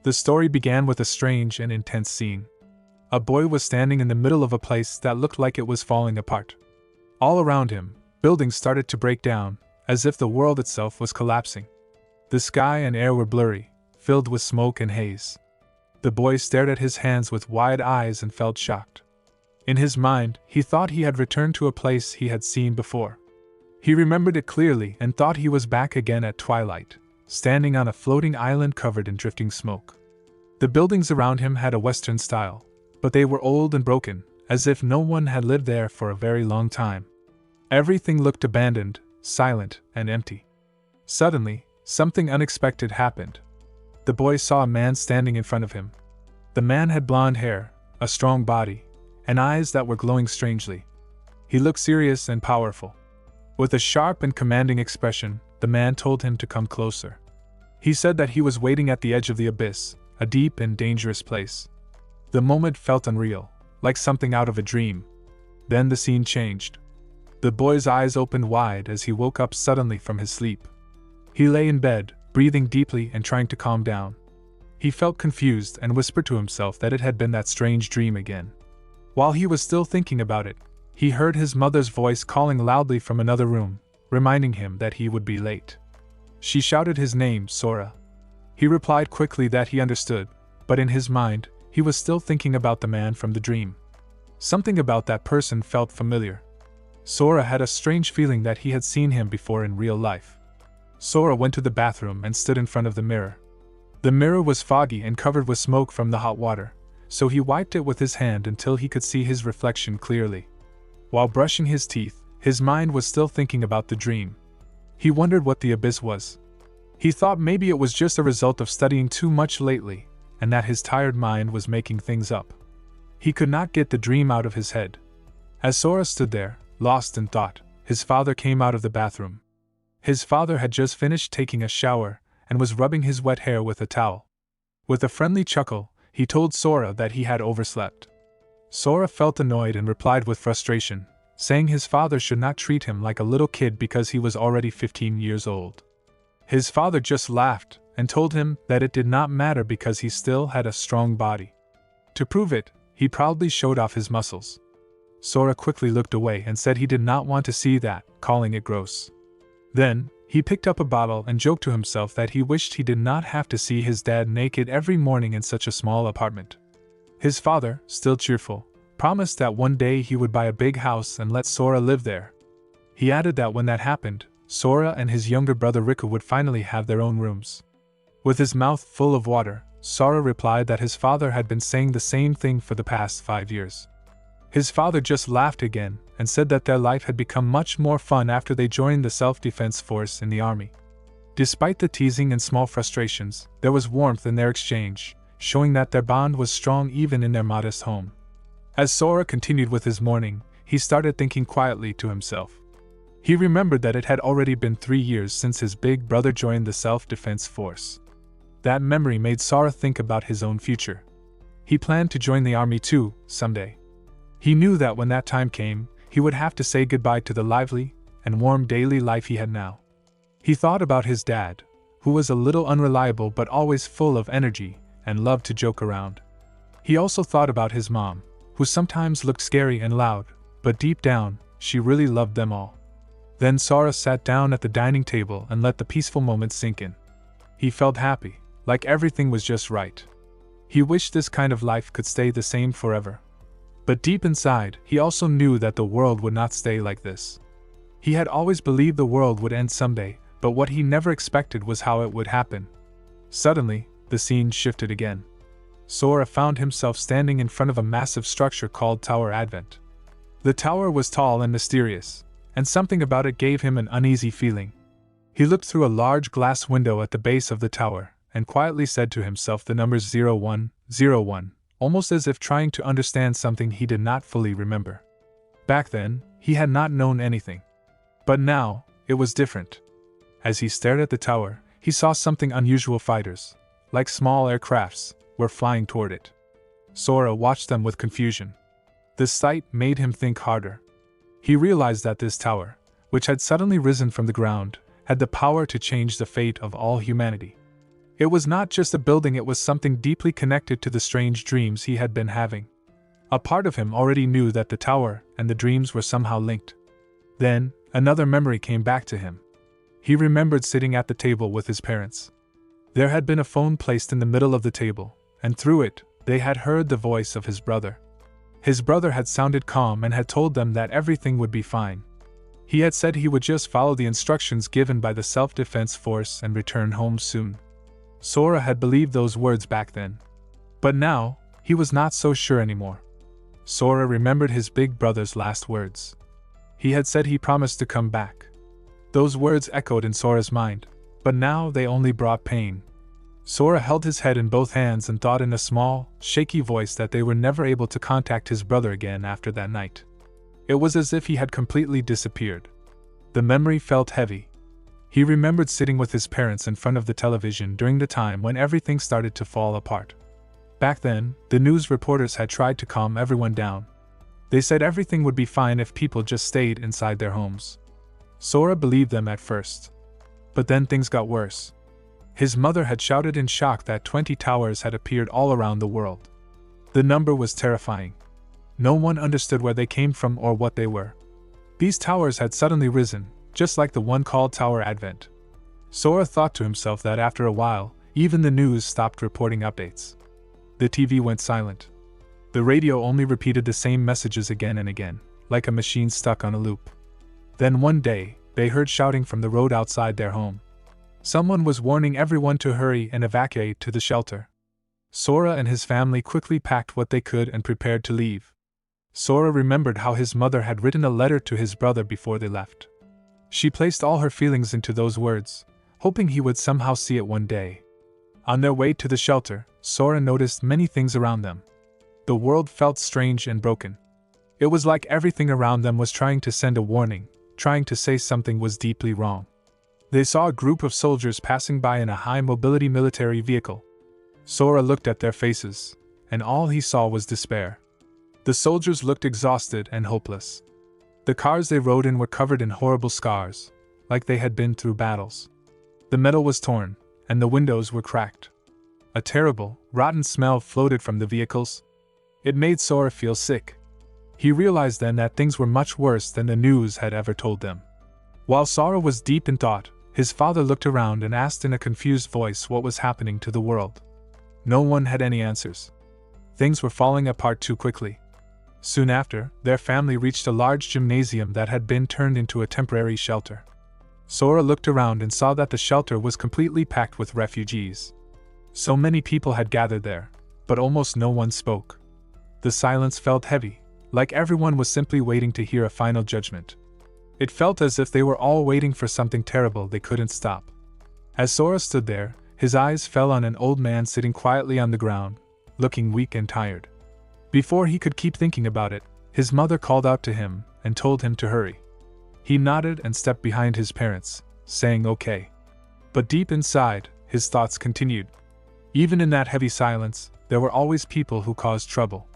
The story began with a strange and intense scene. A boy was standing in the middle of a place that looked like it was falling apart. All around him, buildings started to break down, as if the world itself was collapsing. The sky and air were blurry, filled with smoke and haze. The boy stared at his hands with wide eyes and felt shocked. In his mind, he thought he had returned to a place he had seen before. He remembered it clearly and thought he was back again at twilight, standing on a floating island covered in drifting smoke. The buildings around him had a Western style, but they were old and broken, as if no one had lived there for a very long time. Everything looked abandoned, silent, and empty. Suddenly, something unexpected happened. The boy saw a man standing in front of him. The man had blonde hair, a strong body, and eyes that were glowing strangely. He looked serious and powerful. With a sharp and commanding expression, the man told him to come closer. He said that he was waiting at the edge of the abyss, a deep and dangerous place. The moment felt unreal, like something out of a dream. Then the scene changed. The boy's eyes opened wide as he woke up suddenly from his sleep. He lay in bed, breathing deeply and trying to calm down. He felt confused and whispered to himself that it had been that strange dream again. While he was still thinking about it, he heard his mother's voice calling loudly from another room, reminding him that he would be late. She shouted his name, Sora. He replied quickly that he understood, but in his mind, he was still thinking about the man from the dream. Something about that person felt familiar. Sora had a strange feeling that he had seen him before in real life. Sora went to the bathroom and stood in front of the mirror. The mirror was foggy and covered with smoke from the hot water, so he wiped it with his hand until he could see his reflection clearly. While brushing his teeth, his mind was still thinking about the dream. He wondered what the abyss was. He thought maybe it was just a result of studying too much lately, and that his tired mind was making things up. He could not get the dream out of his head. As Sora stood there, lost in thought, his father came out of the bathroom. His father had just finished taking a shower and was rubbing his wet hair with a towel. With a friendly chuckle, he told Sora that he had overslept. Sora felt annoyed and replied with frustration, saying his father should not treat him like a little kid because he was already 15 years old. His father just laughed and told him that it did not matter because he still had a strong body. To prove it, he proudly showed off his muscles. Sora quickly looked away and said he did not want to see that, calling it gross. Then, he picked up a bottle and joked to himself that he wished he did not have to see his dad naked every morning in such a small apartment. His father, still cheerful, promised that one day he would buy a big house and let Sora live there. He added that when that happened, Sora and his younger brother Riku would finally have their own rooms. With his mouth full of water, Sora replied that his father had been saying the same thing for the past 5 years. His father just laughed again and said that their life had become much more fun after they joined the self-defense force in the army. Despite the teasing and small frustrations, there was warmth in their exchange, showing that their bond was strong even in their modest home. As Sora continued with his morning, he started thinking quietly to himself. He remembered that it had already been 3 years since his big brother joined the self-defense force. That memory made Sora think about his own future. He planned to join the army too, someday. He knew that when that time came, he would have to say goodbye to the lively and warm daily life he had now. He thought about his dad, who was a little unreliable but always full of energy and loved to joke around. He also thought about his mom, who sometimes looked scary and loud, but deep down, she really loved them all. Then Sora sat down at the dining table and let the peaceful moment sink in. He felt happy, like everything was just right. He wished this kind of life could stay the same forever. But deep inside, he also knew that the world would not stay like this. He had always believed the world would end someday, but what he never expected was how it would happen. Suddenly, the scene shifted again. Sora found himself standing in front of a massive structure called Tower Advent. The tower was tall and mysterious, and something about it gave him an uneasy feeling. He looked through a large glass window at the base of the tower, and quietly said to himself the numbers 0101, almost as if trying to understand something he did not fully remember. Back then, he had not known anything. But now, it was different. As he stared at the tower, he saw something unusual. Fighters, like small aircrafts, were flying toward it. Sora watched them with confusion. The sight made him think harder. He realized that this tower, which had suddenly risen from the ground, had the power to change the fate of all humanity. It was not just a building, it was something deeply connected to the strange dreams he had been having. A part of him already knew that the tower and the dreams were somehow linked. Then, another memory came back to him. He remembered sitting at the table with his parents. There had been a phone placed in the middle of the table, and through it, they had heard the voice of his brother. His brother had sounded calm and had told them that everything would be fine. He had said he would just follow the instructions given by the self-defense force and return home soon. Sora had believed those words back then. But now, he was not so sure anymore. Sora remembered his big brother's last words. He had said he promised to come back. Those words echoed in Sora's mind, but now they only brought pain. Sora held his head in both hands and thought in a small, shaky voice that they were never able to contact his brother again after that night. It was as if he had completely disappeared. The memory felt heavy. He remembered sitting with his parents in front of the television during the time when everything started to fall apart. Back then, the news reporters had tried to calm everyone down. They said everything would be fine if people just stayed inside their homes. Sora believed them at first. But then things got worse. His mother had shouted in shock that 20 towers had appeared all around the world. The number was terrifying. No one understood where they came from or what they were. These towers had suddenly risen, just like the one called Tower Advent. Sora thought to himself that after a while, even the news stopped reporting updates. The TV went silent. The radio only repeated the same messages again and again, like a machine stuck on a loop. Then one day, they heard shouting from the road outside their home. Someone was warning everyone to hurry and evacuate to the shelter. Sora and his family quickly packed what they could and prepared to leave. Sora remembered how his mother had written a letter to his brother before they left. She placed all her feelings into those words, hoping he would somehow see it one day. On their way to the shelter, Sora noticed many things around them. The world felt strange and broken. It was like everything around them was trying to send a warning, trying to say something was deeply wrong. They saw a group of soldiers passing by in a high-mobility military vehicle. Sora looked at their faces, and all he saw was despair. The soldiers looked exhausted and hopeless. The cars they rode in were covered in horrible scars, like they had been through battles. The metal was torn, and the windows were cracked. A terrible, rotten smell floated from the vehicles. It made Sora feel sick. He realized then that things were much worse than the news had ever told them. While Sora was deep in thought, his father looked around and asked in a confused voice what was happening to the world. No one had any answers. Things were falling apart too quickly. Soon after, their family reached a large gymnasium that had been turned into a temporary shelter. Sora looked around and saw that the shelter was completely packed with refugees. So many people had gathered there, but almost no one spoke. The silence felt heavy, like everyone was simply waiting to hear a final judgment. It felt as if they were all waiting for something terrible they couldn't stop. As Sora stood there, his eyes fell on an old man sitting quietly on the ground, looking weak and tired. Before he could keep thinking about it, his mother called out to him and told him to hurry. He nodded and stepped behind his parents, saying okay. But deep inside, his thoughts continued. Even in that heavy silence, there were always people who caused trouble.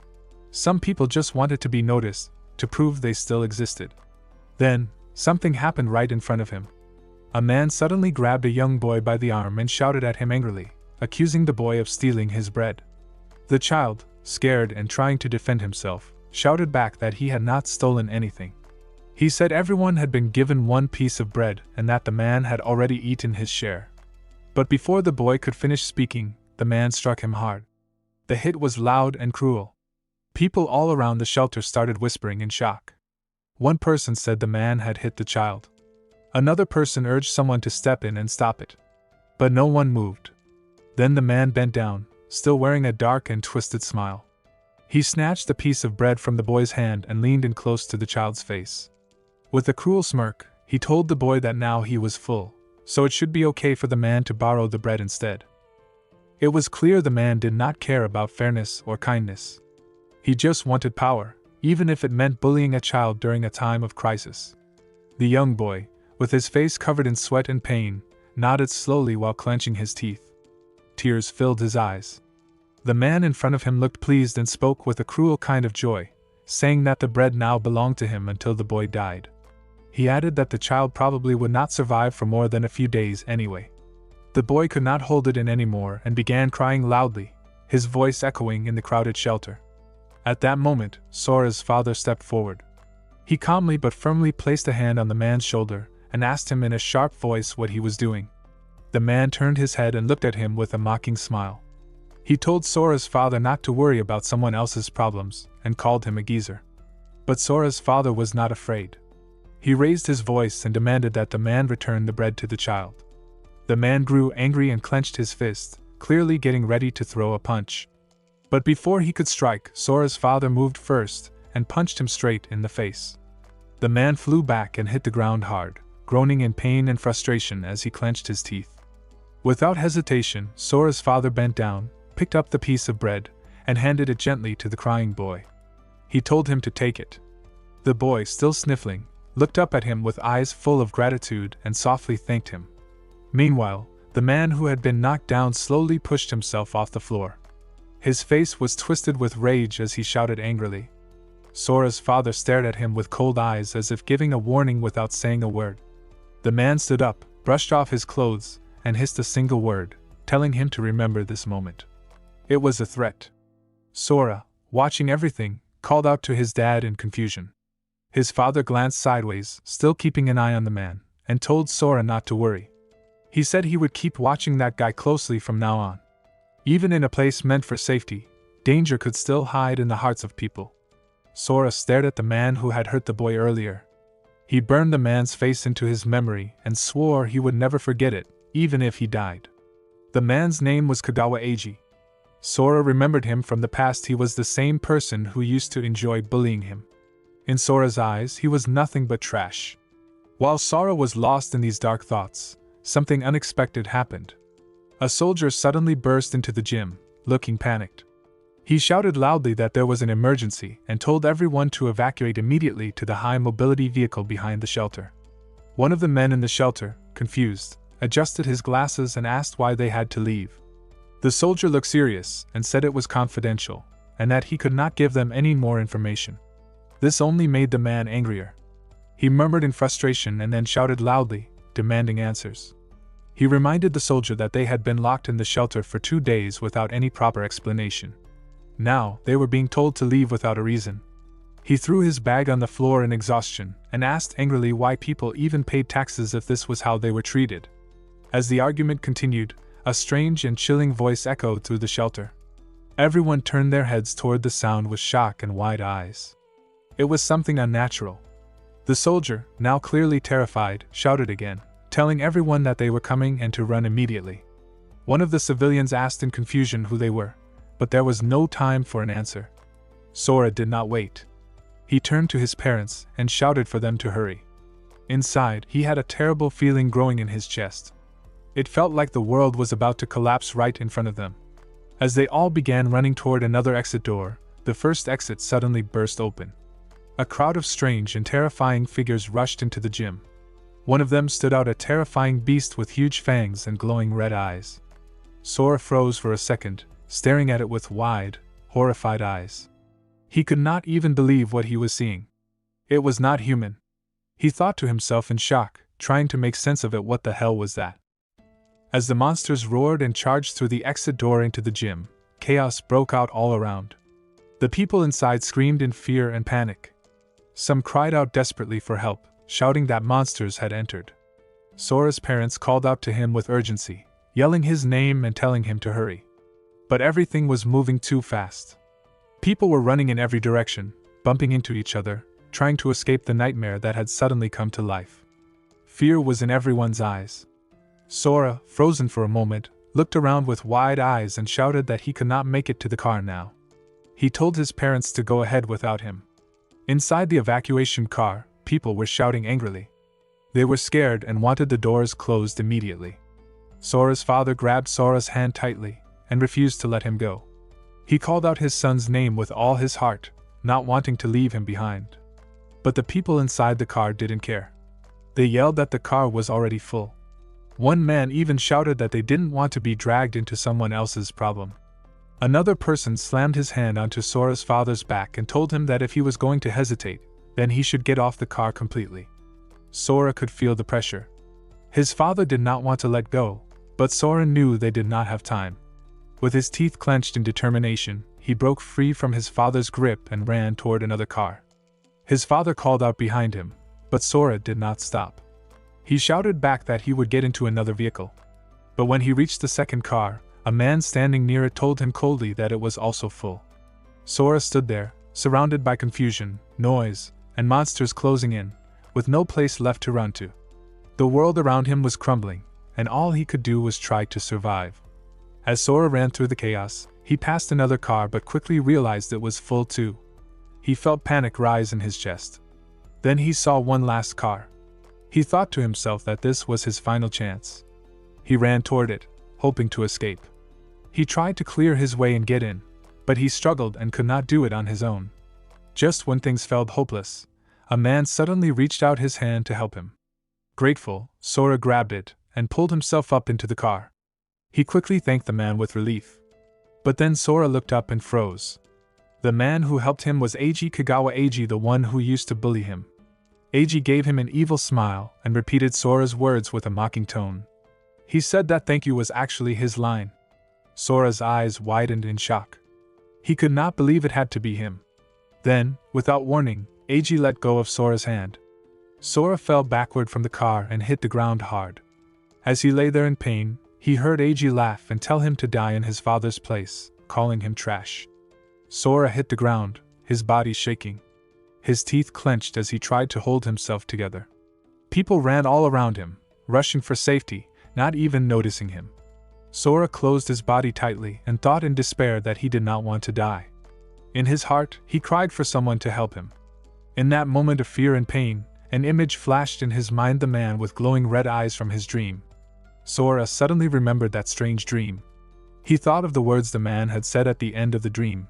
Some people just wanted to be noticed, to prove they still existed. Then, something happened right in front of him. A man suddenly grabbed a young boy by the arm and shouted at him angrily, accusing the boy of stealing his bread. The child, scared and trying to defend himself, shouted back that he had not stolen anything. He said everyone had been given one piece of bread and that the man had already eaten his share. But before the boy could finish speaking, the man struck him hard. The hit was loud and cruel. People all around the shelter started whispering in shock. One person said the man had hit the child. Another person urged someone to step in and stop it. But no one moved. Then the man bent down, still wearing a dark and twisted smile. He snatched a piece of bread from the boy's hand and leaned in close to the child's face. With a cruel smirk, he told the boy that now he was full, so it should be okay for the man to borrow the bread instead. It was clear the man did not care about fairness or kindness. He just wanted power, even if it meant bullying a child during a time of crisis. The young boy, with his face covered in sweat and pain, nodded slowly while clenching his teeth. Tears filled his eyes. The man in front of him looked pleased and spoke with a cruel kind of joy, saying that the bread now belonged to him until the boy died. He added that the child probably would not survive for more than a few days anyway. The boy could not hold it in anymore and began crying loudly, his voice echoing in the crowded shelter. At that moment, Sora's father stepped forward. He calmly but firmly placed a hand on the man's shoulder and asked him in a sharp voice what he was doing. The man turned his head and looked at him with a mocking smile. He told Sora's father not to worry about someone else's problems and called him a geezer. But Sora's father was not afraid. He raised his voice and demanded that the man return the bread to the child. The man grew angry and clenched his fist, clearly getting ready to throw a punch. But before he could strike, Sora's father moved first and punched him straight in the face. The man flew back and hit the ground hard, groaning in pain and frustration as he clenched his teeth. Without hesitation, Sora's father bent down, picked up the piece of bread, and handed it gently to the crying boy. He told him to take it. The boy, still sniffling, looked up at him with eyes full of gratitude and softly thanked him. Meanwhile, the man who had been knocked down slowly pushed himself off the floor. His face was twisted with rage as he shouted angrily. Sora's father stared at him with cold eyes as if giving a warning without saying a word. The man stood up, brushed off his clothes, and hissed a single word, telling him to remember this moment. It was a threat. Sora, watching everything, called out to his dad in confusion. His father glanced sideways, still keeping an eye on the man, and told Sora not to worry. He said he would keep watching that guy closely from now on. Even in a place meant for safety, danger could still hide in the hearts of people. Sora stared at the man who had hurt the boy earlier. He burned the man's face into his memory and swore he would never forget it, even if he died. The man's name was Kagawa Eiji. Sora remembered him from the past. He was the same person who used to enjoy bullying him. In Sora's eyes, he was nothing but trash. While Sora was lost in these dark thoughts, something unexpected happened. A soldier suddenly burst into the gym, looking panicked. He shouted loudly that there was an emergency and told everyone to evacuate immediately to the high-mobility vehicle behind the shelter. One of the men in the shelter, confused, adjusted his glasses and asked why they had to leave. The soldier looked serious and said it was confidential, and that he could not give them any more information. This only made the man angrier. He murmured in frustration and then shouted loudly, demanding answers. He reminded the soldier that they had been locked in the shelter for 2 days without any proper explanation. Now, they were being told to leave without a reason. He threw his bag on the floor in exhaustion and asked angrily why people even paid taxes if this was how they were treated. As the argument continued, a strange and chilling voice echoed through the shelter. Everyone turned their heads toward the sound with shock and wide eyes. It was something unnatural. The soldier, now clearly terrified, shouted again, telling everyone that they were coming and to run immediately. One of the civilians asked in confusion who they were, but there was no time for an answer. Sora did not wait. He turned to his parents and shouted for them to hurry. Inside, he had a terrible feeling growing in his chest. It felt like the world was about to collapse right in front of them. As they all began running toward another exit door, the first exit suddenly burst open. A crowd of strange and terrifying figures rushed into the gym. One of them stood out, a terrifying beast with huge fangs and glowing red eyes. Sora froze for a second, staring at it with wide, horrified eyes. He could not even believe what he was seeing. It was not human. He thought to himself in shock, trying to make sense of it. What the hell was that? As the monsters roared and charged through the exit door into the gym, chaos broke out all around. The people inside screamed in fear and panic. Some cried out desperately for help, shouting that monsters had entered. Sora's parents called out to him with urgency, yelling his name and telling him to hurry. But everything was moving too fast. People were running in every direction, bumping into each other, trying to escape the nightmare that had suddenly come to life. Fear was in everyone's eyes. Sora, frozen for a moment, looked around with wide eyes and shouted that he could not make it to the car now. He told his parents to go ahead without him. Inside the evacuation car, people were shouting angrily. They were scared and wanted the doors closed immediately. Sora's father grabbed Sora's hand tightly and refused to let him go. He called out his son's name with all his heart, not wanting to leave him behind. But the people inside the car didn't care. They yelled that the car was already full. One man even shouted that they didn't want to be dragged into someone else's problem. Another person slammed his hand onto Sora's father's back and told him that if he was going to hesitate, then he should get off the car completely. Sora could feel the pressure. His father did not want to let go, But Sora knew they did not have time. With his teeth clenched in determination, he broke free from his father's grip and ran toward another car. His father called out behind him, but Sora did not stop. He shouted back that he would get into another vehicle. But when he reached the second car, a man standing near it told him coldly that it was also full. Sora stood there, surrounded by confusion, noise, and monsters closing in, with no place left to run to. The world around him was crumbling, and all he could do was try to survive. As Sora ran through the chaos, he passed another car but quickly realized it was full too. He felt panic rise in his chest. Then he saw one last car. He thought to himself that this was his final chance. He ran toward it, hoping to escape. He tried to clear his way and get in, but he struggled and could not do it on his own. Just when things felt hopeless, a man suddenly reached out his hand to help him. Grateful, Sora grabbed it and pulled himself up into the car. He quickly thanked the man with relief. But then Sora looked up and froze. The man who helped him was Eiji Kagawa, Eiji, the one who used to bully him. Eiji gave him an evil smile and repeated Sora's words with a mocking tone. He said that thank you was actually his line. Sora's eyes widened in shock. He could not believe it had to be him. Then, without warning, Eiji let go of Sora's hand. Sora fell backward from the car and hit the ground hard. As he lay there in pain, he heard Eiji laugh and tell him to die in his father's place, calling him trash. Sora hit the ground, his body shaking. His teeth clenched as he tried to hold himself together. People ran all around him, rushing for safety, not even noticing him. Sora closed his body tightly and thought in despair that he did not want to die. In his heart, he cried for someone to help him. In that moment of fear and pain, an image flashed in his mind, the man with glowing red eyes from his dream. Sora suddenly remembered that strange dream. He thought of the words the man had said at the end of the dream.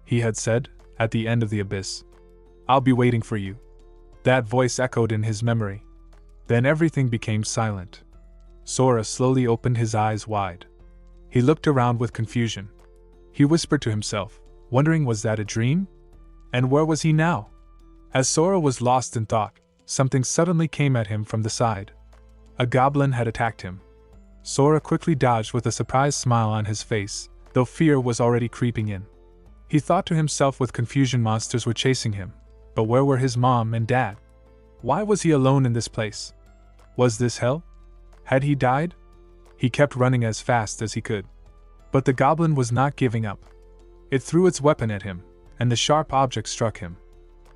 He had said, at the end of the abyss, "I'll be waiting for you." That voice echoed in his memory. Then everything became silent. Sora slowly opened his eyes wide. He looked around with confusion. He whispered to himself, wondering, was that a dream? And where was he now? As Sora was lost in thought, something suddenly came at him from the side. A goblin had attacked him. Sora quickly dodged with a surprised smile on his face, though fear was already creeping in. He thought to himself with confusion monsters were chasing him, but where were his mom and dad? Why was he alone in this place? Was this hell? Had he died? He kept running as fast as he could. But the goblin was not giving up. It threw its weapon at him, and the sharp object struck him.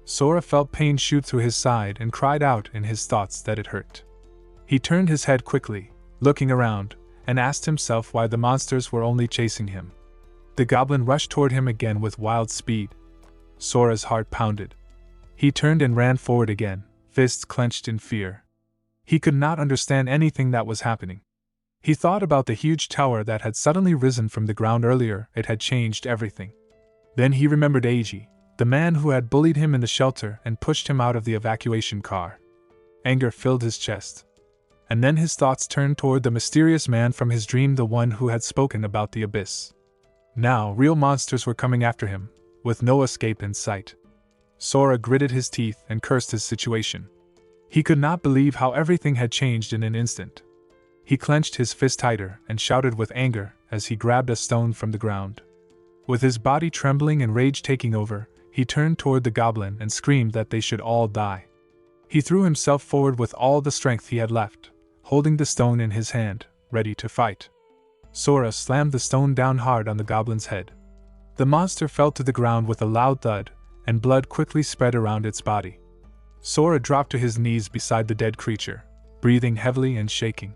Sora felt pain shoot through his side and cried out in his thoughts that it hurt. He turned his head quickly, looking around, and asked himself why the monsters were only chasing him. The goblin rushed toward him again with wild speed. Sora's heart pounded. He turned and ran forward again, fists clenched in fear. He could not understand anything that was happening. He thought about the huge tower that had suddenly risen from the ground earlier. It had changed everything. Then he remembered Eiji, the man who had bullied him in the shelter and pushed him out of the evacuation car. Anger filled his chest. And then his thoughts turned toward the mysterious man from his dream, the one who had spoken about the abyss. Now, real monsters were coming after him, with no escape in sight. Sora gritted his teeth and cursed his situation. He could not believe how everything had changed in an instant. He clenched his fist tighter and shouted with anger as he grabbed a stone from the ground. With his body trembling and rage taking over, he turned toward the goblin and screamed that they should all die. He threw himself forward with all the strength he had left, holding the stone in his hand, ready to fight. Sora slammed the stone down hard on the goblin's head. The monster fell to the ground with a loud thud, and blood quickly spread around its body. Sora dropped to his knees beside the dead creature, breathing heavily and shaking.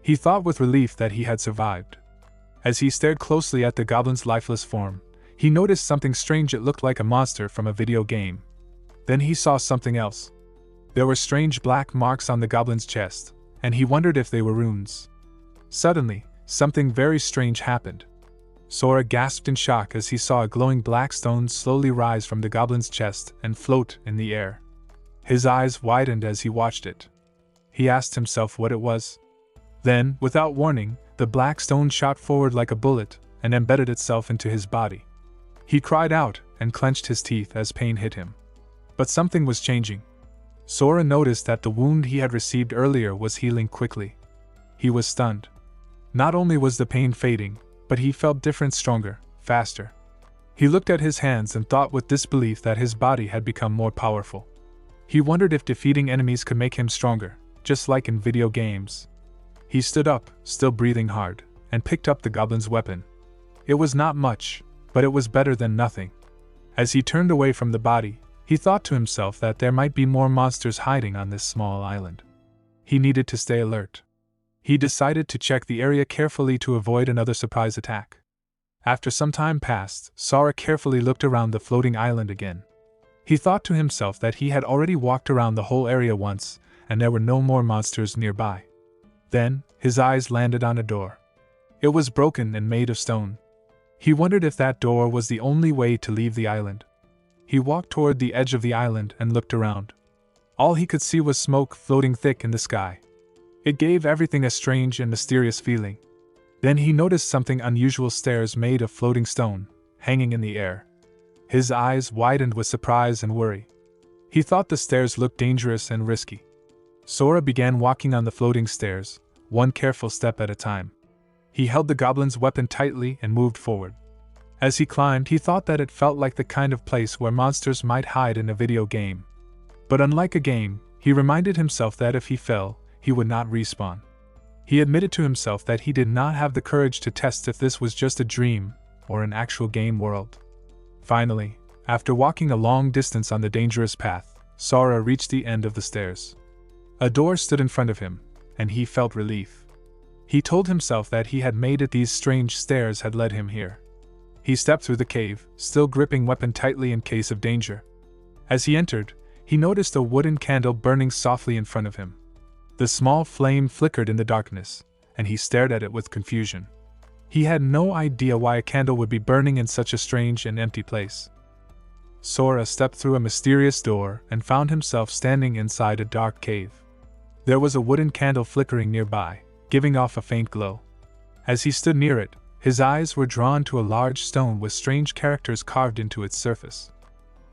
He thought with relief that he had survived. As he stared closely at the goblin's lifeless form, he noticed something strange. It looked like a monster from a video game. Then he saw something else. There were strange black marks on the goblin's chest, and he wondered if they were runes. Suddenly, something very strange happened. Sora gasped in shock as he saw a glowing black stone slowly rise from the goblin's chest and float in the air. His eyes widened as he watched it. He asked himself what it was. Then, without warning, the black stone shot forward like a bullet and embedded itself into his body. He cried out and clenched his teeth as pain hit him. But something was changing. Sora noticed that the wound he had received earlier was healing quickly. He was stunned. Not only was the pain fading, but he felt different, stronger, faster. He looked at his hands and thought with disbelief that his body had become more powerful. He wondered if defeating enemies could make him stronger, just like in video games. He stood up, still breathing hard, and picked up the goblin's weapon. It was not much, but it was better than nothing. As he turned away from the body, he thought to himself that there might be more monsters hiding on this small island. He needed to stay alert. He decided to check the area carefully to avoid another surprise attack. After some time passed, Sora carefully looked around the floating island again. He thought to himself that he had already walked around the whole area once, and there were no more monsters nearby. Then, his eyes landed on a door. It was broken and made of stone. He wondered if that door was the only way to leave the island. He walked toward the edge of the island and looked around. All he could see was smoke floating thick in the sky. It gave everything a strange and mysterious feeling. Then he noticed something unusual: stairs made of floating stone, hanging in the air. His eyes widened with surprise and worry. He thought the stairs looked dangerous and risky. Sora began walking on the floating stairs, one careful step at a time. He held the goblin's weapon tightly and moved forward. As he climbed, he thought that it felt like the kind of place where monsters might hide in a video game. But unlike a game, he reminded himself that if he fell, he would not respawn. He admitted to himself that he did not have the courage to test if this was just a dream or an actual game world. Finally, after walking a long distance on the dangerous path, Sora reached the end of the stairs. A door stood in front of him, and he felt relief. He told himself that he had made it. These strange stairs had led him here. He stepped through the cave, still gripping weapon tightly in case of danger. As he entered, he noticed a wooden candle burning softly in front of him. The small flame flickered in the darkness, and he stared at it with confusion. He had no idea why a candle would be burning in such a strange and empty place. Sora stepped through a mysterious door and found himself standing inside a dark cave. There was a wooden candle flickering nearby, giving off a faint glow. As he stood near it, his eyes were drawn to a large stone with strange characters carved into its surface.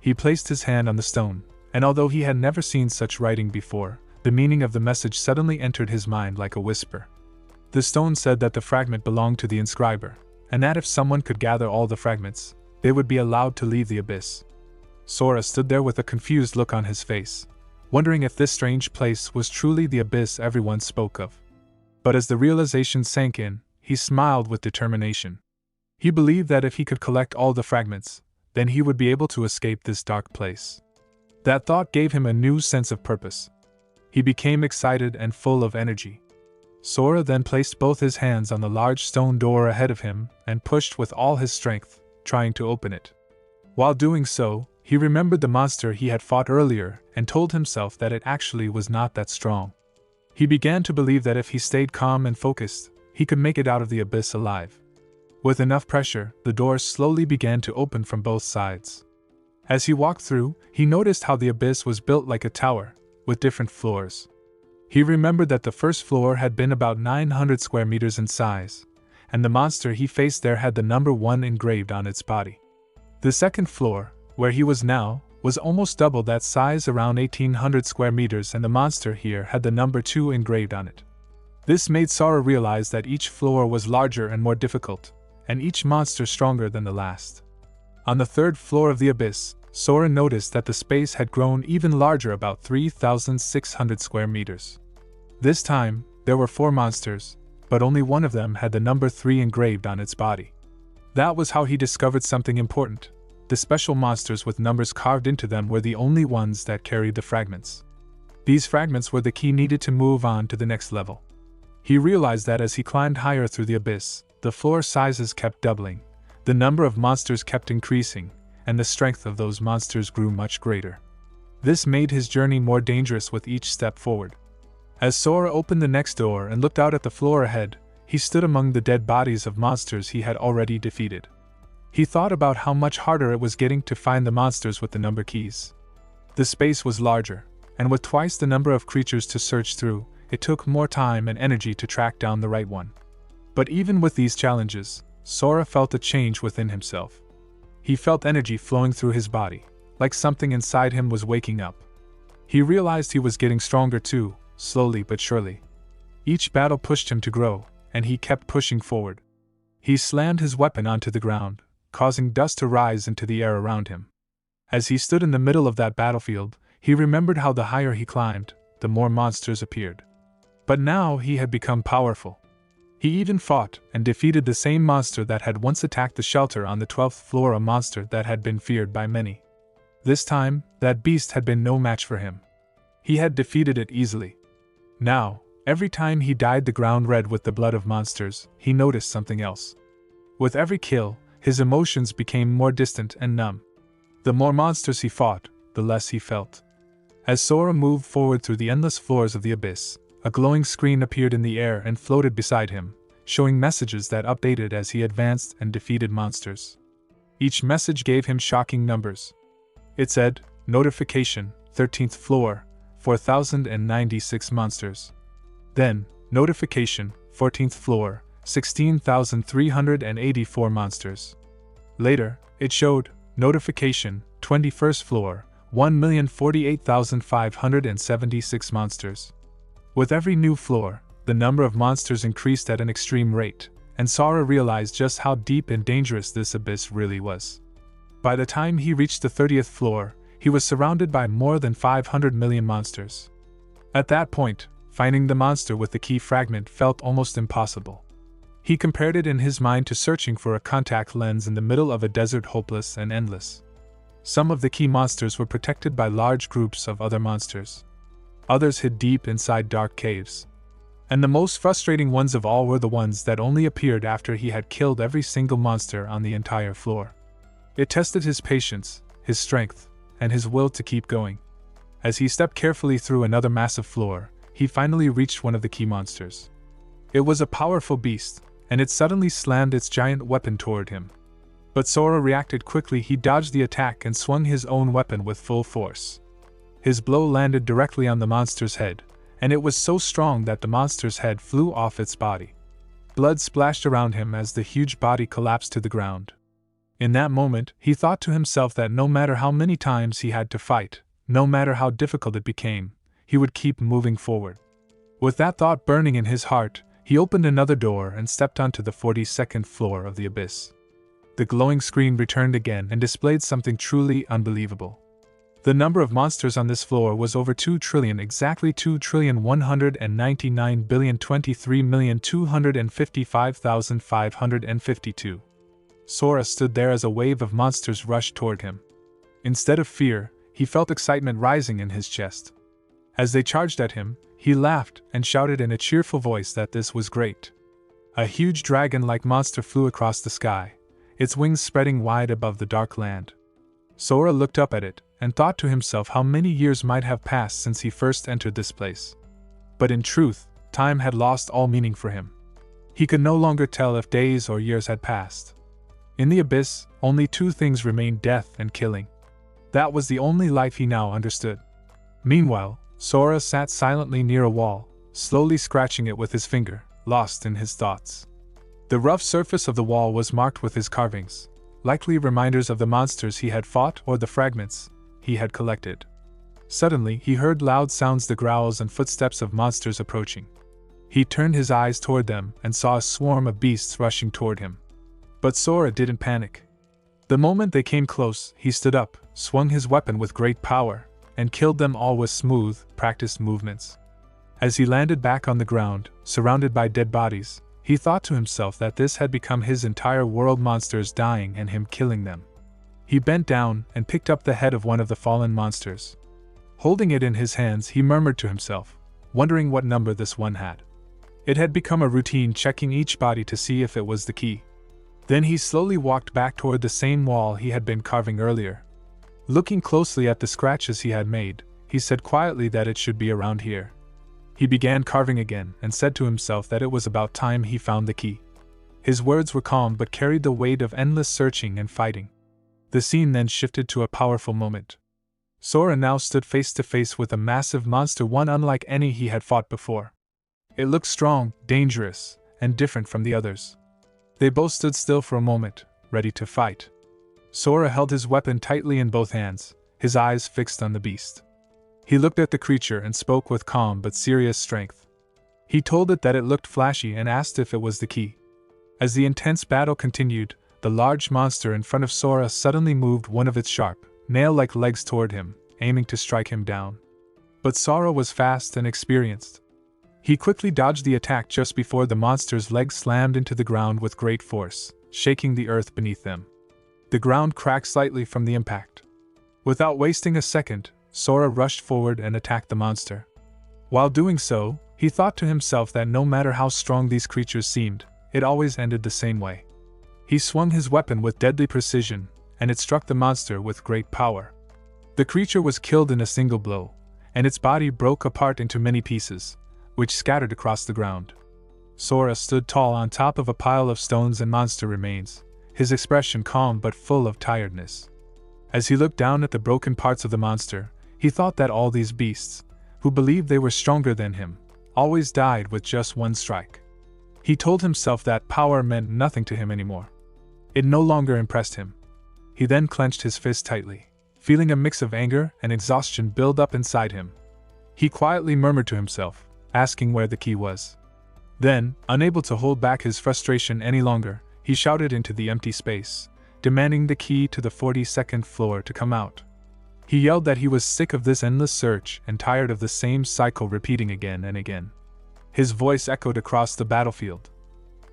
He placed his hand on the stone, and although he had never seen such writing before, the meaning of the message suddenly entered his mind like a whisper. The stone said that the fragment belonged to the inscriber, and that if someone could gather all the fragments, they would be allowed to leave the abyss. Sora stood there with a confused look on his face, wondering if this strange place was truly the abyss everyone spoke of. But as the realization sank in, he smiled with determination. He believed that if he could collect all the fragments, then he would be able to escape this dark place. That thought gave him a new sense of purpose. He became excited and full of energy. Sora then placed both his hands on the large stone door ahead of him and pushed with all his strength, trying to open it. While doing so, he remembered the monster he had fought earlier and told himself that it actually was not that strong. He began to believe that if he stayed calm and focused, he could make it out of the abyss alive. With enough pressure, the door slowly began to open from both sides. As he walked through, he noticed how the abyss was built like a tower, with different floors. He remembered that the first floor had been about 900 square meters in size, and the monster he faced there had the number 1 engraved on its body. The second floor, where he was now, was almost double that size, around 1800 square meters, and the monster here had the number 2 engraved on it. This made Sora realize that each floor was larger and more difficult, and each monster stronger than the last. On the third floor of the abyss, Sora noticed that the space had grown even larger, about 3,600 square meters. This time, there were 4 monsters, but only one of them had the number 3 engraved on its body. That was how he discovered something important. The special monsters with numbers carved into them were the only ones that carried the fragments. These fragments were the key needed to move on to the next level. He realized that as he climbed higher through the abyss, the floor sizes kept doubling, the number of monsters kept increasing, and the strength of those monsters grew much greater. This made his journey more dangerous with each step forward. As Sora opened the next door and looked out at the floor ahead, he stood among the dead bodies of monsters he had already defeated. He thought about how much harder it was getting to find the monsters with the number keys. The space was larger, and with twice the number of creatures to search through, it took more time and energy to track down the right one. But even with these challenges, Sora felt a change within himself. He felt energy flowing through his body, like something inside him was waking up. He realized he was getting stronger too, slowly but surely. Each battle pushed him to grow, and he kept pushing forward. He slammed his weapon onto the ground, causing dust to rise into the air around him. As he stood in the middle of that battlefield, he remembered how the higher he climbed, the more monsters appeared. But now he had become powerful. He even fought and defeated the same monster that had once attacked the shelter on the 12th floor, a monster that had been feared by many. This time, that beast had been no match for him. He had defeated it easily. Now, every time he dyed the ground red with the blood of monsters, he noticed something else. With every kill, his emotions became more distant and numb. The more monsters he fought, the less he felt. As Sora moved forward through the endless floors of the abyss, a glowing screen appeared in the air and floated beside him, showing messages that updated as he advanced and defeated monsters. Each message gave him shocking numbers. It said, "Notification, 13th floor, 4,096 monsters." Then, "Notification, 14th floor, 16,384 monsters." Later, it showed, "Notification, 21st floor, 1,048,576 monsters." With every new floor, the number of monsters increased at an extreme rate, and Sora realized just how deep and dangerous this abyss really was. By the time he reached the 30th floor, he was surrounded by more than 500 million monsters. At that point, finding the monster with the key fragment felt almost impossible. He compared it in his mind to searching for a contact lens in the middle of a desert, hopeless and endless. Some of the key monsters were protected by large groups of other monsters. Others hid deep inside dark caves. And the most frustrating ones of all were the ones that only appeared after he had killed every single monster on the entire floor. It tested his patience, his strength, and his will to keep going. As he stepped carefully through another massive floor, he finally reached one of the key monsters. It was a powerful beast, and it suddenly slammed its giant weapon toward him. But Sora reacted quickly. He dodged the attack and swung his own weapon with full force. His blow landed directly on the monster's head, and it was so strong that the monster's head flew off its body. Blood splashed around him as the huge body collapsed to the ground. In that moment, he thought to himself that no matter how many times he had to fight, no matter how difficult it became, he would keep moving forward. With that thought burning in his heart, he opened another door and stepped onto the 42nd floor of the abyss. The glowing screen returned again and displayed something truly unbelievable. The number of monsters on this floor was over 2 trillion, exactly 2,199,223,255,552. Sora stood there as a wave of monsters rushed toward him. Instead of fear, he felt excitement rising in his chest. As they charged at him, he laughed and shouted in a cheerful voice that this was great. A huge dragon-like monster flew across the sky, its wings spreading wide above the dark land. Sora looked up at it and thought to himself how many years might have passed since he first entered this place. But in truth, time had lost all meaning for him. He could no longer tell if days or years had passed. In the abyss, only two things remained: death and killing. That was the only life he now understood. Meanwhile, Sora sat silently near a wall, slowly scratching it with his finger, lost in his thoughts. The rough surface of the wall was marked with his carvings, likely reminders of the monsters he had fought or the fragments he had collected. Suddenly, he heard loud sounds, the growls and footsteps of monsters approaching. He turned his eyes toward them and saw a swarm of beasts rushing toward him. But Sora didn't panic. The moment they came close, he stood up, swung his weapon with great power, and killed them all with smooth, practiced movements. As he landed back on the ground, surrounded by dead bodies, he thought to himself that this had become his entire world: monsters dying and him killing them. He bent down and picked up the head of one of the fallen monsters. Holding it in his hands, he murmured to himself, wondering what number this one had. It had become a routine, checking each body to see if it was the key. Then he slowly walked back toward the same wall he had been carving earlier. Looking closely at the scratches he had made, he said quietly that it should be around here. He began carving again and said to himself that it was about time he found the key. His words were calm but carried the weight of endless searching and fighting. The scene then shifted to a powerful moment. Sora now stood face to face with a massive monster, one unlike any he had fought before. It looked strong, dangerous, and different from the others. They both stood still for a moment, ready to fight. Sora held his weapon tightly in both hands, his eyes fixed on the beast. He looked at the creature and spoke with calm but serious strength. He told it that it looked flashy and asked if it was the key. As the intense battle continued, the large monster in front of Sora suddenly moved one of its sharp, nail-like legs toward him, aiming to strike him down. But Sora was fast and experienced. He quickly dodged the attack just before the monster's legs slammed into the ground with great force, shaking the earth beneath them. The ground cracked slightly from the impact. Without wasting a second, Sora rushed forward and attacked the monster. While doing so, he thought to himself that no matter how strong these creatures seemed, it always ended the same way. He swung his weapon with deadly precision, and it struck the monster with great power. The creature was killed in a single blow, and its body broke apart into many pieces, which scattered across the ground. Sora stood tall on top of a pile of stones and monster remains, his expression calm but full of tiredness. As he looked down at the broken parts of the monster, he thought that all these beasts, who believed they were stronger than him, always died with just one strike. He told himself that power meant nothing to him anymore. It no longer impressed him. He then clenched his fist tightly, feeling a mix of anger and exhaustion build up inside him. He quietly murmured to himself, asking where the key was. Then, unable to hold back his frustration any longer, he shouted into the empty space, demanding the key to the 42nd floor to come out. He yelled that he was sick of this endless search and tired of the same cycle repeating again and again. His voice echoed across the battlefield.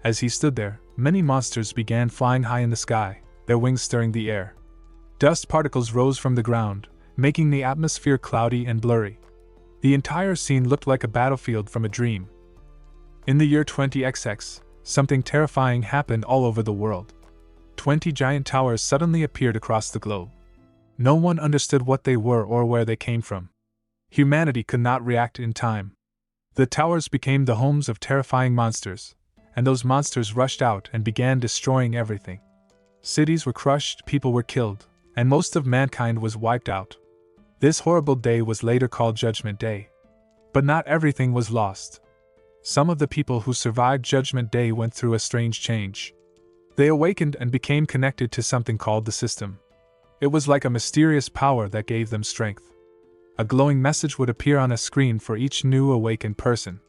As he stood there, many monsters began flying high in the sky, their wings stirring the air. Dust particles rose from the ground, making the atmosphere cloudy and blurry. The entire scene looked like a battlefield from a dream. In the year 20XX, something terrifying happened all over the world. 20 giant towers suddenly appeared across the globe. No one understood what they were or where they came from. Humanity could not react in time. The towers became the homes of terrifying monsters, and those monsters rushed out and began destroying everything. Cities were crushed, people were killed, and most of mankind was wiped out. This horrible day was later called Judgment Day. But not everything was lost. Some of the people who survived Judgment Day went through a strange change. They awakened and became connected to something called the system. It was like a mysterious power that gave them strength. A glowing message would appear on a screen for each new awakened person.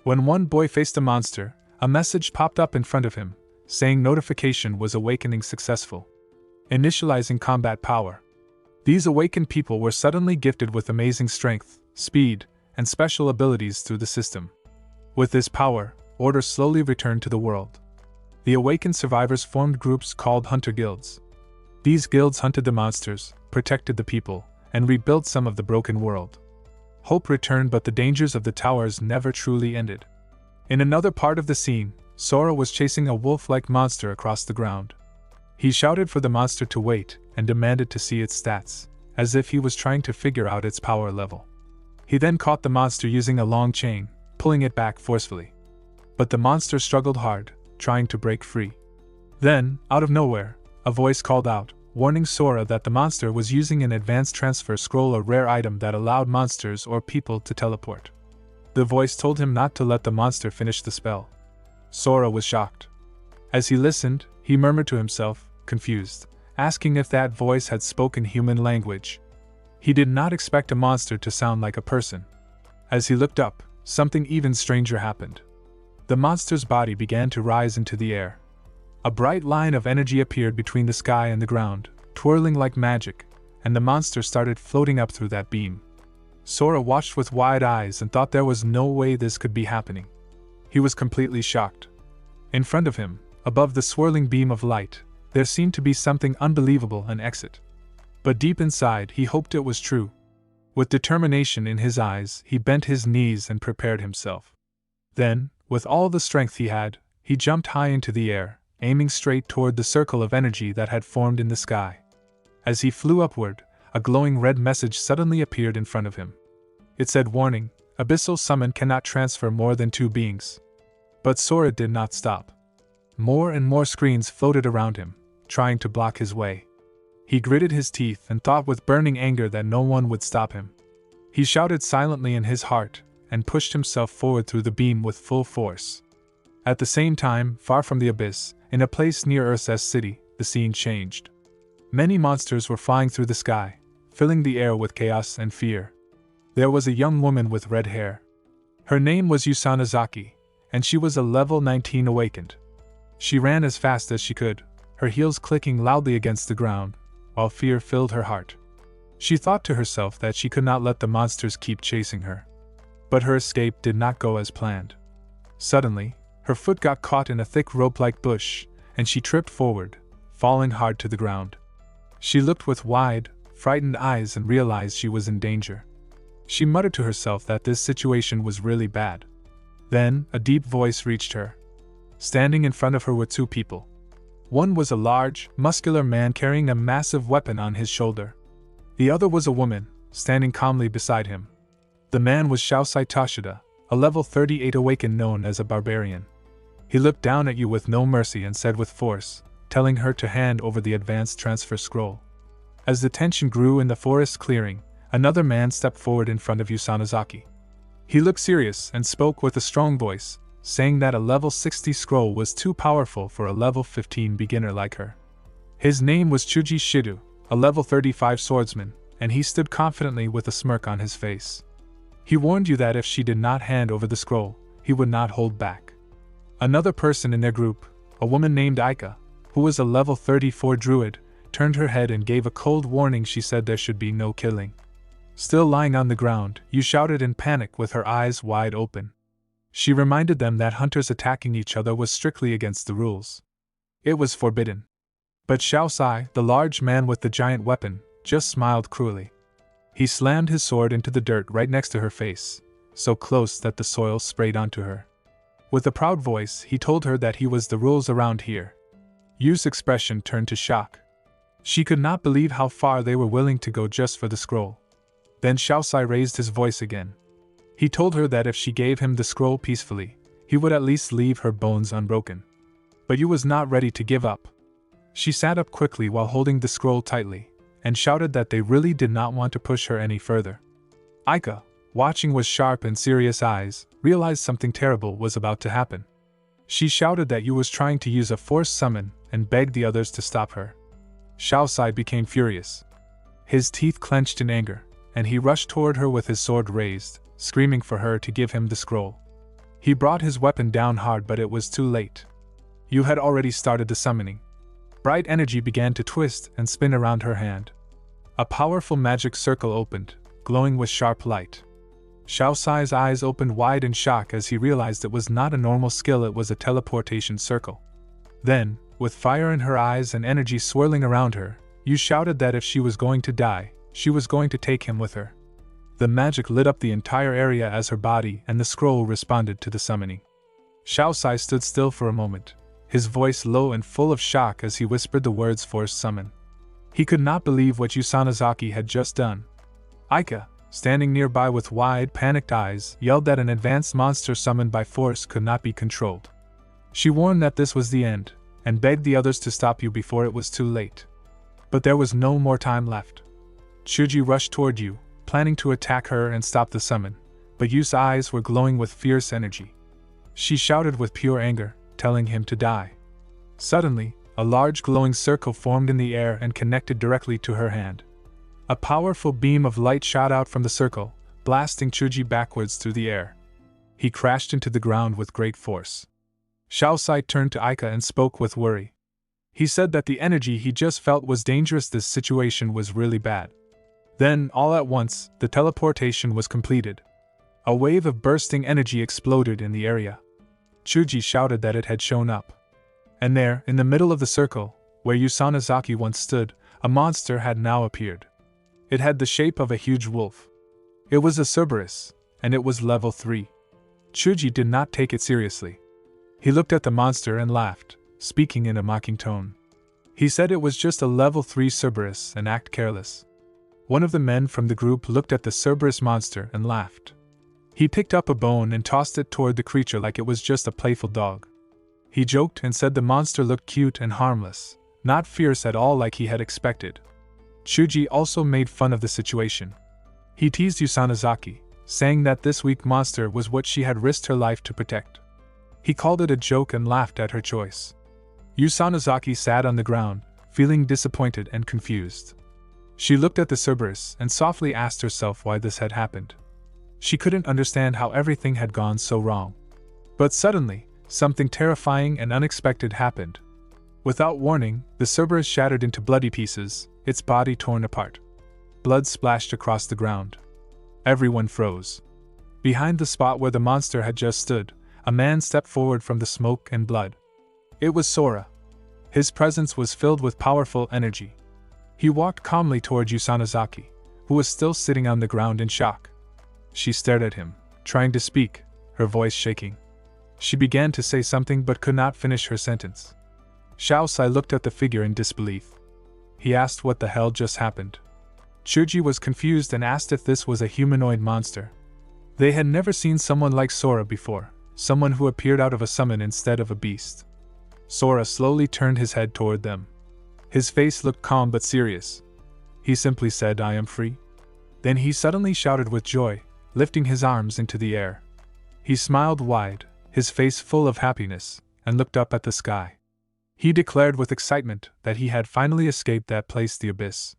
When one boy faced a monster, a message popped up in front of him, saying notification was awakening successful. Initializing combat power. These awakened people were suddenly gifted with amazing strength, speed, and special abilities through the system. With this power, order slowly returned to the world. The awakened survivors formed groups called hunter guilds. These guilds hunted the monsters, protected the people, and rebuilt some of the broken world. Hope returned, but the dangers of the towers never truly ended. In another part of the scene, Sora was chasing a wolf-like monster across the ground. He shouted for the monster to wait and demanded to see its stats, as if he was trying to figure out its power level. He then caught the monster using a long chain, pulling it back forcefully. But the monster struggled hard, trying to break free. Then, out of nowhere, a voice called out, warning Sora that the monster was using an advanced transfer scroll, a rare item that allowed monsters or people to teleport. The voice told him not to let the monster finish the spell. Sora was shocked. As he listened, he murmured to himself, confused, asking if that voice had spoken human language. He did not expect a monster to sound like a person. As he looked up, something even stranger happened. The monster's body began to rise into the air. A bright line of energy appeared between the sky and the ground, twirling like magic, and the monster started floating up through that beam. Sora watched with wide eyes and thought there was no way this could be happening. He was completely shocked. In front of him, above the swirling beam of light, there seemed to be something unbelievable, an exit. But deep inside, he hoped it was true. With determination in his eyes, he bent his knees and prepared himself. Then, with all the strength he had, he jumped high into the air, aiming straight toward the circle of energy that had formed in the sky. As he flew upward, a glowing red message suddenly appeared in front of him. It said, "Warning, Abyssal Summon cannot transfer more than 2 beings." But Sora did not stop. More and more screens floated around him, trying to block his way. He gritted his teeth and thought with burning anger that no one would stop him. He shouted silently in his heart, and pushed himself forward through the beam with full force. At the same time, far from the abyss, in a place near Earth's city, the scene changed. Many monsters were flying through the sky, filling the air with chaos and fear. There was a young woman with red hair. Her name was Yusanazaki, and she was a level 19 awakened. She ran as fast as she could, her heels clicking loudly against the ground, while fear filled her heart. She thought to herself that she could not let the monsters keep chasing her. But her escape did not go as planned. Suddenly, her foot got caught in a thick rope-like bush, and she tripped forward, falling hard to the ground. She looked with wide, frightened eyes and realized she was in danger. She muttered to herself that this situation was really bad. Then, a deep voice reached her. Standing in front of her were two people. One was a large, muscular man carrying a massive weapon on his shoulder. The other was a woman, standing calmly beside him. The man was Shousai Toshida, a level 38 awakened known as a barbarian. He looked down at you with no mercy and said with force, telling her to hand over the advanced transfer scroll. As the tension grew in the forest clearing, another man stepped forward in front of Yusanazaki. He looked serious and spoke with a strong voice, saying that a level 60 scroll was too powerful for a level 15 beginner like her. His name was Chuji Shidu, a level 35 swordsman, and he stood confidently with a smirk on his face. He warned you that if she did not hand over the scroll, he would not hold back. Another person in their group, a woman named Aika, who was a level 34 druid, turned her head and gave a cold warning. She said there should be no killing. Still lying on the ground, you shouted in panic with her eyes wide open. She reminded them that hunters attacking each other was strictly against the rules. It was forbidden. But Shousai, the large man with the giant weapon, just smiled cruelly. He slammed his sword into the dirt right next to her face, so close that the soil sprayed onto her. With a proud voice, he told her that he was the rules around here. Yu's expression turned to shock. She could not believe how far they were willing to go just for the scroll. Then Shousai raised his voice again. He told her that if she gave him the scroll peacefully, he would at least leave her bones unbroken. But Yu was not ready to give up. She sat up quickly while holding the scroll tightly, and shouted that they really did not want to push her any further. Aika, watching with sharp and serious eyes, realized something terrible was about to happen. She shouted that Yu was trying to use a forced summon and begged the others to stop her. Shousai became furious. His teeth clenched in anger, and he rushed toward her with his sword raised, screaming for her to give him the scroll. He brought his weapon down hard, but it was too late. Yu had already started the summoning. Bright energy began to twist and spin around her hand. A powerful magic circle opened, glowing with sharp light. Shousai's eyes opened wide in shock as he realized it was not a normal skill, it was a teleportation circle. Then, with fire in her eyes and energy swirling around her, Yu shouted that if she was going to die, she was going to take him with her. The magic lit up the entire area as her body and the scroll responded to the summoning. Shousai stood still for a moment, his voice low and full of shock as he whispered the words forced summon. He could not believe what Yusanazaki had just done. Aika, standing nearby with wide, panicked eyes, yelled that an advanced monster summoned by force could not be controlled. She warned that this was the end, and begged the others to stop Yu before it was too late. But there was no more time left. Chuji rushed toward Yu, planning to attack her and stop the summon, but Yu's eyes were glowing with fierce energy. She shouted with pure anger, telling him to die. Suddenly, a large glowing circle formed in the air and connected directly to her hand. A powerful beam of light shot out from the circle, blasting Chuji backwards through the air. He crashed into the ground with great force. Shousai turned to Aika and spoke with worry. He said that the energy he just felt was dangerous. This situation was really bad. Then, all at once, the teleportation was completed. A wave of bursting energy exploded in the area. Chuji shouted that it had shown up. And there, in the middle of the circle, where Yusanazaki once stood, a monster had now appeared. It had the shape of a huge wolf. It was a Cerberus, and it was level 3. Chuji did not take it seriously. He looked at the monster and laughed, speaking in a mocking tone. He said it was just a level 3 Cerberus and act careless. One of the men from the group looked at the Cerberus monster and laughed. He picked up a bone and tossed it toward the creature like it was just a playful dog. He joked and said the monster looked cute and harmless, not fierce at all like he had expected. Chuji also made fun of the situation. He teased Yusanazaki, saying that this weak monster was what she had risked her life to protect. He called it a joke and laughed at her choice. Yusanazaki sat on the ground, feeling disappointed and confused. She looked at the Cerberus and softly asked herself why this had happened. She couldn't understand how everything had gone so wrong. But suddenly, something terrifying and unexpected happened. Without warning, the Cerberus shattered into bloody pieces, its body torn apart. Blood splashed across the ground. Everyone froze. Behind the spot where the monster had just stood, a man stepped forward from the smoke and blood. It was Sora. His presence was filled with powerful energy. He walked calmly toward Usanazaki, who was still sitting on the ground in shock. She stared at him, trying to speak, her voice shaking. She began to say something but could not finish her sentence. Shaosai looked at the figure in disbelief. He asked what the hell just happened. Chuji was confused and asked if this was a humanoid monster. They had never seen someone like Sora before, someone who appeared out of a summon instead of a beast. Sora slowly turned his head toward them. His face looked calm but serious. He simply said, "I am free." Then he suddenly shouted with joy, lifting his arms into the air. He smiled wide, his face full of happiness, and looked up at the sky. He declared with excitement that he had finally escaped that place, the abyss.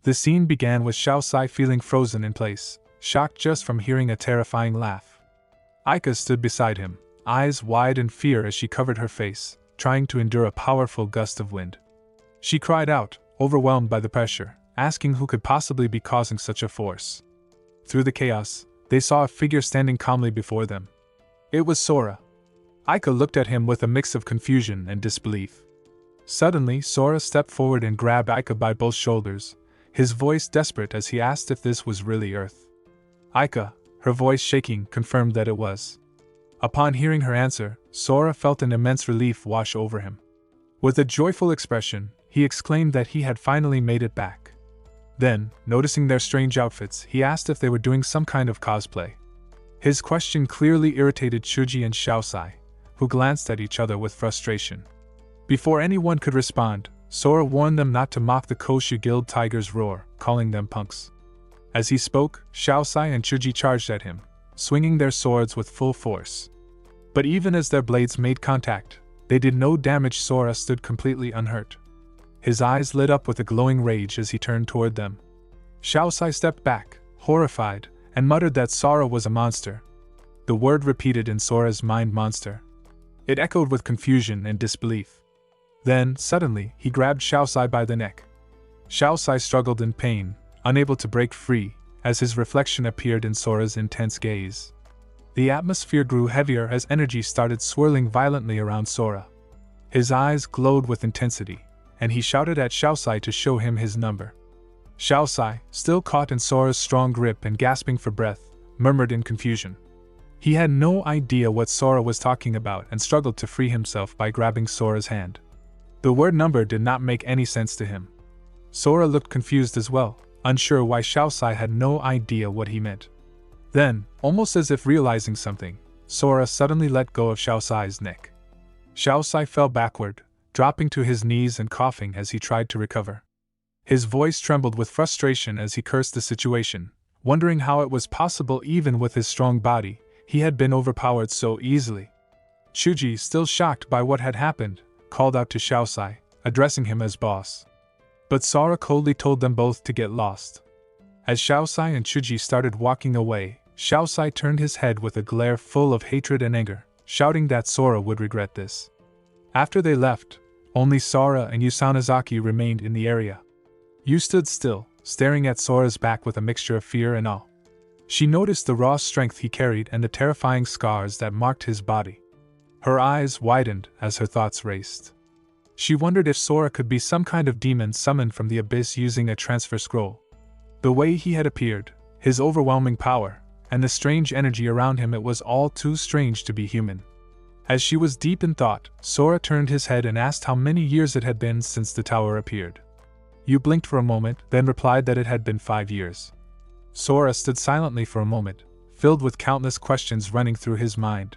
The scene began with Shaosai feeling frozen in place, shocked just from hearing a terrifying laugh. Aika stood beside him, eyes wide in fear as she covered her face, trying to endure a powerful gust of wind. She cried out, overwhelmed by the pressure, asking who could possibly be causing such a force. Through the chaos, they saw a figure standing calmly before them. It was Sora. Aika looked at him with a mix of confusion and disbelief. Suddenly, Sora stepped forward and grabbed Aika by both shoulders, his voice desperate as he asked if this was really Earth. Aika, her voice shaking, confirmed that it was. Upon hearing her answer, Sora felt an immense relief wash over him. With a joyful expression, he exclaimed that he had finally made it back. Then, noticing their strange outfits, he asked if they were doing some kind of cosplay. His question clearly irritated Chuji and Shaosai, who glanced at each other with frustration. Before anyone could respond, Sora warned them not to mock the Koshu Guild Tiger's roar, calling them punks. As he spoke, Shaosai and Chuji charged at him, swinging their swords with full force. But even as their blades made contact, they did no damage. Sora stood completely unhurt. His eyes lit up with a glowing rage as he turned toward them. Shaosai stepped back, horrified, and muttered that Sora was a monster. The word repeated in Sora's mind, monster. It echoed with confusion and disbelief. Then, suddenly, he grabbed Shaosai by the neck. Shaosai struggled in pain, unable to break free, as his reflection appeared in Sora's intense gaze. The atmosphere grew heavier as energy started swirling violently around Sora. His eyes glowed with intensity, and he shouted at Shaosai to show him his number. Shaosai, still caught in Sora's strong grip and gasping for breath, murmured in confusion. He had no idea what Sora was talking about and struggled to free himself by grabbing Sora's hand. The word number did not make any sense to him. Sora looked confused as well, unsure why Shaosai had no idea what he meant. Then, almost as if realizing something, Sora suddenly let go of Shaosai's neck. Shaosai fell backward, dropping to his knees and coughing as he tried to recover. His voice trembled with frustration as he cursed the situation, wondering how it was possible even with his strong body, he had been overpowered so easily. Chuji, still shocked by what had happened, called out to Shaosai, addressing him as boss. But Sora coldly told them both to get lost. As Shaosai and Chuji started walking away, Shaosai turned his head with a glare full of hatred and anger, shouting that Sora would regret this. After they left, only Sora and Usanazaki remained in the area. Yu stood still, staring at Sora's back with a mixture of fear and awe. She noticed the raw strength he carried and the terrifying scars that marked his body. Her eyes widened as her thoughts raced. She wondered if Sora could be some kind of demon summoned from the abyss using a transfer scroll. The way he had appeared, his overwhelming power, and the strange energy around him, it was all too strange to be human. As she was deep in thought, Sora turned his head and asked how many years it had been since the tower appeared. Yu blinked for a moment, then replied that it had been 5 years. Sora stood silently for a moment, filled with countless questions running through his mind.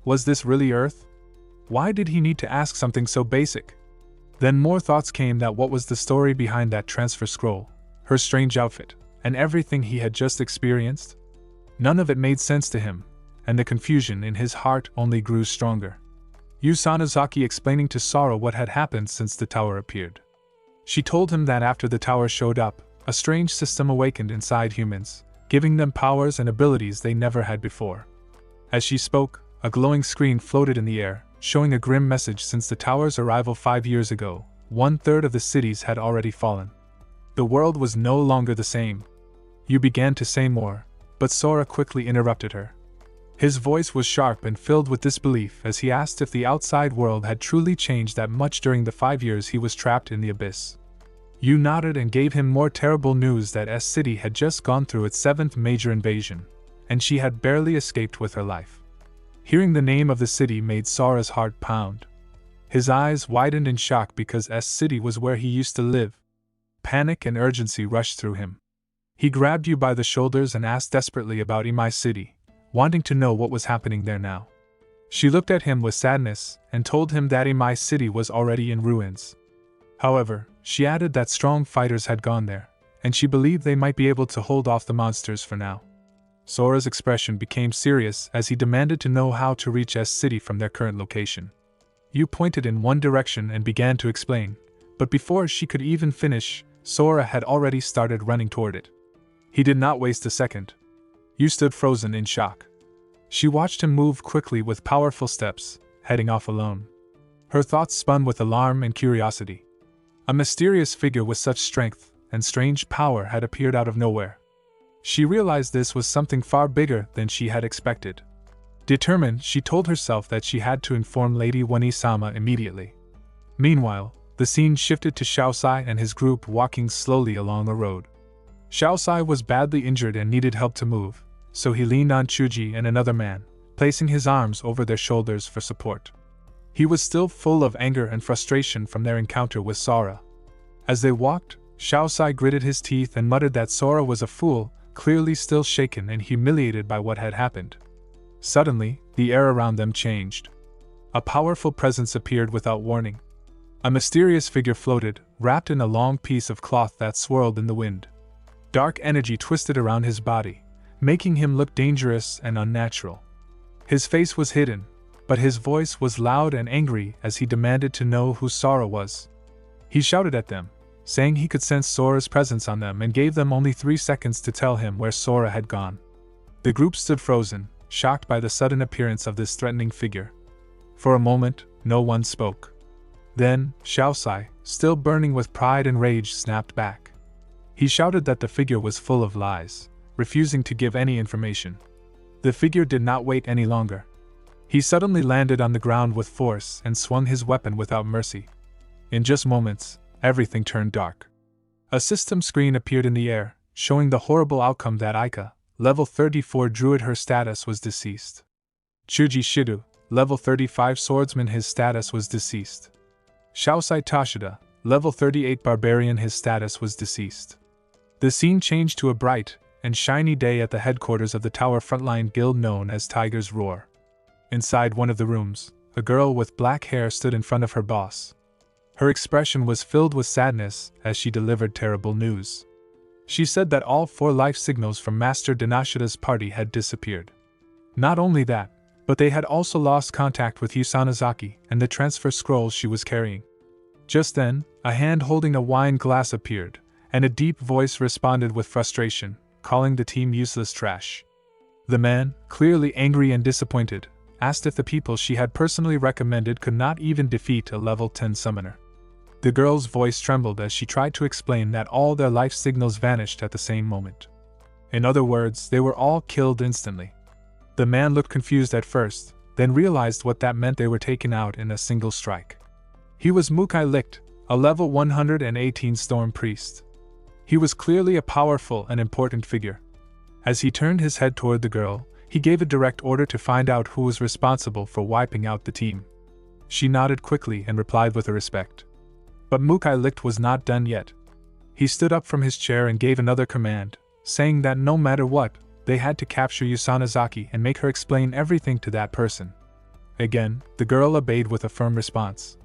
Was this really Earth? Why did he need to ask something so basic? Then more thoughts came that what was the story behind that transfer scroll, her strange outfit, and everything he had just experienced? None of it made sense to him, and the confusion in his heart only grew stronger. Usanazaki explaining to Sora what had happened since the tower appeared. She told him that after the tower showed up, a strange system awakened inside humans, giving them powers and abilities they never had before. As she spoke, a glowing screen floated in the air, showing a grim message. Since the tower's arrival 5 years ago, 1/3 of the cities had already fallen. The world was no longer the same. You began to say more, but Sora quickly interrupted her. His voice was sharp and filled with disbelief as he asked if the outside world had truly changed that much during the 5 years he was trapped in the abyss. You nodded and gave him more terrible news that S City had just gone through its 7th major invasion, and she had barely escaped with her life. Hearing the name of the city made Sora's heart pound. His eyes widened in shock because S City was where he used to live. Panic and urgency rushed through him. He grabbed you by the shoulders and asked desperately about Imai City, wanting to know what was happening there now. She looked at him with sadness and told him that Imai City was already in ruins. However, she added that strong fighters had gone there, and she believed they might be able to hold off the monsters for now. Sora's expression became serious as he demanded to know how to reach S City from their current location. You pointed in one direction and began to explain, but before she could even finish, Sora had already started running toward it. He did not waste a second. You stood frozen in shock. She watched him move quickly with powerful steps, heading off alone. Her thoughts spun with alarm and curiosity. A mysterious figure with such strength and strange power had appeared out of nowhere. She realized this was something far bigger than she had expected. Determined, she told herself that she had to inform Lady Wani-sama immediately. Meanwhile, the scene shifted to Xiaosai and his group walking slowly along a road. Xiaosai was badly injured and needed help to move, so he leaned on Chuji and another man, placing his arms over their shoulders for support. He was still full of anger and frustration from their encounter with Sora. As they walked, Xiaosai gritted his teeth and muttered that Sora was a fool, clearly still shaken and humiliated by what had happened. Suddenly, the air around them changed. A powerful presence appeared without warning. A mysterious figure floated, wrapped in a long piece of cloth that swirled in the wind. Dark energy twisted around his body, making him look dangerous and unnatural. His face was hidden, but his voice was loud and angry as he demanded to know who Sora was. He shouted at them, saying he could sense Sora's presence on them and gave them only 3 seconds to tell him where Sora had gone. The group stood frozen, shocked by the sudden appearance of this threatening figure. For a moment, no one spoke. Then, Xiaosai, still burning with pride and rage, snapped back. He shouted that the figure was full of lies, refusing to give any information. The figure did not wait any longer. He suddenly landed on the ground with force and swung his weapon without mercy. In just moments, everything turned dark. A system screen appeared in the air, showing the horrible outcome that Aika, level 34 druid, her status was deceased. Chuji Shido, level 35 swordsman, his status was deceased. Xiaosai Toshida, level 38 barbarian, his status was deceased. The scene changed to a bright and shiny day at the headquarters of the Tower Frontline Guild known as Tiger's Roar. Inside one of the rooms, a girl with black hair stood in front of her boss. Her expression was filled with sadness as she delivered terrible news. She said that all 4 life signals from Master Danashida's party had disappeared. Not only that, but they had also lost contact with Yusanazaki and the transfer scrolls she was carrying. Just then, a hand holding a wine glass appeared, and a deep voice responded with frustration, calling the team useless trash. The man, clearly angry and disappointed, asked if the people she had personally recommended could not even defeat a level 10 summoner. The girl's voice trembled as she tried to explain that all their life signals vanished at the same moment. In other words, they were all killed instantly. The man looked confused at first, then realized what that meant: they were taken out in a single strike. He was Mukai Licht, a level 118 storm priest. He was clearly a powerful and important figure. As he turned his head toward the girl, he gave a direct order to find out who was responsible for wiping out the team. She nodded quickly and replied with a respect. But Mukai Licht was not done yet. He stood up from his chair and gave another command, saying that no matter what, they had to capture Yusanazaki and make her explain everything to that person. Again, the girl obeyed with a firm response.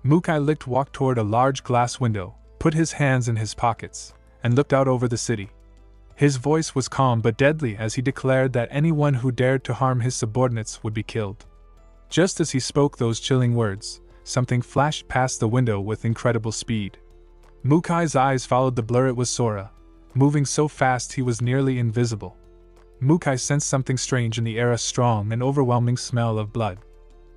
Mukai Licht walked toward a large glass window, put his hands in his pockets, and looked out over the city. His voice was calm but deadly as he declared that anyone who dared to harm his subordinates would be killed. Just as he spoke those chilling words, something flashed past the window with incredible speed. Mukai's eyes followed the blur. It was Sora, moving so fast he was nearly invisible. Mukai sensed something strange in the air, a strong and overwhelming smell of blood.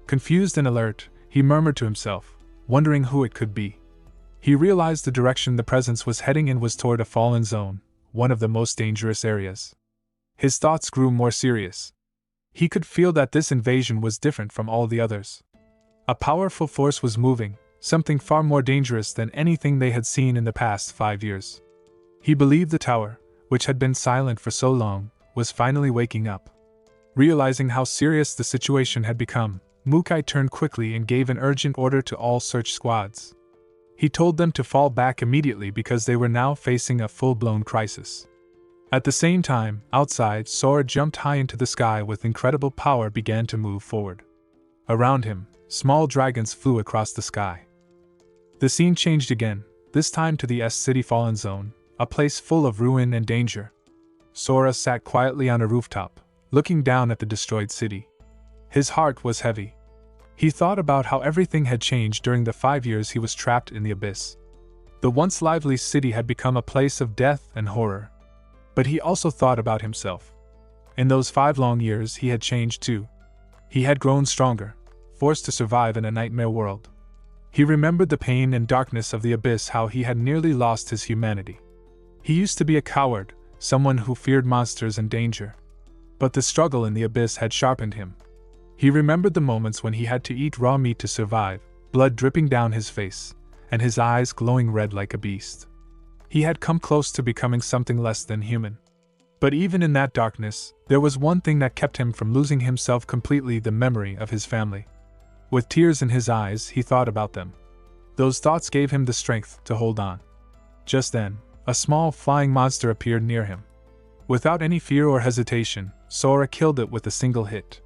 Confused and alert, he murmured to himself, wondering who it could be. He realized the direction the presence was heading in was toward a fallen zone, one of the most dangerous areas. His thoughts grew more serious. He could feel that this invasion was different from all the others. A powerful force was moving, something far more dangerous than anything they had seen in the past 5 years. He believed the tower, which had been silent for so long, was finally waking up. Realizing how serious the situation had become, Mukai turned quickly and gave an urgent order to all search squads. He told them to fall back immediately because they were now facing a full-blown crisis. At the same time, outside, Sora jumped high into the sky with incredible power, began to move forward. Around him, small dragons flew across the sky. The scene changed again, this time to the S-City Fallen Zone, a place full of ruin and danger. Sora sat quietly on a rooftop, looking down at the destroyed city. His heart was heavy. He thought about how everything had changed during the 5 years he was trapped in the abyss. The once lively city had become a place of death and horror. But he also thought about himself. In those 5 long years he had changed too. He had grown stronger, forced to survive in a nightmare world. He remembered the pain and darkness of the abyss, how he had nearly lost his humanity. He used to be a coward, someone who feared monsters and danger. But the struggle in the abyss had sharpened him. He remembered the moments when he had to eat raw meat to survive, blood dripping down his face, and his eyes glowing red like a beast. He had come close to becoming something less than human. But even in that darkness, there was one thing that kept him from losing himself completely: the memory of his family. With tears in his eyes, he thought about them. Those thoughts gave him the strength to hold on. Just then, a small flying monster appeared near him. Without any fear or hesitation, Sora killed it with a single hit.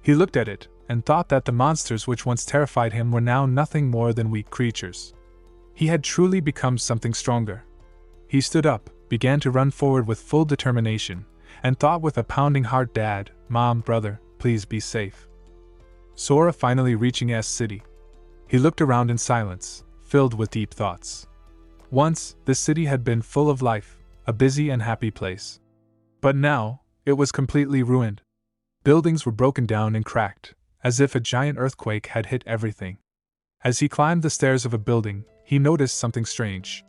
He looked at it, and thought that the monsters which once terrified him were now nothing more than weak creatures. He had truly become something stronger. He stood up, began to run forward with full determination, and thought with a pounding heart, "Dad, Mom, brother, please be safe." Sora finally reaching S-City. He looked around in silence, filled with deep thoughts. Once, this city had been full of life, a busy and happy place. But now, it was completely ruined. Buildings were broken down and cracked, as if a giant earthquake had hit everything. As he climbed the stairs of a building, he noticed something strange.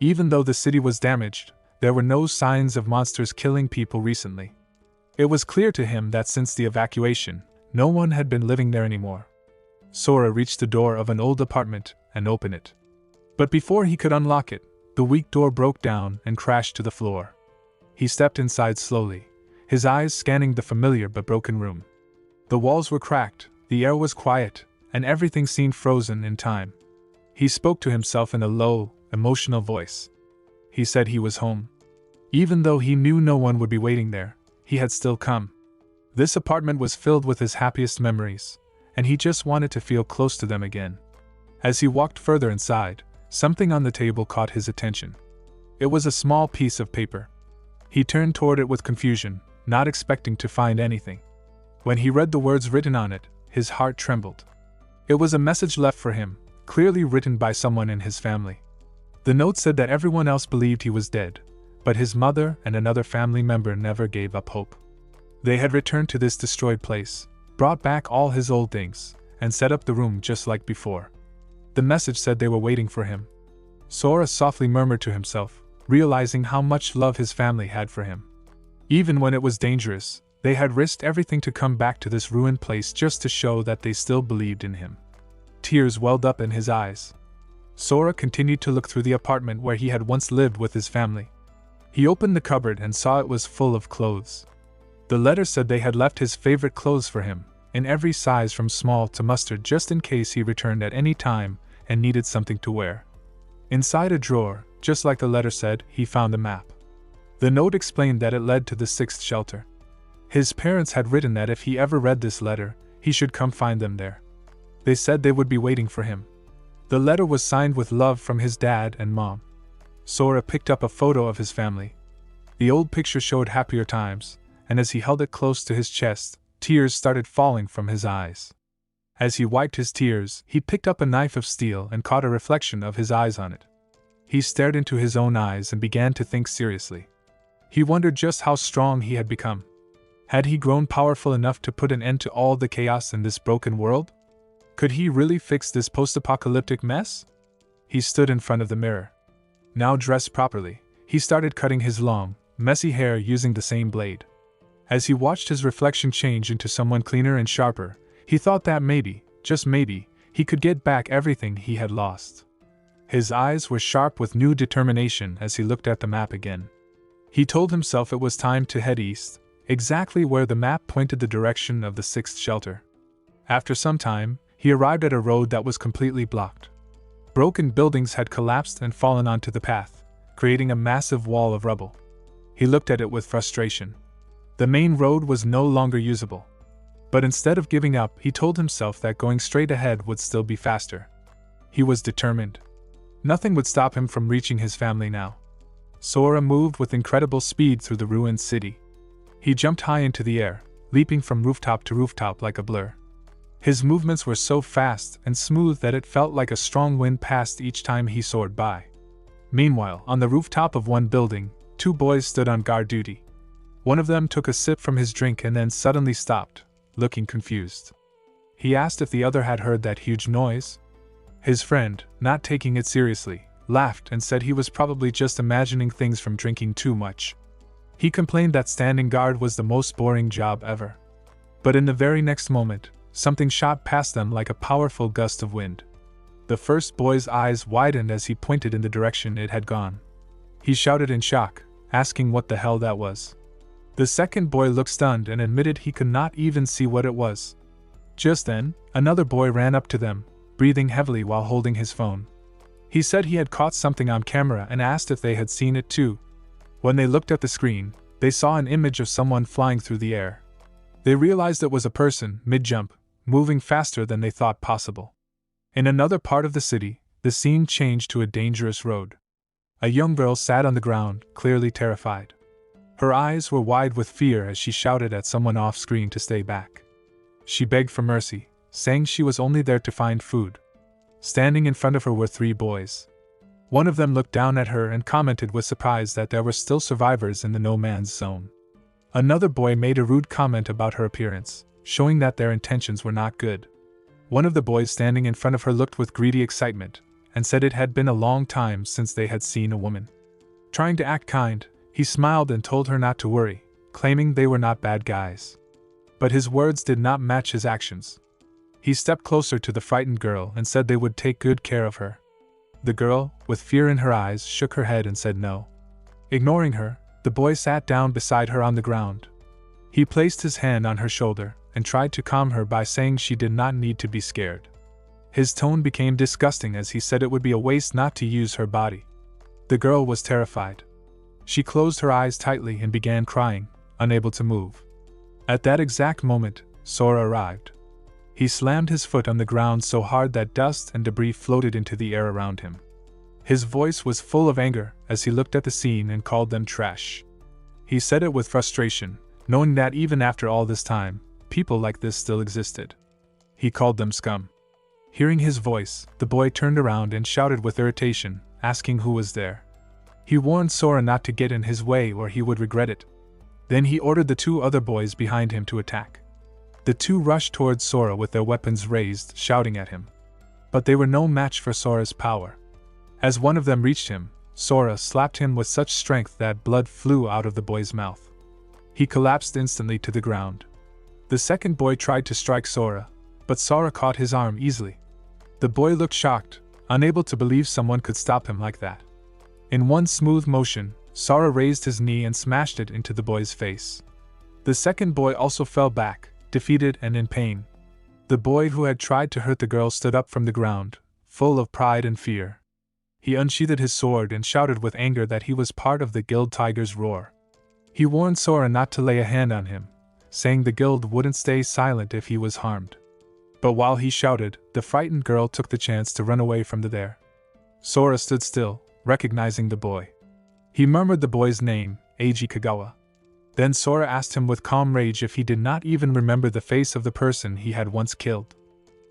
Even though the city was damaged, there were no signs of monsters killing people recently. It was clear to him that since the evacuation, no one had been living there anymore. Sora reached the door of an old apartment and opened it. But before he could unlock it, the weak door broke down and crashed to the floor. He stepped inside slowly, his eyes scanning the familiar but broken room. The walls were cracked, the air was quiet, and everything seemed frozen in time. He spoke to himself in a low, emotional voice. He said he was home. Even though he knew no one would be waiting there, he had still come. This apartment was filled with his happiest memories, and he just wanted to feel close to them again. As he walked further inside, something on the table caught his attention. It was a small piece of paper. He turned toward it with confusion, not expecting to find anything. When he read the words written on it, his heart trembled. It was a message left for him, clearly written by someone in his family. The note said that everyone else believed he was dead, but his mother and another family member never gave up hope. They had returned to this destroyed place, brought back all his old things, and set up the room just like before. The message said they were waiting for him. Sora softly murmured to himself, realizing how much love his family had for him. Even when it was dangerous, they had risked everything to come back to this ruined place just to show that they still believed in him. Tears welled up in his eyes. Sora continued to look through the apartment where he had once lived with his family. He opened the cupboard and saw it was full of clothes. The letter said they had left his favorite clothes for him, in every size from small to mustard, just in case he returned at any time and needed something to wear. Inside a drawer, just like the letter said, he found a map. The note explained that it led to the 6th shelter. His parents had written that if he ever read this letter, he should come find them there. They said they would be waiting for him. The letter was signed with love from his dad and mom. Sora picked up a photo of his family. The old picture showed happier times, and as he held it close to his chest, tears started falling from his eyes. As he wiped his tears, he picked up a knife of steel and caught a reflection of his eyes on it. He stared into his own eyes and began to think seriously. He wondered just how strong he had become. Had he grown powerful enough to put an end to all the chaos in this broken world? Could he really fix this post-apocalyptic mess? He stood in front of the mirror. Now dressed properly, he started cutting his long, messy hair using the same blade. As he watched his reflection change into someone cleaner and sharper, he thought that maybe, just maybe, he could get back everything he had lost. His eyes were sharp with new determination as he looked at the map again. He told himself it was time to head east, exactly where the map pointed the direction of the sixth shelter. After some time, he arrived at a road that was completely blocked. Broken buildings had collapsed and fallen onto the path, creating a massive wall of rubble. He looked at it with frustration. The main road was no longer usable. But instead of giving up, he told himself that going straight ahead would still be faster. He was determined. Nothing would stop him from reaching his family now. Sora moved with incredible speed through the ruined city. He jumped high into the air, leaping from rooftop to rooftop like a blur. His movements were so fast and smooth that it felt like a strong wind passed each time he soared by. Meanwhile, on the rooftop of one building, two boys stood on guard duty. One of them took a sip from his drink and then suddenly stopped, looking confused. He asked if the other had heard that huge noise. His friend, not taking it seriously, laughed and said he was probably just imagining things from drinking too much. He complained that standing guard was the most boring job ever. But in the very next moment, something shot past them like a powerful gust of wind. The first boy's eyes widened as he pointed in the direction it had gone. He shouted in shock, asking what the hell that was. The second boy looked stunned and admitted he could not even see what it was. Just then, another boy ran up to them, breathing heavily while holding his phone. He said he had caught something on camera and asked if they had seen it too. When they looked at the screen, they saw an image of someone flying through the air. They realized it was a person, mid-jump, moving faster than they thought possible. In another part of the city, the scene changed to a dangerous road. A young girl sat on the ground, clearly terrified. Her eyes were wide with fear as she shouted at someone off-screen to stay back. She begged for mercy, saying she was only there to find food. Standing in front of her were three boys. One of them looked down at her and commented with surprise that there were still survivors in the no-man's zone. Another boy made a rude comment about her appearance, showing that their intentions were not good. One of the boys standing in front of her looked with greedy excitement, and said it had been a long time since they had seen a woman. Trying to act kind, he smiled and told her not to worry, claiming they were not bad guys. But his words did not match his actions. He stepped closer to the frightened girl and said they would take good care of her. The girl, with fear in her eyes, shook her head and said no. Ignoring her, the boy sat down beside her on the ground. He placed his hand on her shoulder and tried to calm her by saying she did not need to be scared. His tone became disgusting as he said it would be a waste not to use her body. The girl was terrified. She closed her eyes tightly and began crying, unable to move. At that exact moment, Sora arrived. He slammed his foot on the ground so hard that dust and debris floated into the air around him. His voice was full of anger as he looked at the scene and called them trash. He said it with frustration, knowing that even after all this time, people like this still existed. He called them scum. Hearing his voice, the boy turned around and shouted with irritation, asking who was there. He warned Sora not to get in his way or he would regret it. Then he ordered the two other boys behind him to attack. The two rushed towards Sora with their weapons raised, shouting at him. But they were no match for Sora's power. As one of them reached him, Sora slapped him with such strength that blood flew out of the boy's mouth. He collapsed instantly to the ground. The second boy tried to strike Sora, but Sora caught his arm easily. The boy looked shocked, unable to believe someone could stop him like that. In one smooth motion, Sora raised his knee and smashed it into the boy's face. The second boy also fell back, defeated and in pain. The boy who had tried to hurt the girl stood up from the ground, full of pride and fear. He unsheathed his sword and shouted with anger that he was part of the guild tiger's roar. He warned Sora not to lay a hand on him, saying the guild wouldn't stay silent if he was harmed. But while he shouted, the frightened girl took the chance to run away from there. Sora stood still, recognizing the boy. He murmured the boy's name, Eiji Kagawa. Then Sora asked him with calm rage if he did not even remember the face of the person he had once killed.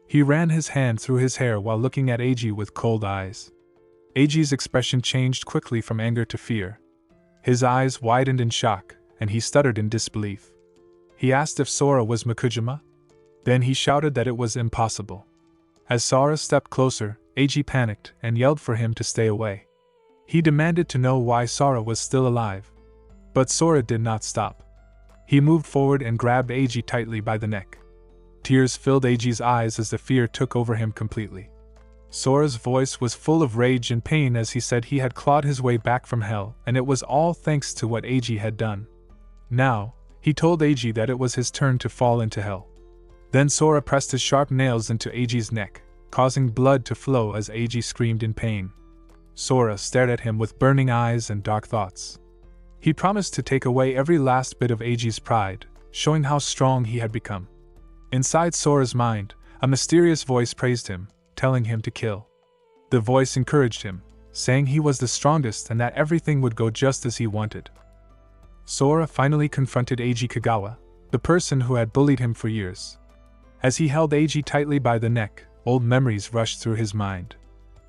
He ran his hand through his hair while looking at Eiji with cold eyes. Eiji's expression changed quickly from anger to fear. His eyes widened in shock, and he stuttered in disbelief. He asked if Sora was Makujima. Then he shouted that it was impossible. As Sora stepped closer, Eiji panicked and yelled for him to stay away. He demanded to know why Sora was still alive. But Sora did not stop. He moved forward and grabbed Eiji tightly by the neck. Tears filled Eiji's eyes as the fear took over him completely. Sora's voice was full of rage and pain as he said he had clawed his way back from hell, and it was all thanks to what Eiji had done. Now, he told Eiji that it was his turn to fall into hell. Then Sora pressed his sharp nails into Eiji's neck, causing blood to flow as Eiji screamed in pain. Sora stared at him with burning eyes and dark thoughts. He promised to take away every last bit of Eiji's pride, showing how strong he had become. Inside Sora's mind, a mysterious voice praised him, telling him to kill. The voice encouraged him, saying he was the strongest and that everything would go just as he wanted. Sora finally confronted Eiji Kagawa, the person who had bullied him for years. As he held Eiji tightly by the neck, old memories rushed through his mind.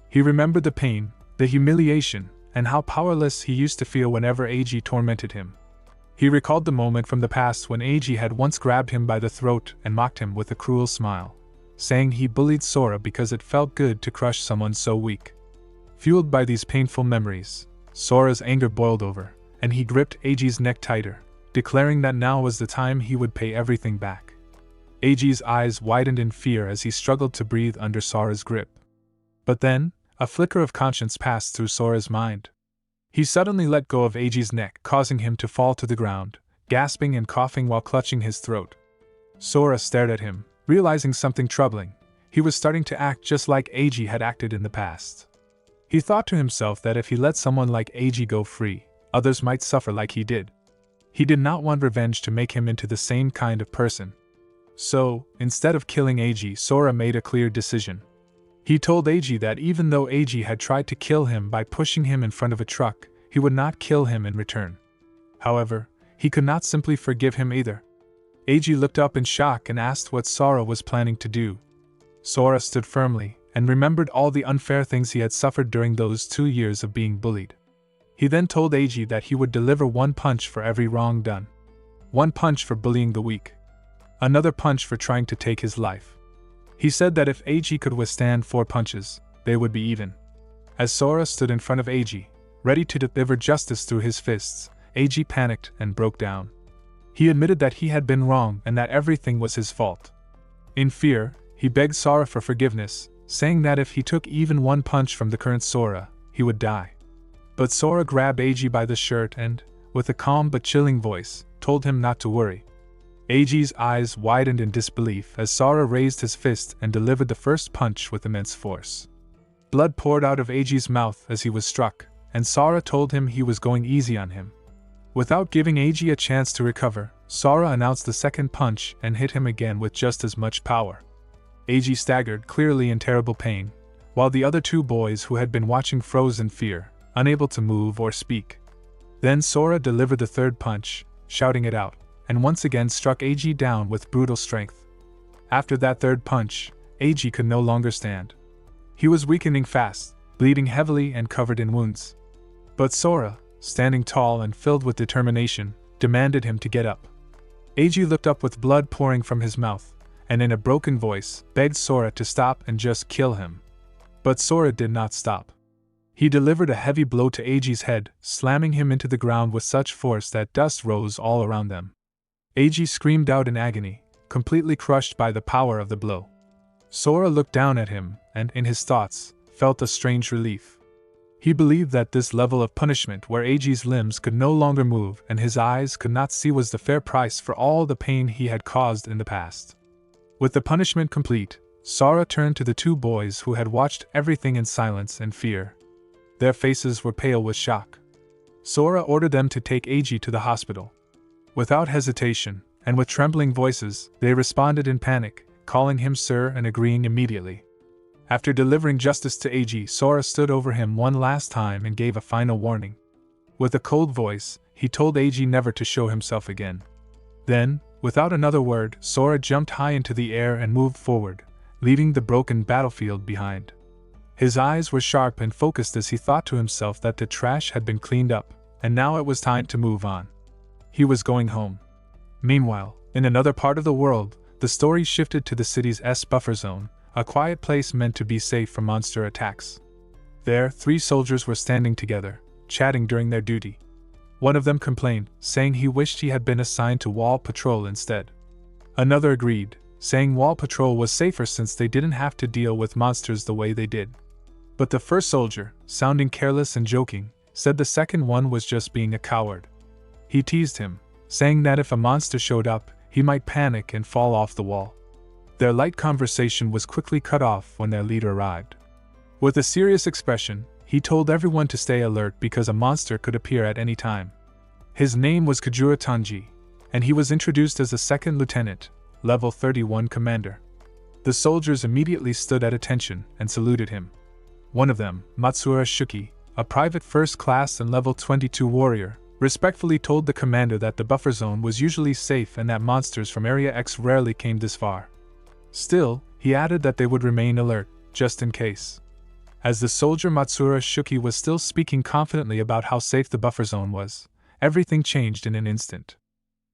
He remembered the pain, the humiliation, and how powerless he used to feel whenever Eiji tormented him. He recalled the moment from the past when Eiji had once grabbed him by the throat and mocked him with a cruel smile, saying he bullied Sora because it felt good to crush someone so weak. Fueled by these painful memories, Sora's anger boiled over, and he gripped Eiji's neck tighter, declaring that now was the time he would pay everything back. Eiji's eyes widened in fear as he struggled to breathe under Sora's grip. But then, a flicker of conscience passed through Sora's mind. He suddenly let go of Eiji's neck, causing him to fall to the ground, gasping and coughing while clutching his throat. Sora stared at him, realizing something troubling. He was starting to act just like Eiji had acted in the past. He thought to himself that if he let someone like Eiji go free, others might suffer like he did. He did not want revenge to make him into the same kind of person. So, instead of killing Eiji, Sora made a clear decision. He told Eiji that even though Eiji had tried to kill him by pushing him in front of a truck, he would not kill him in return. However, he could not simply forgive him either. Eiji looked up in shock and asked what Sora was planning to do. Sora stood firmly and remembered all the unfair things he had suffered during those 2 years of being bullied. He then told Eiji that he would deliver 1 punch for every wrong done. 1 punch for bullying the weak. Another punch for trying to take his life. He said that if Eiji could withstand 4 punches, they would be even. As Sora stood in front of Eiji, ready to deliver justice through his fists, Eiji panicked and broke down. He admitted that he had been wrong and that everything was his fault. In fear, he begged Sora for forgiveness, saying that if he took even 1 punch from the current Sora, he would die. But Sora grabbed Eiji by the shirt and, with a calm but chilling voice, told him not to worry. Eiji's eyes widened in disbelief as Sora raised his fist and delivered the first punch with immense force. Blood poured out of Eiji's mouth as he was struck, and Sora told him he was going easy on him. Without giving Eiji a chance to recover, Sora announced the second punch and hit him again with just as much power. Eiji staggered, clearly in terrible pain, while the other 2 boys who had been watching froze in fear, unable to move or speak. Then Sora delivered the third punch, shouting it out, and once again struck Eiji down with brutal strength. After that third punch, Eiji could no longer stand. He was weakening fast, bleeding heavily and covered in wounds. But Sora, standing tall and filled with determination, demanded him to get up. Eiji looked up with blood pouring from his mouth, and in a broken voice, begged Sora to stop and just kill him. But Sora did not stop. He delivered a heavy blow to Eiji's head, slamming him into the ground with such force that dust rose all around them. Eiji screamed out in agony, completely crushed by the power of the blow. Sora looked down at him, and, in his thoughts, felt a strange relief. He believed that this level of punishment where Eiji's limbs could no longer move and his eyes could not see was the fair price for all the pain he had caused in the past. With the punishment complete, Sora turned to the 2 boys who had watched everything in silence and fear. Their faces were pale with shock. Sora ordered them to take Eiji to the hospital. Without hesitation, and with trembling voices, they responded in panic, calling him sir and agreeing immediately. After delivering justice to Eiji, Sora stood over him one last time and gave a final warning. With a cold voice, he told Eiji never to show himself again. Then, without another word, Sora jumped high into the air and moved forward, leaving the broken battlefield behind. His eyes were sharp and focused as he thought to himself that the trash had been cleaned up, and now it was time to move on. He was going home. Meanwhile, in another part of the world, the story shifted to the city's buffer zone, a quiet place meant to be safe from monster attacks. There, 3 soldiers were standing together, chatting during their duty. One of them complained, saying he wished he had been assigned to wall patrol instead. Another agreed, saying wall patrol was safer since they didn't have to deal with monsters the way they did. But the first soldier, sounding careless and joking, said the second one was just being a coward. He teased him, saying that if a monster showed up, he might panic and fall off the wall. Their light conversation was quickly cut off when their leader arrived. With a serious expression, he told everyone to stay alert because a monster could appear at any time. His name was Kajura Tanji, and he was introduced as a second lieutenant, level 31 commander. The soldiers immediately stood at attention and saluted him. One of them, Matsura Shuki, a private first class and level 22 warrior, respectfully told the commander that the buffer zone was usually safe and that monsters from Area X rarely came this far. Still, he added that they would remain alert, just in case. As the soldier Matsura Shuki was still speaking confidently about how safe the buffer zone was, everything changed in an instant.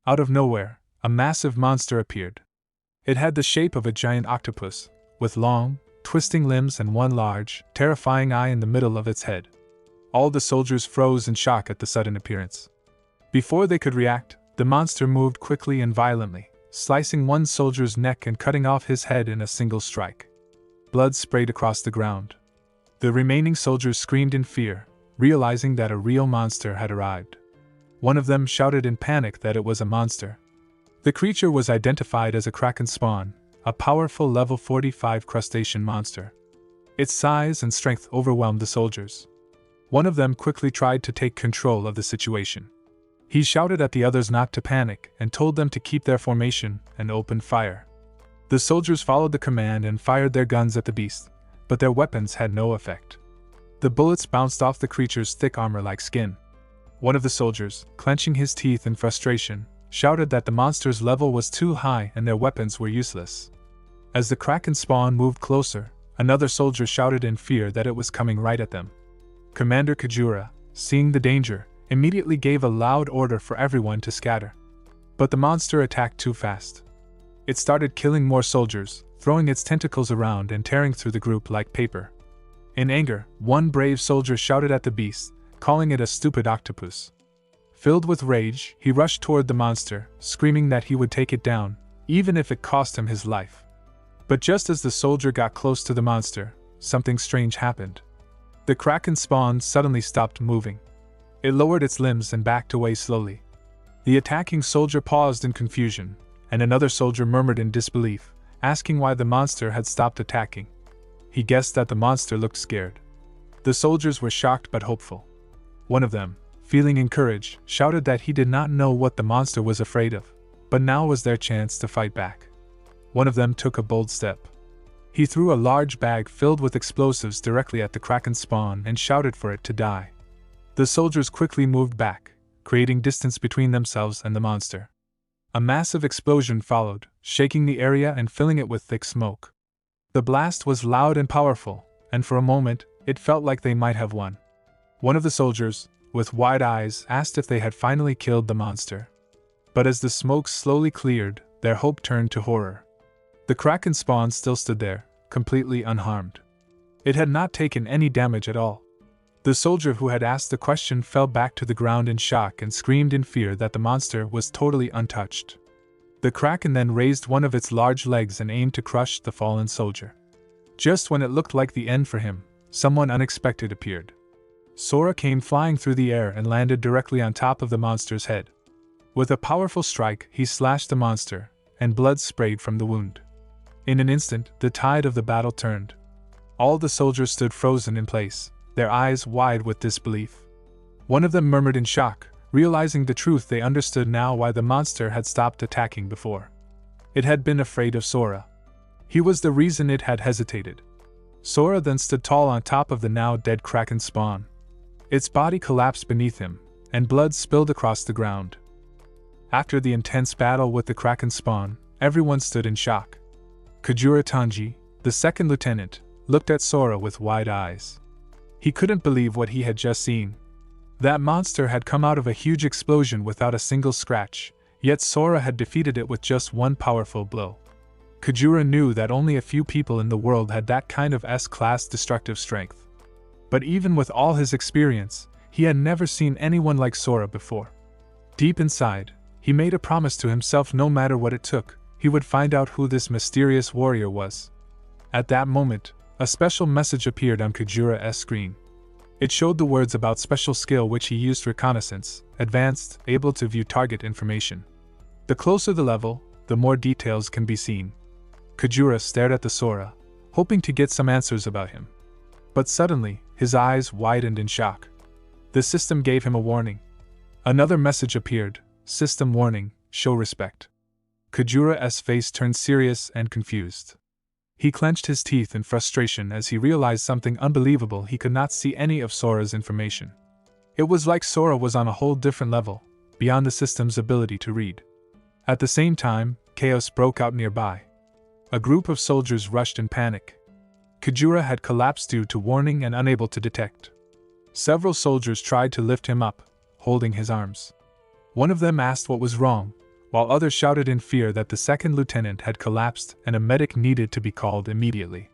Out of nowhere, a massive monster appeared. It had the shape of a giant octopus, with long, twisting limbs and one large, terrifying eye in the middle of its head. All the soldiers froze in shock at the sudden appearance. Before they could react, the monster moved quickly and violently, slicing one soldier's neck and cutting off his head in a single strike. Blood sprayed across the ground. The remaining soldiers screamed in fear, realizing that a real monster had arrived. One of them shouted in panic that it was a monster. The creature was identified as a kraken spawn, a powerful level 45 crustacean monster. Its size and strength overwhelmed the soldiers. One of them quickly tried to take control of the situation. He shouted at the others not to panic and told them to keep their formation and open fire. The soldiers followed the command and fired their guns at the beast, but their weapons had no effect. The bullets bounced off the creature's thick armor like skin. One of the soldiers, clenching his teeth in frustration, shouted that the monster's level was too high and their weapons were useless. As the kraken spawn moved closer, another soldier shouted in fear that it was coming right at them. Commander Kajura, seeing the danger, immediately gave a loud order for everyone to scatter. But the monster attacked too fast. It started killing more soldiers, throwing its tentacles around and tearing through the group like paper. In anger, one brave soldier shouted at the beast, calling it a stupid octopus. Filled with rage, he rushed toward the monster, screaming that he would take it down, even if it cost him his life. But just as the soldier got close to the monster, something strange happened. The kraken spawn suddenly stopped moving. It lowered its limbs and backed away slowly. The attacking soldier paused in confusion, and another soldier murmured in disbelief, asking why the monster had stopped attacking. He guessed that the monster looked scared. The soldiers were shocked but hopeful. One of them, feeling encouraged, shouted that he did not know what the monster was afraid of, but now was their chance to fight back. One of them took a bold step. He threw a large bag filled with explosives directly at the kraken spawn and shouted for it to die. The soldiers quickly moved back, creating distance between themselves and the monster. A massive explosion followed, shaking the area and filling it with thick smoke. The blast was loud and powerful, and for a moment, it felt like they might have won. One of the soldiers, with wide eyes, asked if they had finally killed the monster. But as the smoke slowly cleared, their hope turned to horror. The kraken spawn still stood there, completely unharmed. It had not taken any damage at all. The soldier who had asked the question fell back to the ground in shock and screamed in fear that the monster was totally untouched. The kraken then raised one of its large legs and aimed to crush the fallen soldier. Just when it looked like the end for him, someone unexpected appeared. Sora came flying through the air and landed directly on top of the monster's head. With a powerful strike, he slashed the monster, and blood sprayed from the wound. In an instant, the tide of the battle turned. All the soldiers stood frozen in place, their eyes wide with disbelief. One of them murmured in shock, realizing the truth. They understood now why the monster had stopped attacking before. It had been afraid of Sora. He was the reason it had hesitated. Sora then stood tall on top of the now dead kraken spawn. Its body collapsed beneath him, and blood spilled across the ground. After the intense battle with the kraken spawn, everyone stood in shock. Kajura Tanji, the second lieutenant, looked at Sora with wide eyes. He couldn't believe what he had just seen. That monster had come out of a huge explosion without a single scratch, yet Sora had defeated it with just one powerful blow. Kujira knew that only a few people in the world had that kind of S-class destructive strength. But even with all his experience, he had never seen anyone like Sora before. Deep inside, he made a promise to himself no matter what it took, he would find out who this mysterious warrior was. At that moment, a special message appeared on Kujira's screen. It showed the words about special skill which he used: reconnaissance, advanced, able to view target information. The closer the level, the more details can be seen. Kujira stared at the Sora, hoping to get some answers about him. But suddenly, his eyes widened in shock. The system gave him a warning. Another message appeared: system warning, show respect. Kujira's face turned serious and confused. He clenched his teeth in frustration as he realized something unbelievable: he could not see any of Sora's information. It was like Sora was on a whole different level, beyond the system's ability to read. At the same time, chaos broke out nearby. A group of soldiers rushed in panic. Kujira had collapsed due to warning and unable to detect. Several soldiers tried to lift him up, holding his arms. One of them asked what was wrong, while others shouted in fear that the second lieutenant had collapsed and a medic needed to be called immediately.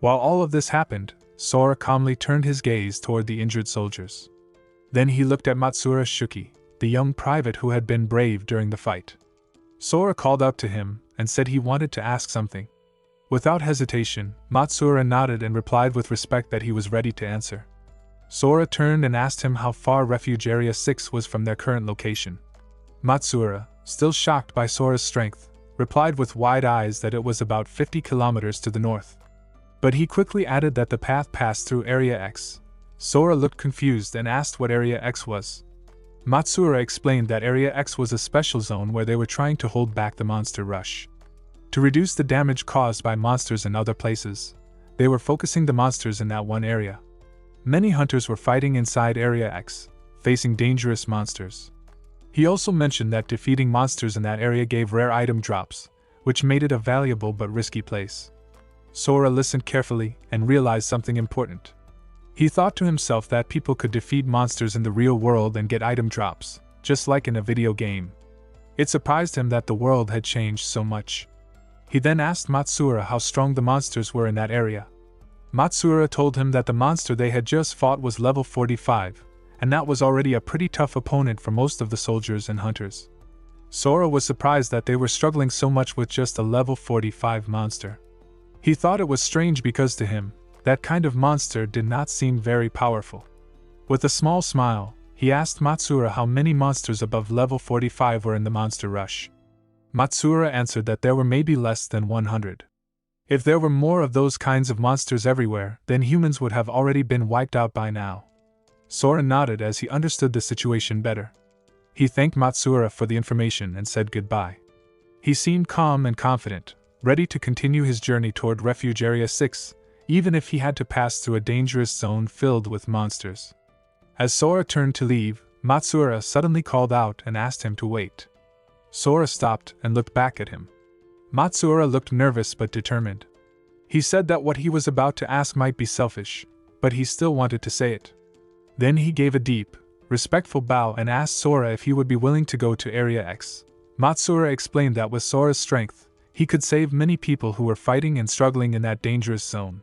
While all of this happened, Sora calmly turned his gaze toward the injured soldiers. Then he looked at Matsura Shuki, the young private who had been brave during the fight. Sora called out to him and said he wanted to ask something. Without hesitation, Matsura nodded and replied with respect that he was ready to answer. Sora turned and asked him how far Refuge Area 6 was from their current location. Matsura, still shocked by Sora's strength, replied with wide eyes that it was about 50 kilometers to the north. But he quickly added that the path passed through Area X. Sora looked confused and asked what Area X was. Matsura explained that Area X was a special zone where they were trying to hold back the monster rush. To reduce the damage caused by monsters in other places, they were focusing the monsters in that one area. Many hunters were fighting inside Area X, facing dangerous monsters. He also mentioned that defeating monsters in that area gave rare item drops, which made it a valuable but risky place. Sora listened carefully and realized something important. He thought to himself that people could defeat monsters in the real world and get item drops, just like in a video game. It surprised him that the world had changed so much. He then asked Matsura how strong the monsters were in that area. Matsura told him that the monster they had just fought was level 45, and that was already a pretty tough opponent for most of the soldiers and hunters. Sora was surprised that they were struggling so much with just a level 45 monster. He thought it was strange because to him, that kind of monster did not seem very powerful. With a small smile, he asked Matsura how many monsters above level 45 were in the monster rush. Matsura answered that there were maybe less than 100. If there were more of those kinds of monsters everywhere, then humans would have already been wiped out by now. Sora nodded as he understood the situation better. He thanked Matsura for the information and said goodbye. He seemed calm and confident, ready to continue his journey toward Refuge Area 6, even if he had to pass through a dangerous zone filled with monsters. As Sora turned to leave, Matsura suddenly called out and asked him to wait. Sora stopped and looked back at him. Matsura looked nervous but determined. He said that what he was about to ask might be selfish, but he still wanted to say it. Then he gave a deep, respectful bow and asked Sora if he would be willing to go to Area X. Matsura explained that with Sora's strength, he could save many people who were fighting and struggling in that dangerous zone.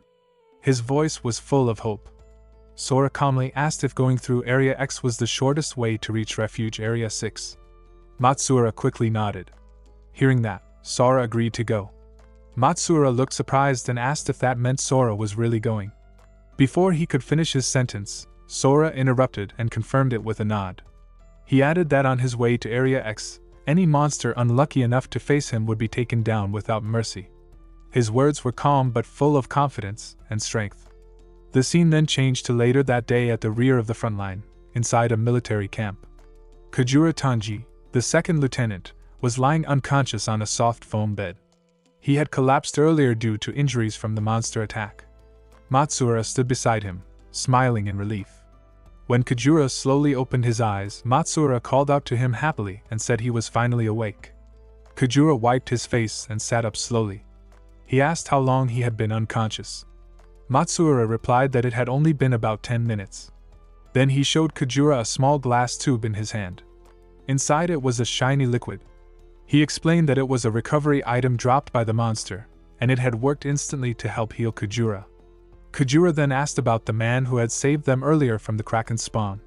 His voice was full of hope. Sora calmly asked if going through Area X was the shortest way to reach Refuge Area 6. Matsura quickly nodded. Hearing that, Sora agreed to go. Matsura looked surprised and asked if that meant Sora was really going. Before he could finish his sentence, Sora interrupted and confirmed it with a nod. He added that on his way to Area X, any monster unlucky enough to face him would be taken down without mercy. His words were calm but full of confidence and strength. The scene then changed to later that day at the rear of the front line, inside a military camp. Kujira Tanji, the second lieutenant, was lying unconscious on a soft foam bed. He had collapsed earlier due to injuries from the monster attack. Matsura stood beside him, smiling in relief. When Kujira slowly opened his eyes, Matsura called out to him happily and said he was finally awake. Kujira wiped his face and sat up slowly. He asked how long he had been unconscious. Matsuura replied that it had only been about 10 minutes. Then he showed Kujura a small glass tube in his hand. Inside it was a shiny liquid. He explained that it was a recovery item dropped by the monster, and it had worked instantly to help heal Kujura. Kujura then asked about the man who had saved them earlier from the Kraken's spawn.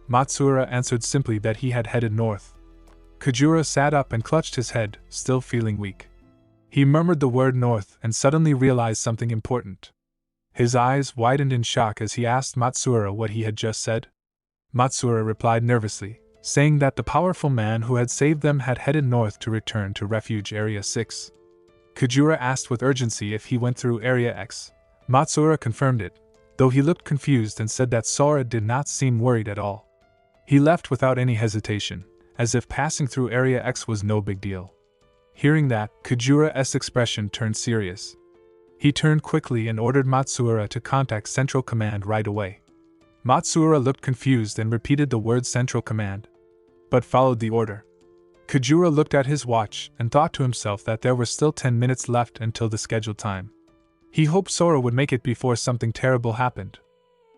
Matsuura answered simply that he had headed north. Kujura sat up and clutched his head, still feeling weak. He murmured the word north and suddenly realized something important. His eyes widened in shock as he asked Matsuura what he had just said. Matsuura replied nervously, saying that the powerful man who had saved them had headed north to return to Refuge Area 6. Kujura asked with urgency if he went through Area X. Matsuura confirmed it, though he looked confused and said that Sora did not seem worried at all. He left without any hesitation, as if passing through Area X was no big deal. Hearing that, Kujura's expression turned serious. He turned quickly and ordered Matsuura to contact Central Command right away. Matsuura looked confused and repeated the word Central Command, but followed the order. Kujura looked at his watch and thought to himself that there were still 10 minutes left until the scheduled time. He hoped Sora would make it before something terrible happened.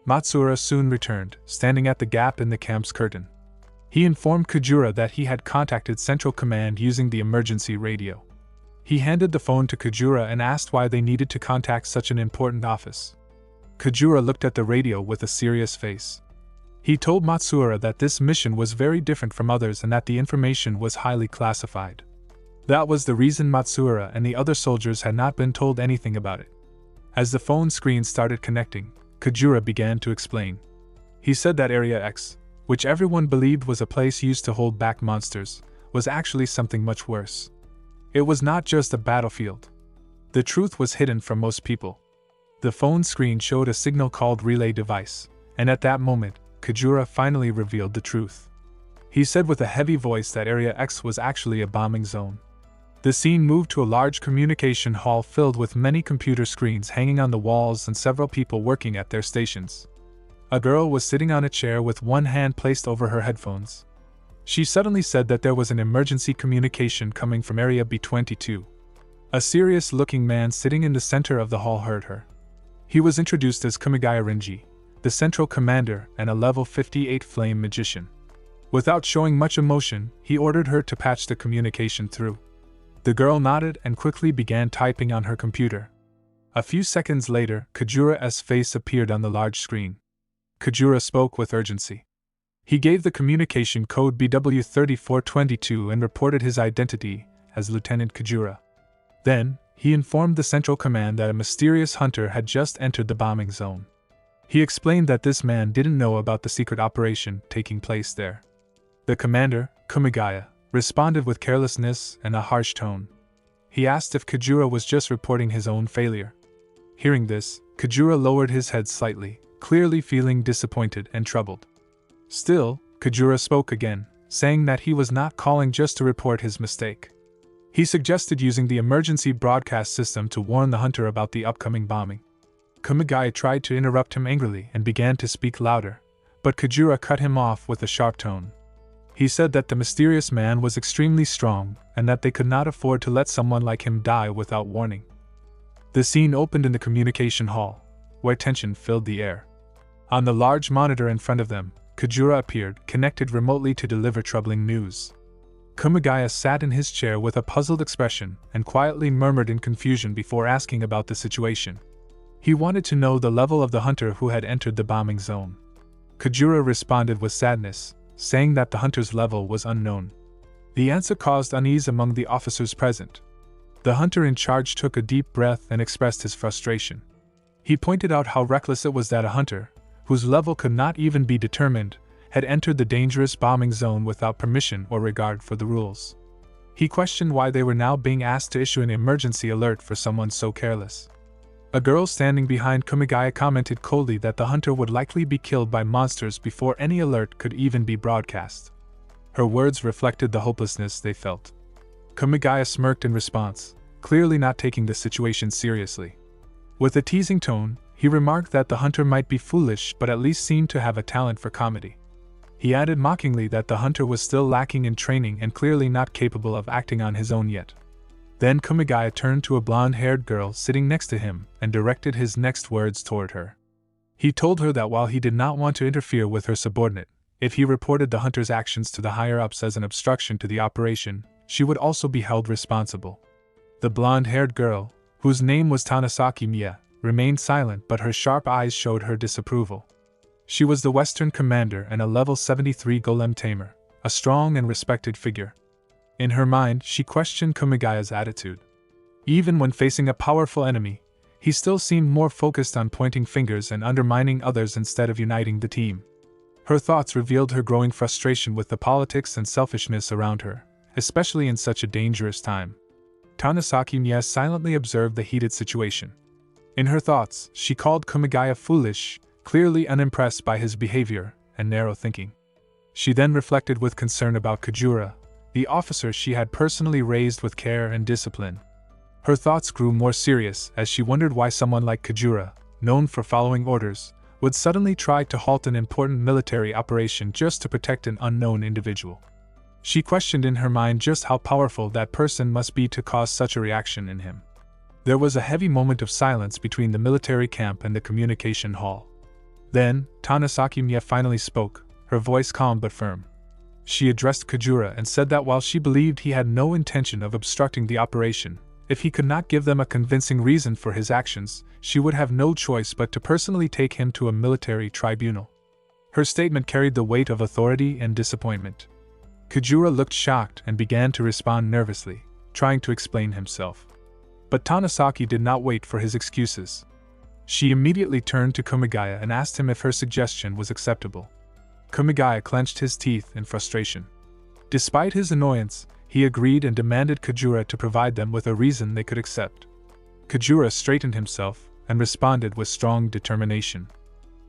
Matsuura soon returned, standing at the gap in the camp's curtain. He informed Kujura that he had contacted Central Command using the emergency radio. He handed the phone to Kujura and asked why they needed to contact such an important office. Kujura looked at the radio with a serious face. He told Matsuura that this mission was very different from others and that the information was highly classified. That was the reason Matsuura and the other soldiers had not been told anything about it. As the phone screen started connecting, Kujura began to explain. He said that Area X, which everyone believed was a place used to hold back monsters, was actually something much worse. It was not just a battlefield. The truth was hidden from most people. The phone screen showed a signal called relay device, and at that moment, Kujura finally revealed the truth. He said with a heavy voice that Area X was actually a bombing zone. The scene moved to a large communication hall filled with many computer screens hanging on the walls and several people working at their stations. A girl was sitting on a chair with one hand placed over her headphones. She suddenly said that there was an emergency communication coming from Area B22. A serious-looking man sitting in the center of the hall heard her. He was introduced as Kumigaya Renji, the Central Commander and a level 58 flame magician. Without showing much emotion, he ordered her to patch the communication through. The girl nodded and quickly began typing on her computer. A few seconds later, Kujura's face appeared on the large screen. Kujura spoke with urgency. He gave the communication code BW3422 and reported his identity as Lieutenant Kujura. Then, he informed the Central Command that a mysterious hunter had just entered the bombing zone. He explained that this man didn't know about the secret operation taking place there. The commander, Kumigaya, responded with carelessness and a harsh tone. He asked if Kujura was just reporting his own failure. Hearing this, Kujura lowered his head slightly, clearly feeling disappointed and troubled. Still, Kujura spoke again, saying that he was not calling just to report his mistake. He suggested using the emergency broadcast system to warn the hunter about the upcoming bombing. Kumigaya tried to interrupt him angrily and began to speak louder, but Kujura cut him off with a sharp tone. He said that the mysterious man was extremely strong and that they could not afford to let someone like him die without warning. The scene opened in the communication hall, where tension filled the air. On the large monitor in front of them, Kujura appeared, connected remotely to deliver troubling news. Kumigaya sat in his chair with a puzzled expression and quietly murmured in confusion before asking about the situation. He wanted to know the level of the hunter who had entered the bombing zone. Kujura responded with sadness, saying that the hunter's level was unknown. The answer caused unease among the officers present. The hunter in charge took a deep breath and expressed his frustration. He pointed out how reckless it was that a hunter, whose level could not even be determined, had entered the dangerous bombing zone without permission or regard for the rules. He questioned why they were now being asked to issue an emergency alert for someone so careless. A girl standing behind Kumigaya commented coldly that the hunter would likely be killed by monsters before any alert could even be broadcast. Her words reflected the hopelessness they felt. Kumigaya smirked in response, clearly not taking the situation seriously. With a teasing tone, he remarked that the hunter might be foolish but at least seemed to have a talent for comedy. He added mockingly that the hunter was still lacking in training and clearly not capable of acting on his own yet. Then Kumigaya turned to a blonde-haired girl sitting next to him and directed his next words toward her. He told her that while he did not want to interfere with her subordinate, if he reported the hunter's actions to the higher-ups as an obstruction to the operation, she would also be held responsible. The blonde-haired girl, whose name was Tanasaki Miya, remained silent, but her sharp eyes showed her disapproval. She was the Western commander and a level 73 golem tamer, a strong and respected figure. In her mind, she questioned Kumigaya's attitude. Even when facing a powerful enemy, he still seemed more focused on pointing fingers and undermining others instead of uniting the team. Her thoughts revealed her growing frustration with the politics and selfishness around her, especially in such a dangerous time. Tanasaki Miya silently observed the heated situation. In her thoughts, she called Kumigaya foolish, clearly unimpressed by his behavior and narrow thinking. She then reflected with concern about Kujura, the officer she had personally raised with care and discipline. Her thoughts grew more serious as she wondered why someone like Kujura, known for following orders, would suddenly try to halt an important military operation just to protect an unknown individual. She questioned in her mind just how powerful that person must be to cause such a reaction in him. There was a heavy moment of silence between the military camp and the communication hall. Then, Tanasaki Miya finally spoke, her voice calm but firm. She addressed Kujura and said that while she believed he had no intention of obstructing the operation, if he could not give them a convincing reason for his actions, she would have no choice but to personally take him to a military tribunal. Her statement carried the weight of authority and disappointment. Kujura looked shocked and began to respond nervously, trying to explain himself. But Tanasaki did not wait for his excuses. She immediately turned to Kumigaya and asked him if her suggestion was acceptable. Kumigaya clenched his teeth in frustration. Despite his annoyance, he agreed and demanded Kujura to provide them with a reason they could accept. Kujura straightened himself and responded with strong determination.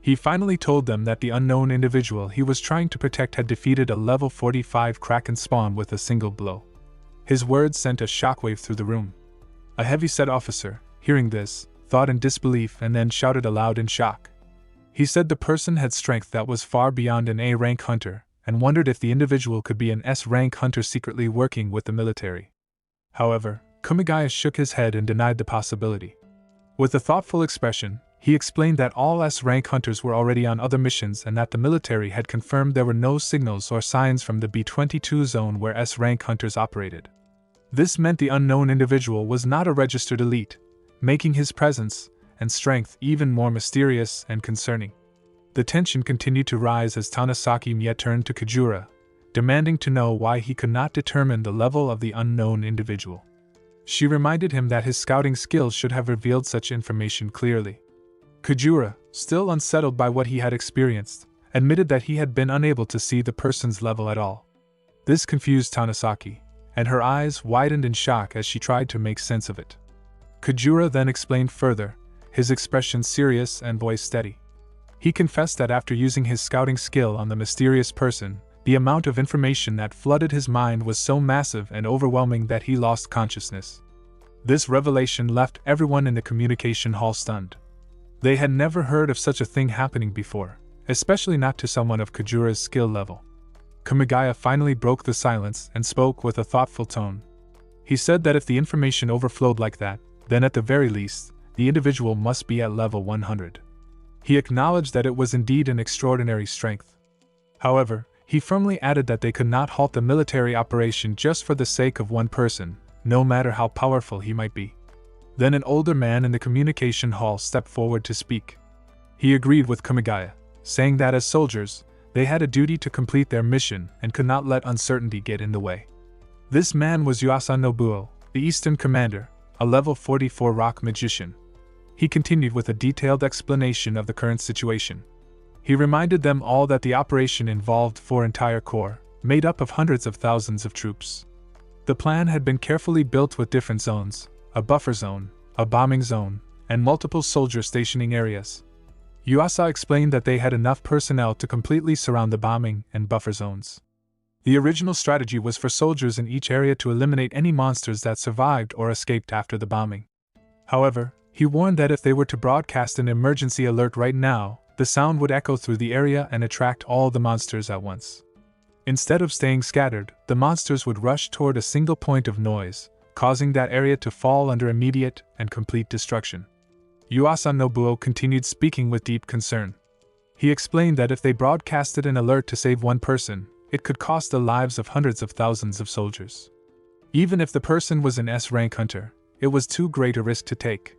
He finally told them that the unknown individual he was trying to protect had defeated a level 45 Kraken spawn with a single blow. His words sent a shockwave through the room. A heavy-set officer, hearing this, thought in disbelief and then shouted aloud in shock. He said the person had strength that was far beyond an A-rank hunter, and wondered if the individual could be an S-rank hunter secretly working with the military. However, Kumigaya shook his head and denied the possibility. With a thoughtful expression, he explained that all S-rank hunters were already on other missions and that the military had confirmed there were no signals or signs from the B-22 zone where S-rank hunters operated. This meant the unknown individual was not a registered elite, making his presence and strength even more mysterious and concerning. The tension continued to rise as Tanasaki Miya turned to Kujura, demanding to know why he could not determine the level of the unknown individual. She reminded him that his scouting skills should have revealed such information clearly. Kujura, still unsettled by what he had experienced, admitted that he had been unable to see the person's level at all. This confused Tanasaki, and her eyes widened in shock as she tried to make sense of it. Kujura then explained further, his expression serious and voice steady. He confessed that after using his scouting skill on the mysterious person, the amount of information that flooded his mind was so massive and overwhelming that he lost consciousness. This revelation left everyone in the communication hall stunned. They had never heard of such a thing happening before, especially not to someone of Kujura's skill level. Kumigaya finally broke the silence and spoke with a thoughtful tone. He said that if the information overflowed like that, then at the very least, the individual must be at level 100. He acknowledged that it was indeed an extraordinary strength. However, he firmly added that they could not halt the military operation just for the sake of one person, no matter how powerful he might be. Then an older man in the communication hall stepped forward to speak. He agreed with Kumigaya, saying that as soldiers, they had a duty to complete their mission and could not let uncertainty get in the way. This man was Yuasa Nobuo, the Eastern commander, a level 44 rock magician. He continued with a detailed explanation of the current situation. He reminded them all that the operation involved 4 entire corps, made up of hundreds of thousands of troops. The plan had been carefully built with different zones, a buffer zone, a bombing zone, and multiple soldier stationing areas. Yuasa explained that they had enough personnel to completely surround the bombing and buffer zones. The original strategy was for soldiers in each area to eliminate any monsters that survived or escaped after the bombing. However, he warned that if they were to broadcast an emergency alert right now, the sound would echo through the area and attract all the monsters at once. Instead of staying scattered, the monsters would rush toward a single point of noise, causing that area to fall under immediate and complete destruction. Yuasa Nobuo continued speaking with deep concern. He explained that if they broadcasted an alert to save one person, it could cost the lives of hundreds of thousands of soldiers. Even if the person was an S-rank hunter, it was too great a risk to take.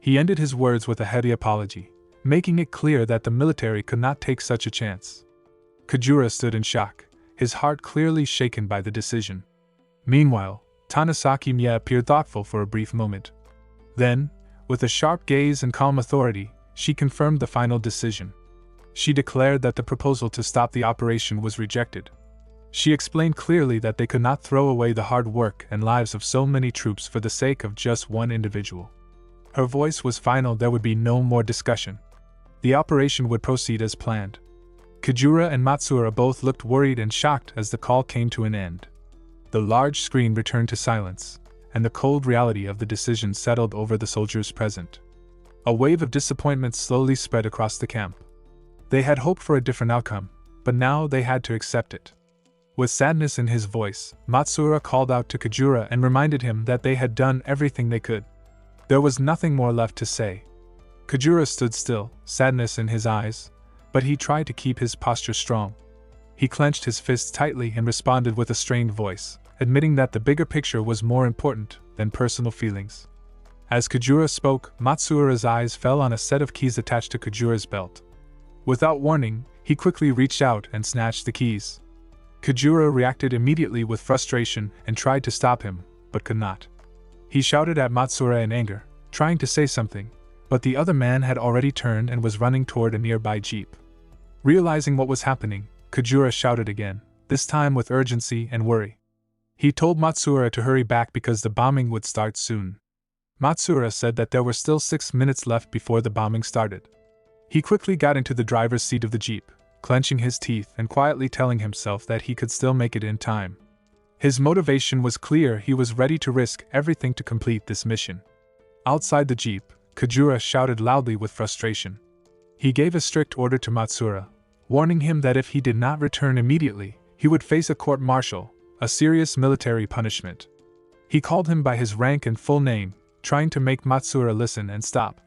He ended his words with a heavy apology, making it clear that the military could not take such a chance. Kajura stood in shock, his heart clearly shaken by the decision. Meanwhile, Tanasaki Miya appeared thoughtful for a brief moment. Then, with a sharp gaze and calm authority, she confirmed the final decision. She declared that the proposal to stop the operation was rejected. She explained clearly that they could not throw away the hard work and lives of so many troops for the sake of just one individual. Her voice was final. There would be no more discussion. The operation would proceed as planned. Kajura and Matsuura both looked worried and shocked as the call came to an end. The large screen returned to silence, and the cold reality of the decision settled over the soldiers present. A wave of disappointment slowly spread across the camp. They had hoped for a different outcome, but now they had to accept it. With sadness in his voice, Matsuura called out to Kajura and reminded him that they had done everything they could. There was nothing more left to say. Kajura stood still, sadness in his eyes, but he tried to keep his posture strong. He clenched his fists tightly and responded with a strained voice, admitting that the bigger picture was more important than personal feelings. As Kajura spoke, Matsuura's eyes fell on a set of keys attached to Kajura's belt. Without warning, he quickly reached out and snatched the keys. Kajura reacted immediately with frustration and tried to stop him, but could not. He shouted at Matsuura in anger, trying to say something, but the other man had already turned and was running toward a nearby jeep. Realizing what was happening, Kajura shouted again, this time with urgency and worry. He told Matsuura to hurry back because the bombing would start soon. Matsuura said that there were still 6 minutes left before the bombing started. He quickly got into the driver's seat of the jeep, clenching his teeth and quietly telling himself that he could still make it in time. His motivation was clear. He was ready to risk everything to complete this mission. Outside the jeep, Kajura shouted loudly with frustration. He gave a strict order to Matsuura, warning him that if he did not return immediately, he would face a court-martial, a serious military punishment. He called him by his rank and full name, trying to make Matsuura listen and stop.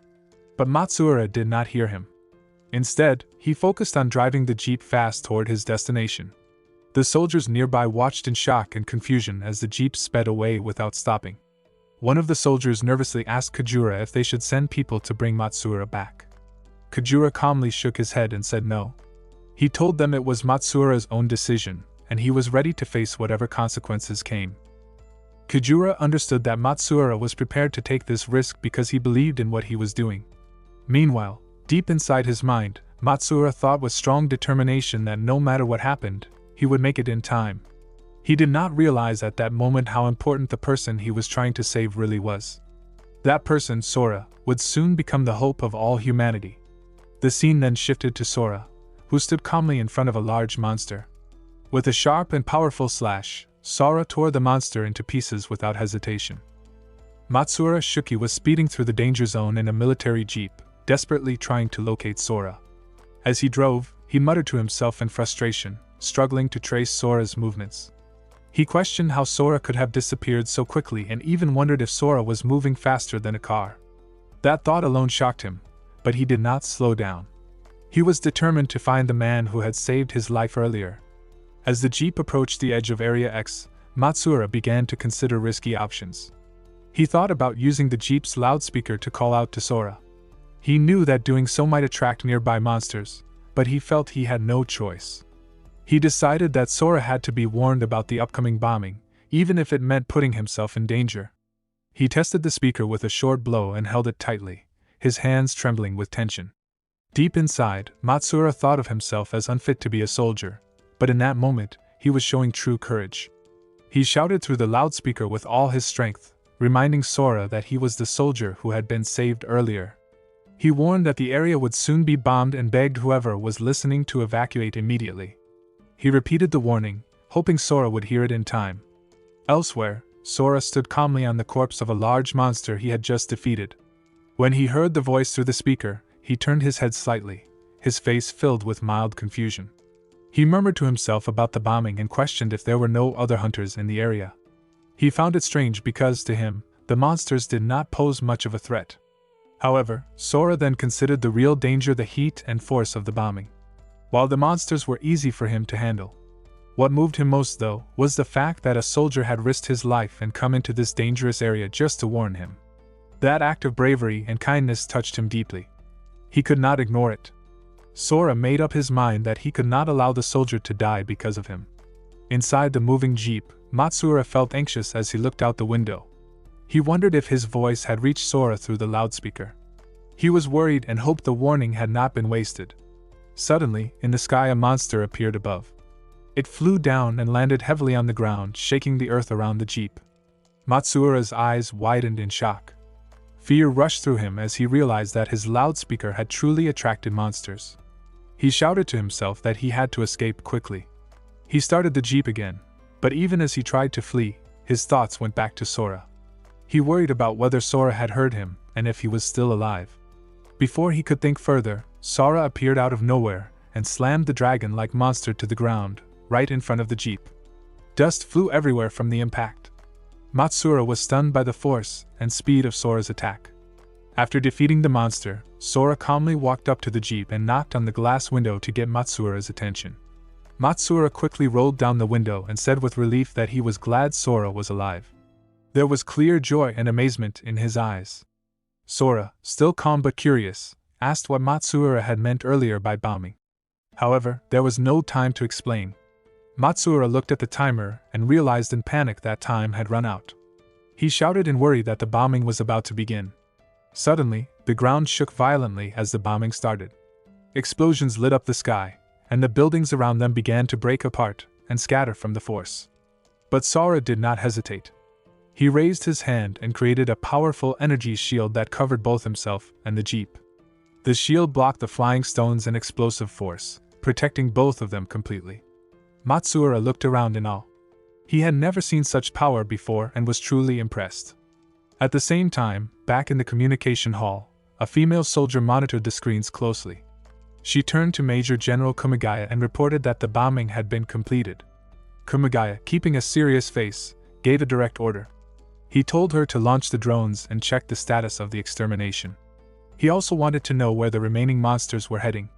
But Matsuura did not hear him. Instead, he focused on driving the jeep fast toward his destination. The soldiers nearby watched in shock and confusion as the jeep sped away without stopping. One of the soldiers nervously asked Kajura if they should send people to bring Matsuura back. Kajura calmly shook his head and said no. He told them it was Matsuura's own decision, and he was ready to face whatever consequences came. Kajura understood that Matsuura was prepared to take this risk because he believed in what he was doing. Meanwhile, deep inside his mind, Matsuura thought with strong determination that no matter what happened, he would make it in time. He did not realize at that moment how important the person he was trying to save really was. That person, Sora, would soon become the hope of all humanity. The scene then shifted to Sora, who stood calmly in front of a large monster. With a sharp and powerful slash, Sora tore the monster into pieces without hesitation. Matsuura Shuki was speeding through the danger zone in a military jeep, desperately trying to locate Sora. As he drove, he muttered to himself in frustration, struggling to trace Sora's movements. He questioned how Sora could have disappeared so quickly and even wondered if Sora was moving faster than a car. That thought alone shocked him, but he did not slow down. He was determined to find the man who had saved his life earlier. As the jeep approached the edge of Area X, Matsuura began to consider risky options. He thought about using the jeep's loudspeaker to call out to Sora. He knew that doing so might attract nearby monsters, but he felt he had no choice. He decided that Sora had to be warned about the upcoming bombing, even if it meant putting himself in danger. He tested the speaker with a short blow and held it tightly, his hands trembling with tension. Deep inside, Matsuura thought of himself as unfit to be a soldier, but in that moment, he was showing true courage. He shouted through the loudspeaker with all his strength, reminding Sora that he was the soldier who had been saved earlier. He warned that the area would soon be bombed and begged whoever was listening to evacuate immediately. He repeated the warning, hoping Sora would hear it in time. Elsewhere, Sora stood calmly on the corpse of a large monster he had just defeated. When he heard the voice through the speaker, he turned his head slightly, his face filled with mild confusion. He murmured to himself about the bombing and questioned if there were no other hunters in the area. He found it strange because, to him, the monsters did not pose much of a threat. However, Sora then considered the real danger: the heat and force of the bombing. While the monsters were easy for him to handle, what moved him most, though, was the fact that a soldier had risked his life and come into this dangerous area just to warn him. That act of bravery and kindness touched him deeply. He could not ignore it. Sora made up his mind that he could not allow the soldier to die because of him. Inside the moving jeep, Matsuura felt anxious as he looked out the window. He wondered if his voice had reached Sora through the loudspeaker. He was worried and hoped the warning had not been wasted. Suddenly, in the sky, a monster appeared above. It flew down and landed heavily on the ground, shaking the earth around the jeep. Matsuura's eyes widened in shock. Fear rushed through him as he realized that his loudspeaker had truly attracted monsters. He shouted to himself that he had to escape quickly. He started the jeep again, but even as he tried to flee, his thoughts went back to Sora. He worried about whether Sora had heard him and if he was still alive. Before he could think further, Sora appeared out of nowhere and slammed the dragon-like monster to the ground, right in front of the jeep. Dust flew everywhere from the impact. Matsuura was stunned by the force and speed of Sora's attack. After defeating the monster, Sora calmly walked up to the jeep and knocked on the glass window to get Matsuura's attention. Matsuura quickly rolled down the window and said with relief that he was glad Sora was alive. There was clear joy and amazement in his eyes. Sora, still calm but curious, asked what Matsuura had meant earlier by bombing. However, there was no time to explain. Matsuura looked at the timer and realized in panic that time had run out. He shouted in worry that the bombing was about to begin. Suddenly, the ground shook violently as the bombing started. Explosions lit up the sky, and the buildings around them began to break apart and scatter from the force. But Sora did not hesitate. He raised his hand and created a powerful energy shield that covered both himself and the jeep. The shield blocked the flying stones and explosive force, protecting both of them completely. Matsuura looked around in awe. He had never seen such power before and was truly impressed. At the same time, back in the communication hall, a female soldier monitored the screens closely. She turned to Major General Kumagaya and reported that the bombing had been completed. Kumagaya, keeping a serious face, gave a direct order. He told her to launch the drones and check the status of the extermination. He also wanted to know where the remaining monsters were heading.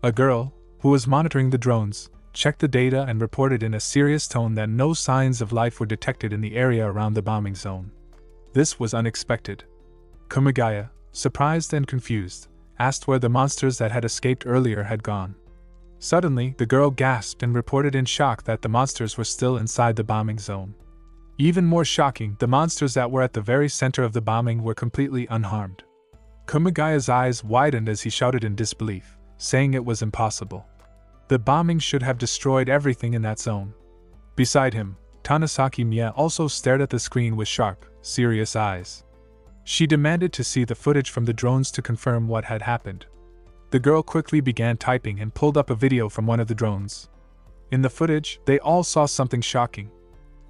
A girl, who was monitoring the drones, checked the data and reported in a serious tone that no signs of life were detected in the area around the bombing zone. This was unexpected. Kumagaya, surprised and confused, asked where the monsters that had escaped earlier had gone. Suddenly, the girl gasped and reported in shock that the monsters were still inside the bombing zone. Even more shocking, the monsters that were at the very center of the bombing were completely unharmed. Kumagaya's eyes widened as he shouted in disbelief, saying it was impossible. The bombing should have destroyed everything in that zone. Beside him, Tanasaki Mie also stared at the screen with sharp, serious eyes. She demanded to see the footage from the drones to confirm what had happened. The girl quickly began typing and pulled up a video from one of the drones. In the footage, they all saw something shocking.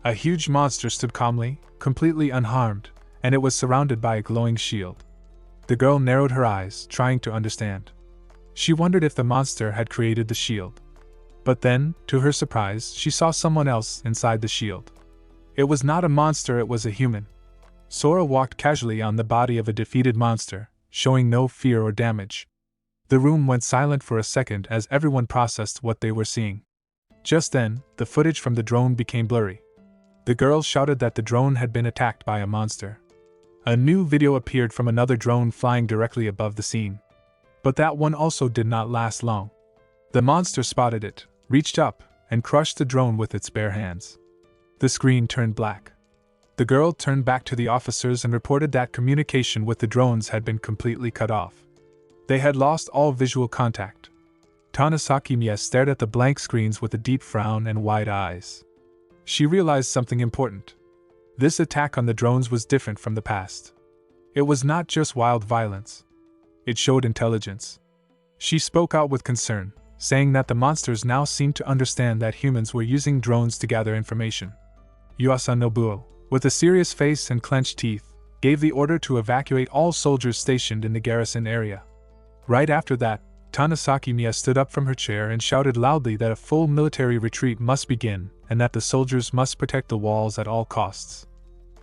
A huge monster stood calmly, completely unharmed, and it was surrounded by a glowing shield. The girl narrowed her eyes, trying to understand. She wondered if the monster had created the shield. But then, to her surprise, she saw someone else inside the shield. It was not a monster, it was a human. Sora walked casually on the body of a defeated monster, showing no fear or damage. The room went silent for a second as everyone processed what they were seeing. Just then, the footage from the drone became blurry. The girl shouted that the drone had been attacked by a monster. A new video appeared from another drone flying directly above the scene. But that one also did not last long. The monster spotted it, reached up, and crushed the drone with its bare hands. The screen turned black. The girl turned back to the officers and reported that communication with the drones had been completely cut off. They had lost all visual contact. Tanasaki Mie stared at the blank screens with a deep frown and wide eyes. She realized something important. This attack on the drones was different from the past. It was not just wild violence. It showed intelligence. She spoke out with concern, saying that the monsters now seemed to understand that humans were using drones to gather information. Yuasa Nobuo, with a serious face and clenched teeth, gave the order to evacuate all soldiers stationed in the garrison area. Right after that, Tanasaki Mia stood up from her chair and shouted loudly that a full military retreat must begin and that the soldiers must protect the walls at all costs.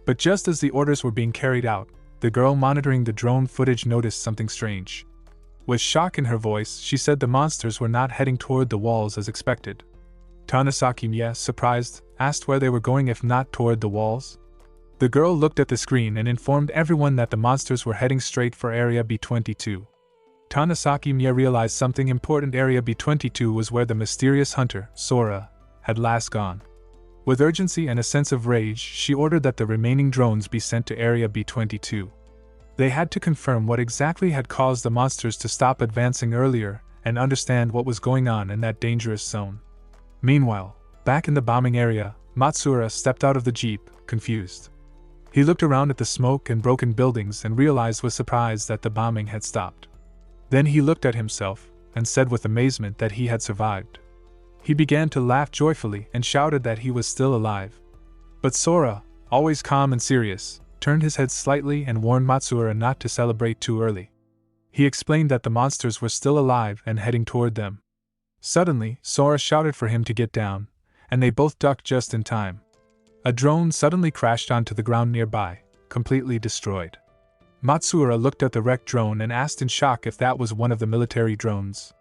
But just as the orders were being carried out, the girl monitoring the drone footage noticed something strange. With shock in her voice, she said the monsters were not heading toward the walls as expected. Tanasaki Mia, surprised, asked where they were going if not toward the walls. The girl looked at the screen and informed everyone that the monsters were heading straight for Area B-22. Tanasaki Mia realized something important. Area B-22 was where the mysterious hunter, Sora, had last gone. With urgency and a sense of rage, she ordered that the remaining drones be sent to Area B-22. They had to confirm what exactly had caused the monsters to stop advancing earlier and understand what was going on in that dangerous zone. Meanwhile, back in the bombing area, Matsuura stepped out of the jeep, confused. He looked around at the smoke and broken buildings and realized with surprise that the bombing had stopped. Then he looked at himself and said with amazement that he had survived. He began to laugh joyfully and shouted that he was still alive. But Sora, always calm and serious, turned his head slightly and warned Matsuura not to celebrate too early. He explained that the monsters were still alive and heading toward them. Suddenly, Sora shouted for him to get down, and they both ducked just in time. A drone suddenly crashed onto the ground nearby, completely destroyed. Matsuura looked at the wrecked drone and asked in shock if that was one of the military drones.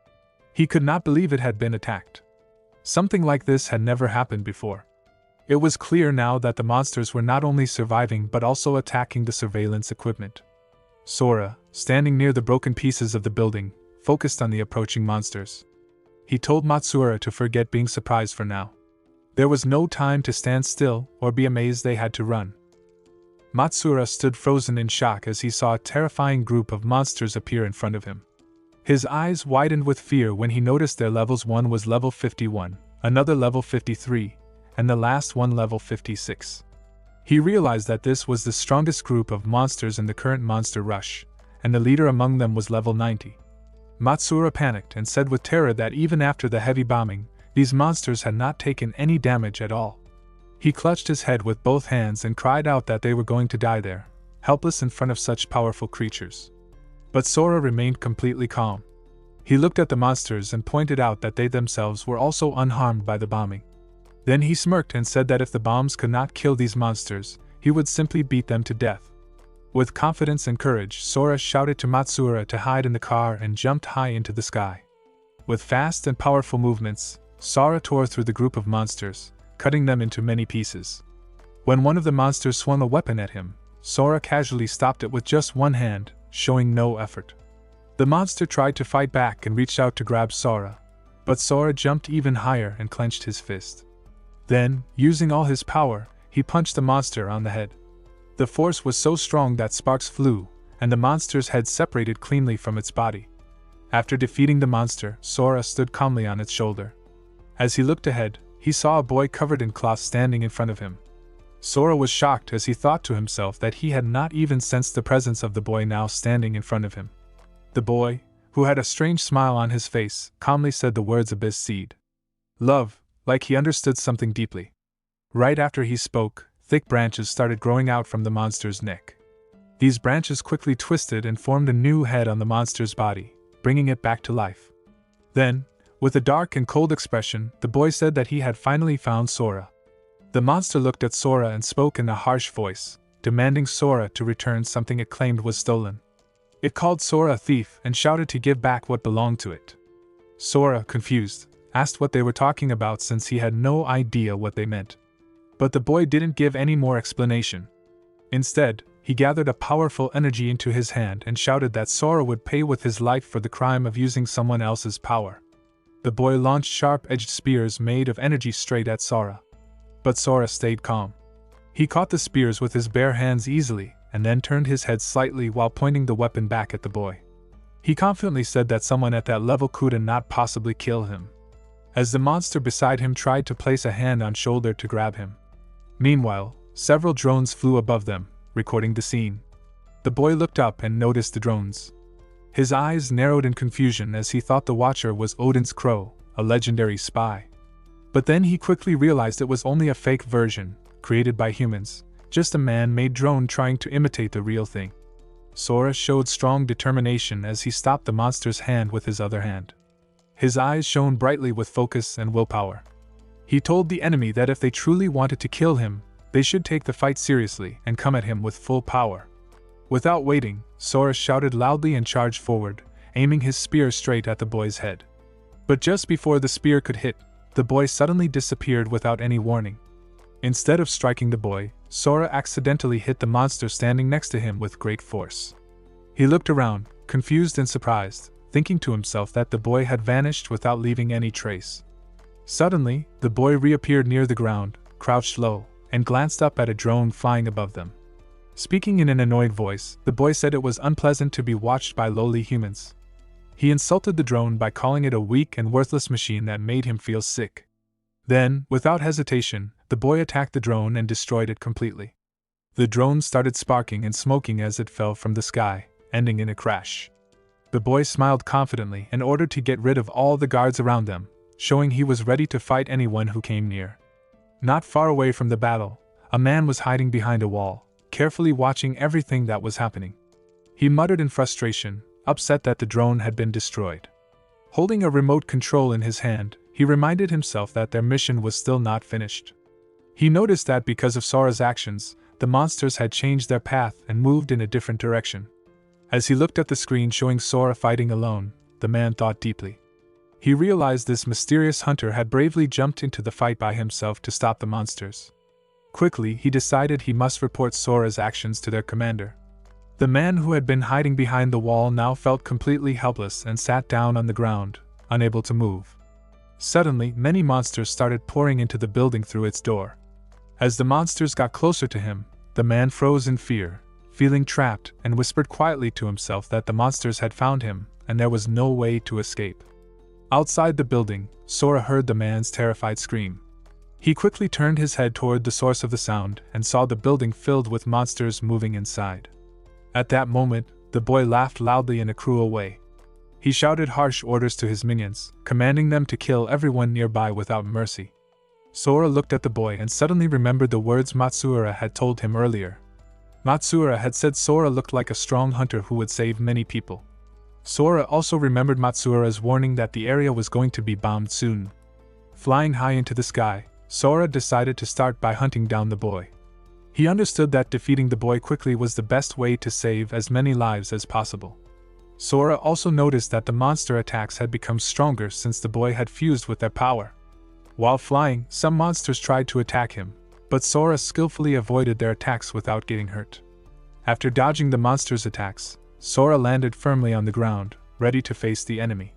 He could not believe it had been attacked. Something like this had never happened before. It was clear now that the monsters were not only surviving but also attacking the surveillance equipment. Sora, standing near the broken pieces of the building, focused on the approaching monsters. He told Matsuura to forget being surprised for now. There was no time to stand still or be amazed. They had to run. Matsuura stood frozen in shock as he saw a terrifying group of monsters appear in front of him. His eyes widened with fear when he noticed their levels. One was level 51, another level 53, and the last one level 56. He realized that this was the strongest group of monsters in the current monster rush, and the leader among them was level 90. Matsuura panicked and said with terror that even after the heavy bombing, these monsters had not taken any damage at all. He clutched his head with both hands and cried out that they were going to die there, helpless in front of such powerful creatures. But Sora remained completely calm. He looked at the monsters and pointed out that they themselves were also unharmed by the bombing. Then he smirked and said that if the bombs could not kill these monsters, he would simply beat them to death. With confidence and courage, Sora shouted to Matsuura to hide in the car and jumped high into the sky. With fast and powerful movements, Sora tore through the group of monsters, cutting them into many pieces. When one of the monsters swung a weapon at him, Sora casually stopped it with just one hand, showing no effort. The monster tried to fight back and reached out to grab Sora, but Sora jumped even higher and clenched his fist. Then, using all his power, he punched the monster on the head. The force was so strong that sparks flew, and the monster's head separated cleanly from its body. After defeating the monster, Sora stood calmly on its shoulder. As he looked ahead, he saw a boy covered in cloth standing in front of him. Sora was shocked as he thought to himself that he had not even sensed the presence of the boy now standing in front of him. The boy, who had a strange smile on his face, calmly said the words Abyss Seed. Love, like he understood something deeply. Right after he spoke, thick branches started growing out from the monster's neck. These branches quickly twisted and formed a new head on the monster's body, bringing it back to life. Then, with a dark and cold expression, the boy said that he had finally found Sora. The monster looked at Sora and spoke in a harsh voice, demanding Sora to return something it claimed was stolen. It called Sora a thief and shouted to give back what belonged to it. Sora, confused, asked what they were talking about since he had no idea what they meant. But the boy didn't give any more explanation. Instead, he gathered a powerful energy into his hand and shouted that Sora would pay with his life for the crime of using someone else's power. The boy launched sharp-edged spears made of energy straight at Sora. But Sora stayed calm. He caught the spears with his bare hands easily, and then turned his head slightly while pointing the weapon back at the boy. He confidently said that someone at that level could not possibly kill him. As the monster beside him tried to place a hand on shoulder to grab him. Meanwhile, several drones flew above them, recording the scene. The boy looked up and noticed the drones. His eyes narrowed in confusion as he thought the watcher was Odin's crow, a legendary spy. But then he quickly realized it was only a fake version, created by humans, just a man-made drone trying to imitate the real thing. Sora showed strong determination as he stopped the monster's hand with his other hand. His eyes shone brightly with focus and willpower. He told the enemy that if they truly wanted to kill him, they should take the fight seriously and come at him with full power. Without waiting, Sora shouted loudly and charged forward, aiming his spear straight at the boy's head. But just before the spear could hit, the boy suddenly disappeared without any warning. Instead of striking the boy, Sora accidentally hit the monster standing next to him with great force. He looked around, confused and surprised, thinking to himself that the boy had vanished without leaving any trace. Suddenly, the boy reappeared near the ground, crouched low, and glanced up at a drone flying above them. Speaking in an annoyed voice, the boy said it was unpleasant to be watched by lowly humans. He insulted the drone by calling it a weak and worthless machine that made him feel sick. Then, without hesitation, the boy attacked the drone and destroyed it completely. The drone started sparking and smoking as it fell from the sky, ending in a crash. The boy smiled confidently and ordered to get rid of all the guards around them, showing he was ready to fight anyone who came near. Not far away from the battle, a man was hiding behind a wall, carefully watching everything that was happening. He muttered in frustration, upset that the drone had been destroyed. Holding a remote control in his hand, he reminded himself that their mission was still not finished. He noticed that because of Sora's actions, the monsters had changed their path and moved in a different direction. As he looked at the screen showing Sora fighting alone, the man thought deeply. He realized this mysterious hunter had bravely jumped into the fight by himself to stop the monsters. Quickly, he decided he must report Sora's actions to their commander. The man who had been hiding behind the wall now felt completely helpless and sat down on the ground, unable to move. Suddenly, many monsters started pouring into the building through its door. As the monsters got closer to him, the man froze in fear, feeling trapped, and whispered quietly to himself that the monsters had found him, and there was no way to escape. Outside the building, Sora heard the man's terrified scream. He quickly turned his head toward the source of the sound and saw the building filled with monsters moving inside. At that moment, the boy laughed loudly in a cruel way. He shouted harsh orders to his minions, commanding them to kill everyone nearby without mercy. Sora looked at the boy and suddenly remembered the words Matsuura had told him earlier. Matsuura had said Sora looked like a strong hunter who would save many people. Sora also remembered Matsuura's warning that the area was going to be bombed soon. Flying high into the sky, Sora decided to start by hunting down the boy. He understood that defeating the boy quickly was the best way to save as many lives as possible. Sora also noticed that the monster attacks had become stronger since the boy had fused with their power. While flying, some monsters tried to attack him, but Sora skillfully avoided their attacks without getting hurt. After dodging the monsters' attacks, Sora landed firmly on the ground, ready to face the enemy.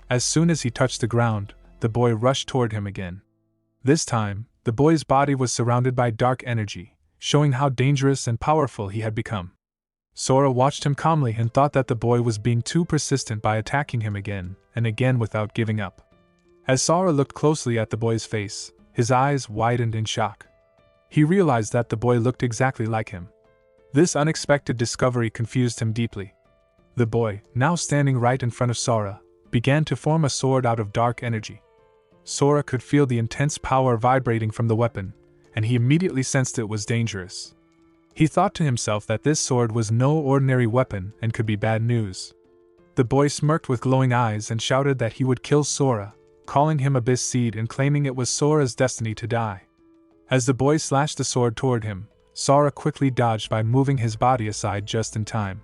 As soon as he touched the ground, the boy rushed toward him again. This time, the boy's body was surrounded by dark energy, showing how dangerous and powerful he had become. Sora watched him calmly and thought that the boy was being too persistent by attacking him again and again without giving up. As Sora looked closely at the boy's face, his eyes widened in shock. He realized that the boy looked exactly like him. This unexpected discovery confused him deeply. The boy, now standing right in front of Sora, began to form a sword out of dark energy. Sora could feel the intense power vibrating from the weapon, and he immediately sensed it was dangerous. He thought to himself that this sword was no ordinary weapon and could be bad news. The boy smirked with glowing eyes and shouted that he would kill Sora, calling him Abyss Seed and claiming it was Sora's destiny to die. As the boy slashed the sword toward him, Sora quickly dodged by moving his body aside just in time.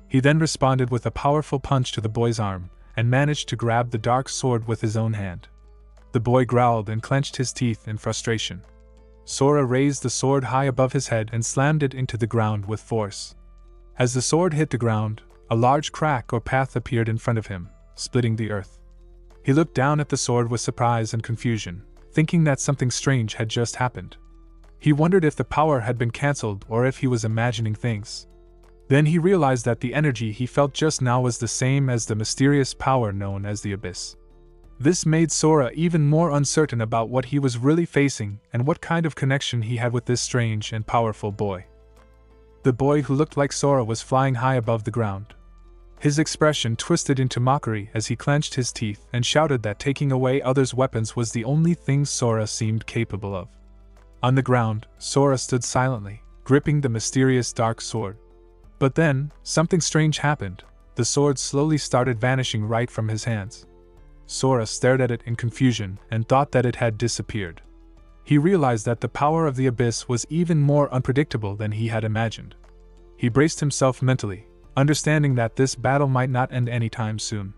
He then responded with a powerful punch to the boy's arm, and managed to grab the dark sword with his own hand. The boy growled and clenched his teeth in frustration. Sora raised the sword high above his head and slammed it into the ground with force. As the sword hit the ground, a large crack or path appeared in front of him, splitting the earth. He looked down at the sword with surprise and confusion, thinking that something strange had just happened. He wondered if the power had been cancelled or if he was imagining things. Then he realized that the energy he felt just now was the same as the mysterious power known as the Abyss. This made Sora even more uncertain about what he was really facing and what kind of connection he had with this strange and powerful boy. The boy who looked like Sora was flying high above the ground. His expression twisted into mockery as he clenched his teeth and shouted that taking away others' weapons was the only thing Sora seemed capable of. On the ground, Sora stood silently, gripping the mysterious dark sword. But then, something strange happened. The sword slowly started vanishing right from his hands. Sora stared at it in confusion and thought that it had disappeared. He realized that the power of the abyss was even more unpredictable than he had imagined. He braced himself mentally, understanding that this battle might not end anytime soon.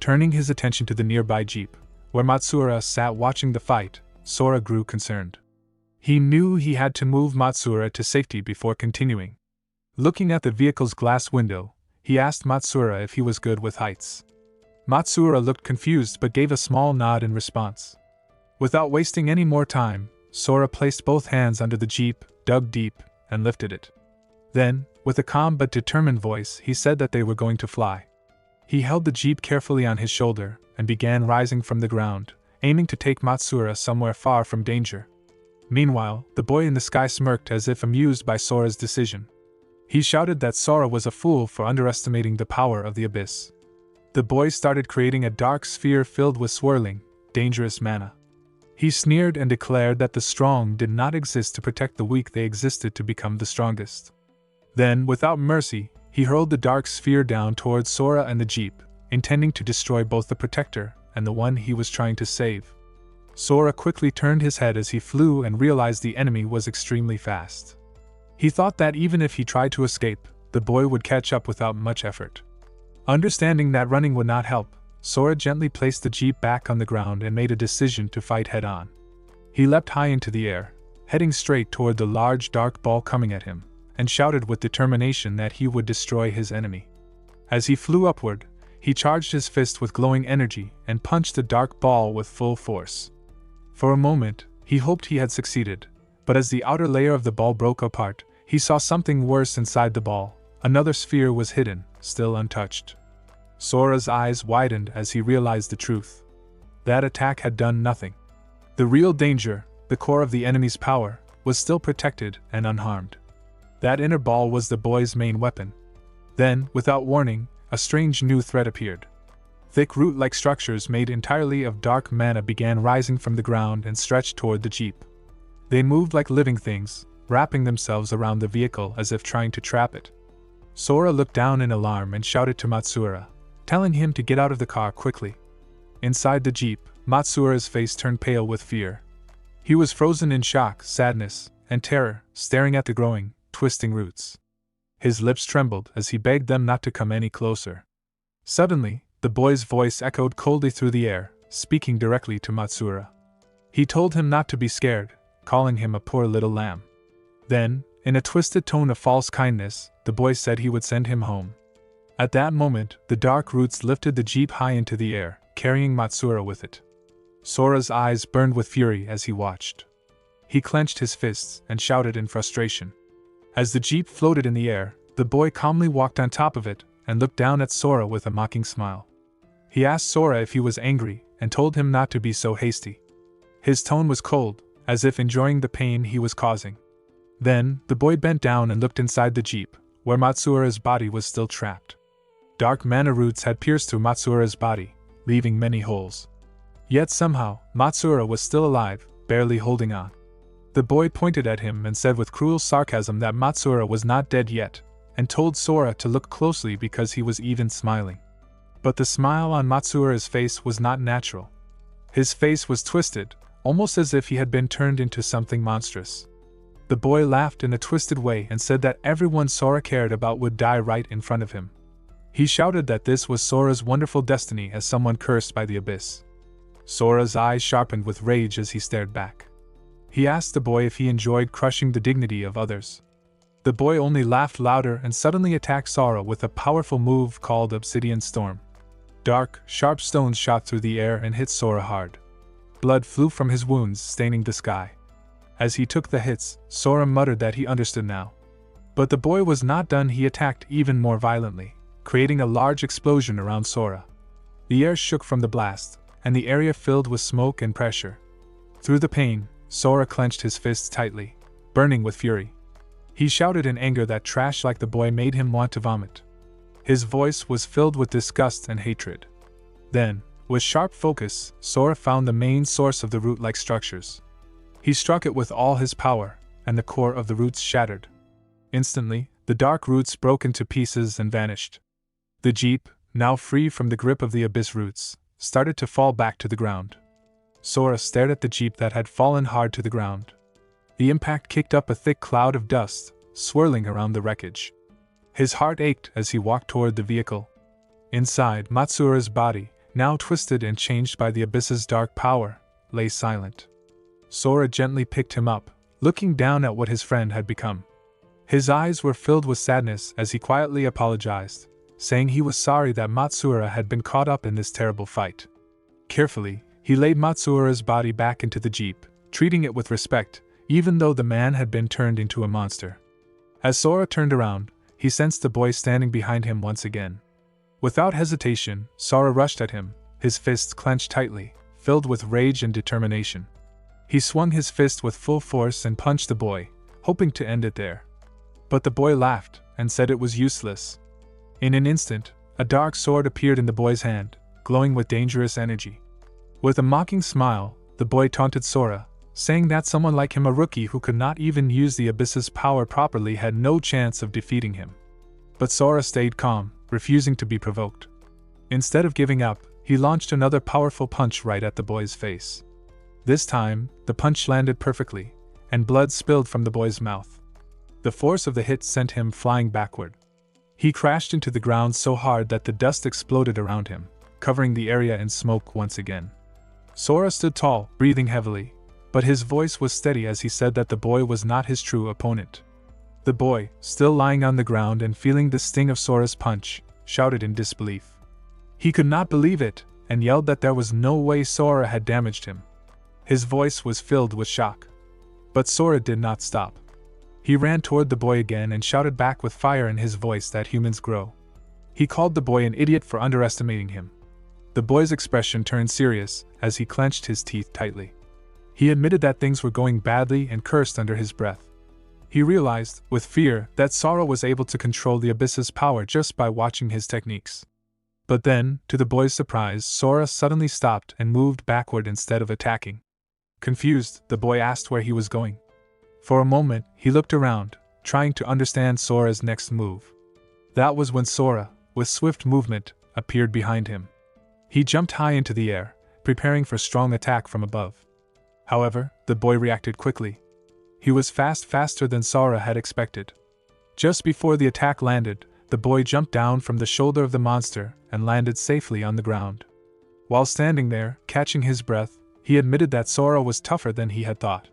Turning his attention to the nearby jeep, where Matsuura sat watching the fight, Sora grew concerned. He knew he had to move Matsuura to safety before continuing. Looking at the vehicle's glass window, he asked Matsuura if he was good with heights. Matsuura looked confused but gave a small nod in response. Without wasting any more time, Sora placed both hands under the jeep, dug deep, and lifted it. Then, with a calm but determined voice, he said that they were going to fly. He held the jeep carefully on his shoulder and began rising from the ground, aiming to take Matsuura somewhere far from danger. Meanwhile, the boy in the sky smirked as if amused by Sora's decision. He shouted that Sora was a fool for underestimating the power of the abyss. The boy started creating a dark sphere filled with swirling, dangerous mana. He sneered and declared that the strong did not exist to protect the weak, they existed to become the strongest. Then, without mercy, he hurled the dark sphere down towards Sora and the jeep, intending to destroy both the protector and the one he was trying to save. Sora quickly turned his head as he flew and realized the enemy was extremely fast. He thought that even if he tried to escape, the boy would catch up without much effort. Understanding that running would not help, Sora gently placed the jeep back on the ground and made a decision to fight head-on. He leapt high into the air, heading straight toward the large dark ball coming at him, and shouted with determination that he would destroy his enemy. As he flew upward, he charged his fist with glowing energy and punched the dark ball with full force. For a moment, he hoped he had succeeded, but as the outer layer of the ball broke apart, he saw something worse inside the ball. Another sphere was hidden, still untouched. Sora's eyes widened as he realized the truth. That attack had done nothing. The real danger, the core of the enemy's power, was still protected and unharmed. That inner ball was the boy's main weapon. Then, without warning, a strange new threat appeared. Thick root-like structures made entirely of dark mana began rising from the ground and stretched toward the jeep. They moved like living things, wrapping themselves around the vehicle as if trying to trap it. Sora looked down in alarm and shouted to Matsuura, telling him to get out of the car quickly. Inside the jeep, Matsuura's face turned pale with fear. He was frozen in shock, sadness, and terror, staring at the growing, twisting roots. His lips trembled as he begged them not to come any closer. Suddenly, the boy's voice echoed coldly through the air, speaking directly to Matsuura. He told him not to be scared, calling him a poor little lamb. Then, in a twisted tone of false kindness, the boy said he would send him home. At that moment, the dark roots lifted the jeep high into the air, carrying Matsuura with it. Sora's eyes burned with fury as he watched. He clenched his fists and shouted in frustration. As the jeep floated in the air, the boy calmly walked on top of it and looked down at Sora with a mocking smile. He asked Sora if he was angry and told him not to be so hasty. His tone was cold, as if enjoying the pain he was causing. Then, the boy bent down and looked inside the jeep, where Matsuura's body was still trapped. Dark mana roots had pierced through Matsuura's body, leaving many holes. Yet somehow, Matsuura was still alive, barely holding on. The boy pointed at him and said with cruel sarcasm that Matsuura was not dead yet, and told Sora to look closely because he was even smiling. But the smile on Matsuura's face was not natural. His face was twisted, almost as if he had been turned into something monstrous. The boy laughed in a twisted way and said that everyone Sora cared about would die right in front of him. He shouted that this was Sora's wonderful destiny as someone cursed by the abyss. Sora's eyes sharpened with rage as he stared back. He asked the boy if he enjoyed crushing the dignity of others. The boy only laughed louder and suddenly attacked Sora with a powerful move called Obsidian Storm. Dark, sharp stones shot through the air and hit Sora hard. Blood flew from his wounds, staining the sky. As he took the hits, Sora muttered that he understood now. But the boy was not done. He attacked even more violently, creating a large explosion around Sora. The air shook from the blast, and the area filled with smoke and pressure. Through the pain, Sora clenched his fists tightly, burning with fury. He shouted in anger that trash like the boy made him want to vomit. His voice was filled with disgust and hatred. Then, with sharp focus, Sora found the main source of the root-like structures. He struck it with all his power, and the core of the roots shattered. Instantly, The dark roots broke into pieces and vanished. The jeep, now free from the grip of the abyss roots, started to fall back to the ground. Sora stared at the jeep that had fallen hard to the ground. The impact kicked up a thick cloud of dust, swirling around the wreckage. His heart ached as he walked toward the vehicle. Inside, Matsuura's body, now twisted and changed by the abyss's dark power, lay silent. Sora gently picked him up, looking down at what his friend had become. His eyes were filled with sadness as he quietly apologized, saying he was sorry that Matsuura had been caught up in this terrible fight. Carefully, he laid Matsuura's body back into the jeep, treating it with respect, even though the man had been turned into a monster. As Sora turned around, he sensed the boy standing behind him once again. Without hesitation, Sora rushed at him, his fists clenched tightly, filled with rage and determination. He swung his fist with full force and punched the boy, hoping to end it there. But the boy laughed and said it was useless. In an instant, a dark sword appeared in the boy's hand, glowing with dangerous energy. With a mocking smile, the boy taunted Sora, saying that someone like him, a rookie who could not even use the abyss's power properly, had no chance of defeating him. But Sora stayed calm, refusing to be provoked. Instead of giving up, he launched another powerful punch right at the boy's face. This time, the punch landed perfectly, and blood spilled from the boy's mouth. The force of the hit sent him flying backward. He crashed into the ground so hard that the dust exploded around him, covering the area in smoke once again. Sora stood tall, breathing heavily, but his voice was steady as he said that the boy was not his true opponent. The boy, still lying on the ground and feeling the sting of Sora's punch, shouted in disbelief. He could not believe it, and yelled that there was no way Sora had damaged him. His voice was filled with shock. But Sora did not stop. He ran toward the boy again and shouted back with fire in his voice that humans grow. He called the boy an idiot for underestimating him. The boy's expression turned serious as he clenched his teeth tightly. He admitted that things were going badly and cursed under his breath. He realized, with fear, that Sora was able to control the abyss's power just by watching his techniques. But then, to the boy's surprise, Sora suddenly stopped and moved backward instead of attacking. Confused, the boy asked where he was going. For a moment, he looked around, trying to understand Sora's next move. That was when Sora, with swift movement, appeared behind him. He jumped high into the air, preparing for strong attack from above. However, the boy reacted quickly. He was faster than Sora had expected. Just before the attack landed, the boy jumped down from the shoulder of the monster and landed safely on the ground. While standing there, catching his breath, he admitted that Sora was tougher than he had thought.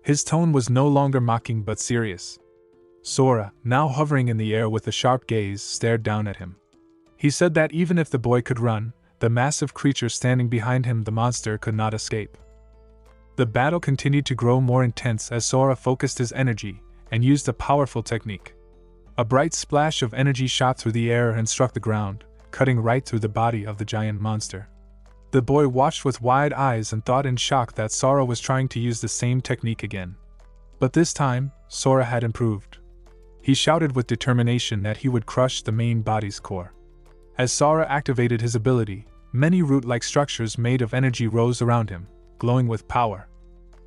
His tone was no longer mocking but serious. Sora, now hovering in the air with a sharp gaze, stared down at him. He said that even if the boy could run, the massive creature standing behind him, the monster, could not escape. The battle continued to grow more intense as Sora focused his energy and used a powerful technique. A bright splash of energy shot through the air and struck the ground, cutting right through the body of the giant monster. The boy watched with wide eyes and thought in shock that Sora was trying to use the same technique again. But this time, Sora had improved. He shouted with determination that he would crush the main body's core. As Sora activated his ability, many root-like structures made of energy rose around him, glowing with power.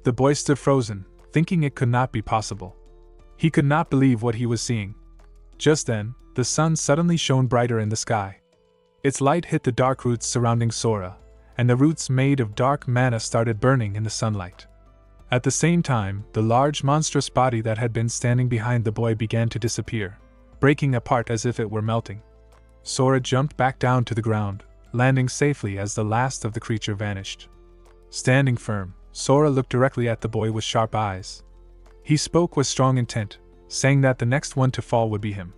The boy stood frozen, thinking it could not be possible. He could not believe what he was seeing. Just then, the sun suddenly shone brighter in the sky. Its light hit the dark roots surrounding Sora, and the roots made of dark mana started burning in the sunlight. At the same time, the large monstrous body that had been standing behind the boy began to disappear, breaking apart as if it were melting. Sora jumped back down to the ground, landing safely as the last of the creature vanished. Standing firm, Sora looked directly at the boy with sharp eyes. He spoke with strong intent, saying that the next one to fall would be him.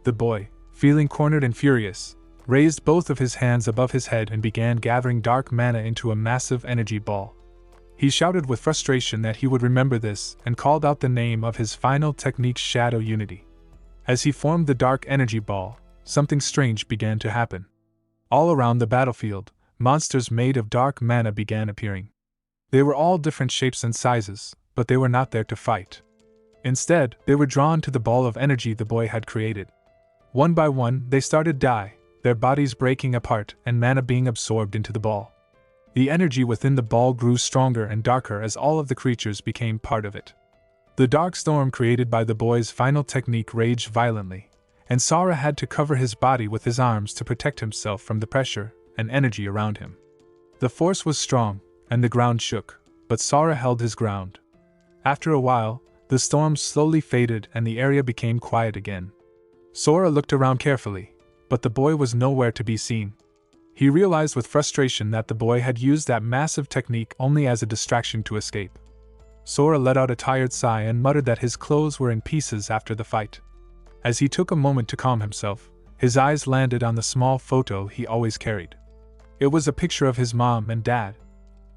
The boy, feeling cornered and furious, raised both of his hands above his head and began gathering dark mana into a massive energy ball. He shouted with frustration that he would remember this and called out the name of his final technique, Shadow Unity. As he formed the dark energy ball, something strange began to happen. All around the battlefield, monsters made of dark mana began appearing. They were all different shapes and sizes, but they were not there to fight. Instead, they were drawn to the ball of energy the boy had created. One by one, they started to die, their bodies breaking apart and mana being absorbed into the ball. The energy within the ball grew stronger and darker as all of the creatures became part of it. The dark storm created by the boy's final technique raged violently, and Sora had to cover his body with his arms to protect himself from the pressure and energy around him. The force was strong, and the ground shook, but Sora held his ground. After a while, the storm slowly faded and the area became quiet again. Sora looked around carefully, but the boy was nowhere to be seen. He realized with frustration that the boy had used that massive technique only as a distraction to escape. Sora let out a tired sigh and muttered that his clothes were in pieces after the fight. As he took a moment to calm himself, his eyes landed on the small photo he always carried. It was a picture of his mom and dad.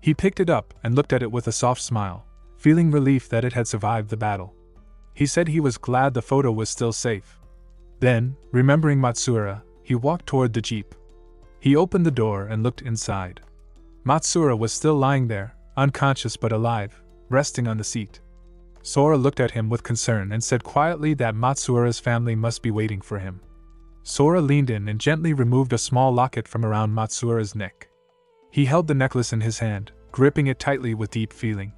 He picked it up and looked at it with a soft smile, feeling relief that it had survived the battle. He said he was glad the photo was still safe. Then, remembering Matsura, he walked toward the jeep. He opened the door and looked inside. Matsura was still lying there, unconscious but alive, resting on the seat. Sora looked at him with concern and said quietly that Matsura's family must be waiting for him. Sora leaned in and gently removed a small locket from around Matsura's neck. He held the necklace in his hand, gripping it tightly with deep feeling.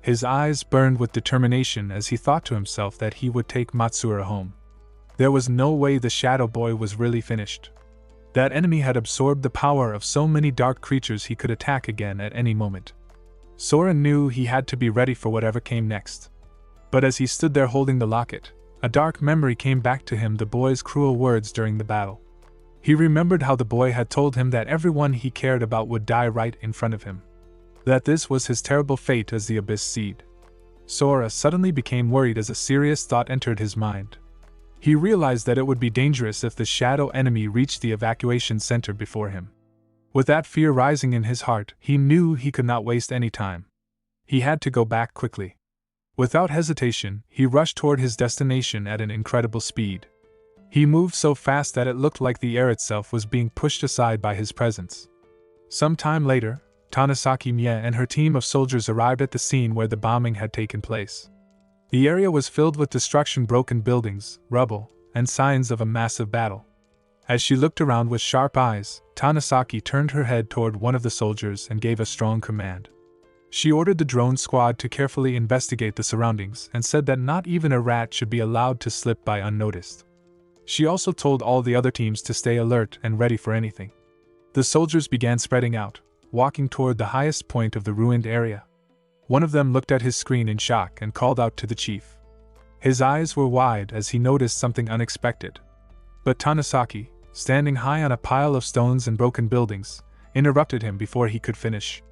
His eyes burned with determination as he thought to himself that he would take Matsura home. There was no way the Shadow Boy was really finished. That enemy had absorbed the power of so many dark creatures he could attack again at any moment. Sora knew he had to be ready for whatever came next. But as he stood there holding the locket, a dark memory came back to him, the boy's cruel words during the battle. He remembered how the boy had told him that everyone he cared about would die right in front of him. That this was his terrible fate as the Abyss Seed. Sora suddenly became worried as a serious thought entered his mind. He realized that it would be dangerous if the shadow enemy reached the evacuation center before him. With that fear rising in his heart, he knew he could not waste any time. He had to go back quickly. Without hesitation, he rushed toward his destination at an incredible speed. He moved so fast that it looked like the air itself was being pushed aside by his presence. Some time later, Tanasaki Mie and her team of soldiers arrived at the scene where the bombing had taken place. The area was filled with destruction, broken buildings, rubble, and signs of a massive battle. As she looked around with sharp eyes, Tanasaki turned her head toward one of the soldiers and gave a strong command. She ordered the drone squad to carefully investigate the surroundings and said that not even a rat should be allowed to slip by unnoticed. She also told all the other teams to stay alert and ready for anything. The soldiers began spreading out, walking toward the highest point of the ruined area. One of them looked at his screen in shock and called out to the chief. His eyes were wide as he noticed something unexpected. But Tanasaki, standing high on a pile of stones and broken buildings, interrupted him before he could finish.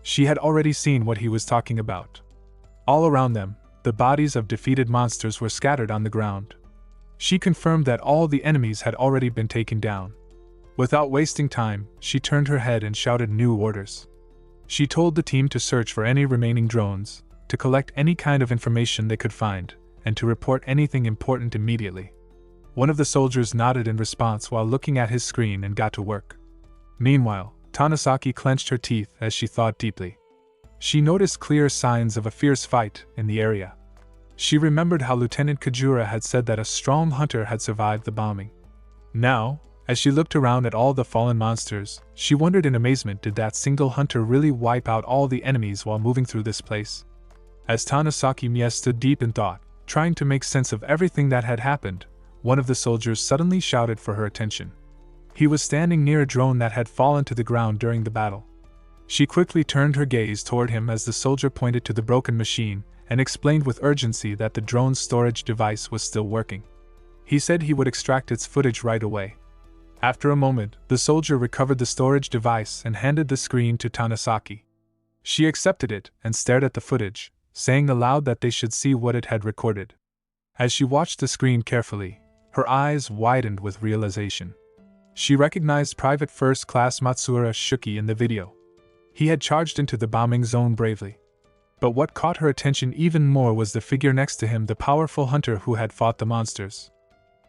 She had already seen what he was talking about. All around them, the bodies of defeated monsters were scattered on the ground. She confirmed that all the enemies had already been taken down. Without wasting time, she turned her head and shouted new orders. She told the team to search for any remaining drones, to collect any kind of information they could find, and to report anything important immediately. One of the soldiers nodded in response while looking at his screen and got to work. Meanwhile, Tanasaki clenched her teeth as she thought deeply. She noticed clear signs of a fierce fight in the area. She remembered how Lieutenant Kajura had said that a strong hunter had survived the bombing. Now, as she looked around at all the fallen monsters, she wondered in amazement, did that single hunter really wipe out all the enemies while moving through this place? As Tanasaki Mie stood deep in thought, trying to make sense of everything that had happened, one of the soldiers suddenly shouted for her attention. He was standing near a drone that had fallen to the ground during the battle. She quickly turned her gaze toward him as the soldier pointed to the broken machine and explained with urgency that the drone's storage device was still working. He said he would extract its footage right away. After a moment, the soldier recovered the storage device and handed the screen to Tanasaki. She accepted it and stared at the footage, saying aloud that they should see what it had recorded. As she watched the screen carefully, her eyes widened with realization. She recognized Private First Class Matsura Shuki in the video. He had charged into the bombing zone bravely. But what caught her attention even more was the figure next to him, the powerful hunter who had fought the monsters.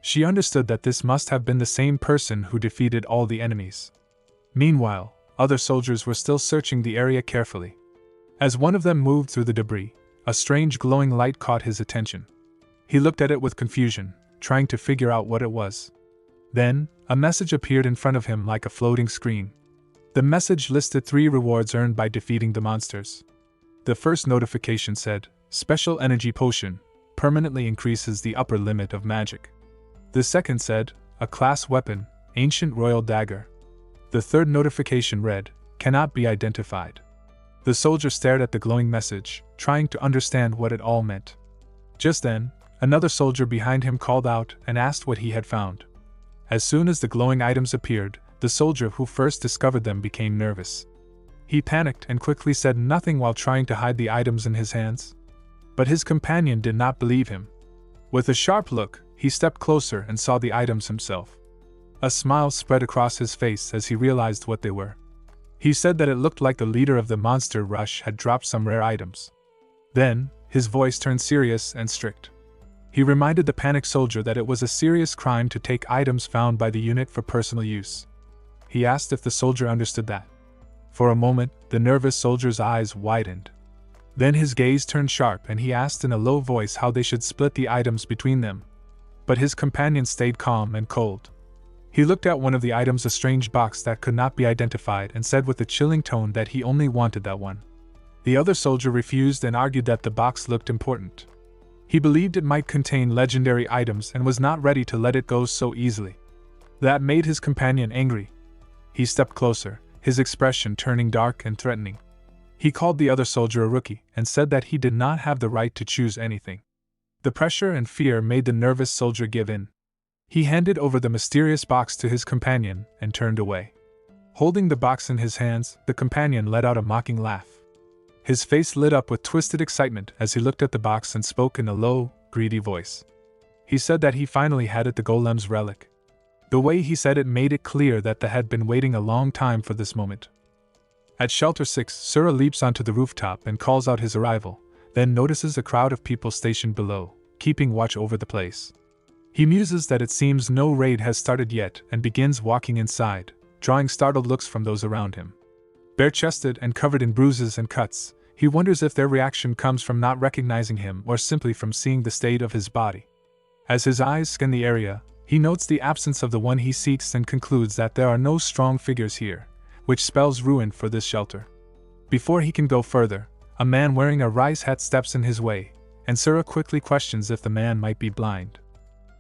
She understood that this must have been the same person who defeated all the enemies. Meanwhile, other soldiers were still searching the area carefully. As one of them moved through the debris, a strange glowing light caught his attention. He looked at it with confusion, trying to figure out what it was. Then, a message appeared in front of him like a floating screen. The message listed 3 rewards earned by defeating the monsters. The first notification said, Special energy potion, permanently increases the upper limit of magic. The second said, a class weapon, ancient royal dagger. The third notification read, cannot be identified. The soldier stared at the glowing message, trying to understand what it all meant. Just then, another soldier behind him called out and asked what he had found. As soon as the glowing items appeared, the soldier who first discovered them became nervous. He panicked and quickly said nothing while trying to hide the items in his hands. But his companion did not believe him. With a sharp look, he stepped closer and saw the items himself. A smile spread across his face as he realized what they were. He said that it looked like the leader of the monster rush had dropped some rare items. Then, his voice turned serious and strict. He reminded the panicked soldier that it was a serious crime to take items found by the unit for personal use. He asked if the soldier understood that. For a moment, the nervous soldier's eyes widened. Then his gaze turned sharp and he asked in a low voice how they should split the items between them. But his companion stayed calm and cold. He looked at one of the items, a strange box that could not be identified, and said with a chilling tone that he only wanted that one. The other soldier refused and argued that the box looked important. He believed it might contain legendary items and was not ready to let it go so easily. That made his companion angry. He stepped closer, his expression turning dark and threatening. He called the other soldier a rookie and said that he did not have the right to choose anything. The pressure and fear made the nervous soldier give in. He handed over the mysterious box to his companion and turned away. Holding the box in his hands, the companion let out a mocking laugh. His face lit up with twisted excitement as he looked at the box and spoke in a low, greedy voice. He said that he finally had it, the golem's relic. The way he said it made it clear that they had been waiting a long time for this moment. At Shelter 6, Sura leaps onto the rooftop and calls out his arrival, then notices a crowd of people stationed below, keeping watch over the place. He muses that it seems no raid has started yet and begins walking inside, drawing startled looks from those around him. Bare-chested and covered in bruises and cuts, he wonders if their reaction comes from not recognizing him or simply from seeing the state of his body. As his eyes scan the area, he notes the absence of the one he seeks and concludes that there are no strong figures here, which spells ruin for this shelter. Before he can go further, a man wearing a rice hat steps in his way, and Sura quickly questions if the man might be blind.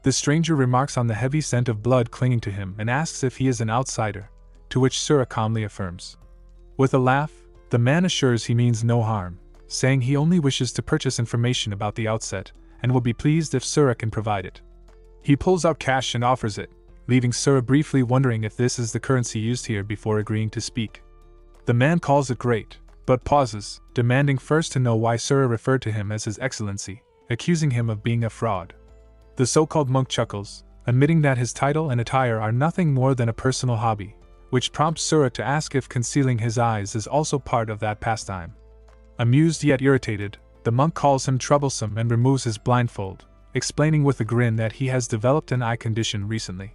The stranger remarks on the heavy scent of blood clinging to him and asks if he is an outsider, to which Sura calmly affirms. With a laugh, the man assures he means no harm, saying he only wishes to purchase information about the outset and will be pleased if Sura can provide it. He pulls out cash and offers it, leaving Sura briefly wondering if this is the currency used here before agreeing to speak. The man calls it great, but pauses, demanding first to know why Sura referred to him as His Excellency, accusing him of being a fraud. The so-called monk chuckles, admitting that his title and attire are nothing more than a personal hobby, which prompts Sura to ask if concealing his eyes is also part of that pastime. Amused yet irritated, the monk calls him troublesome and removes his blindfold, explaining with a grin that he has developed an eye condition recently.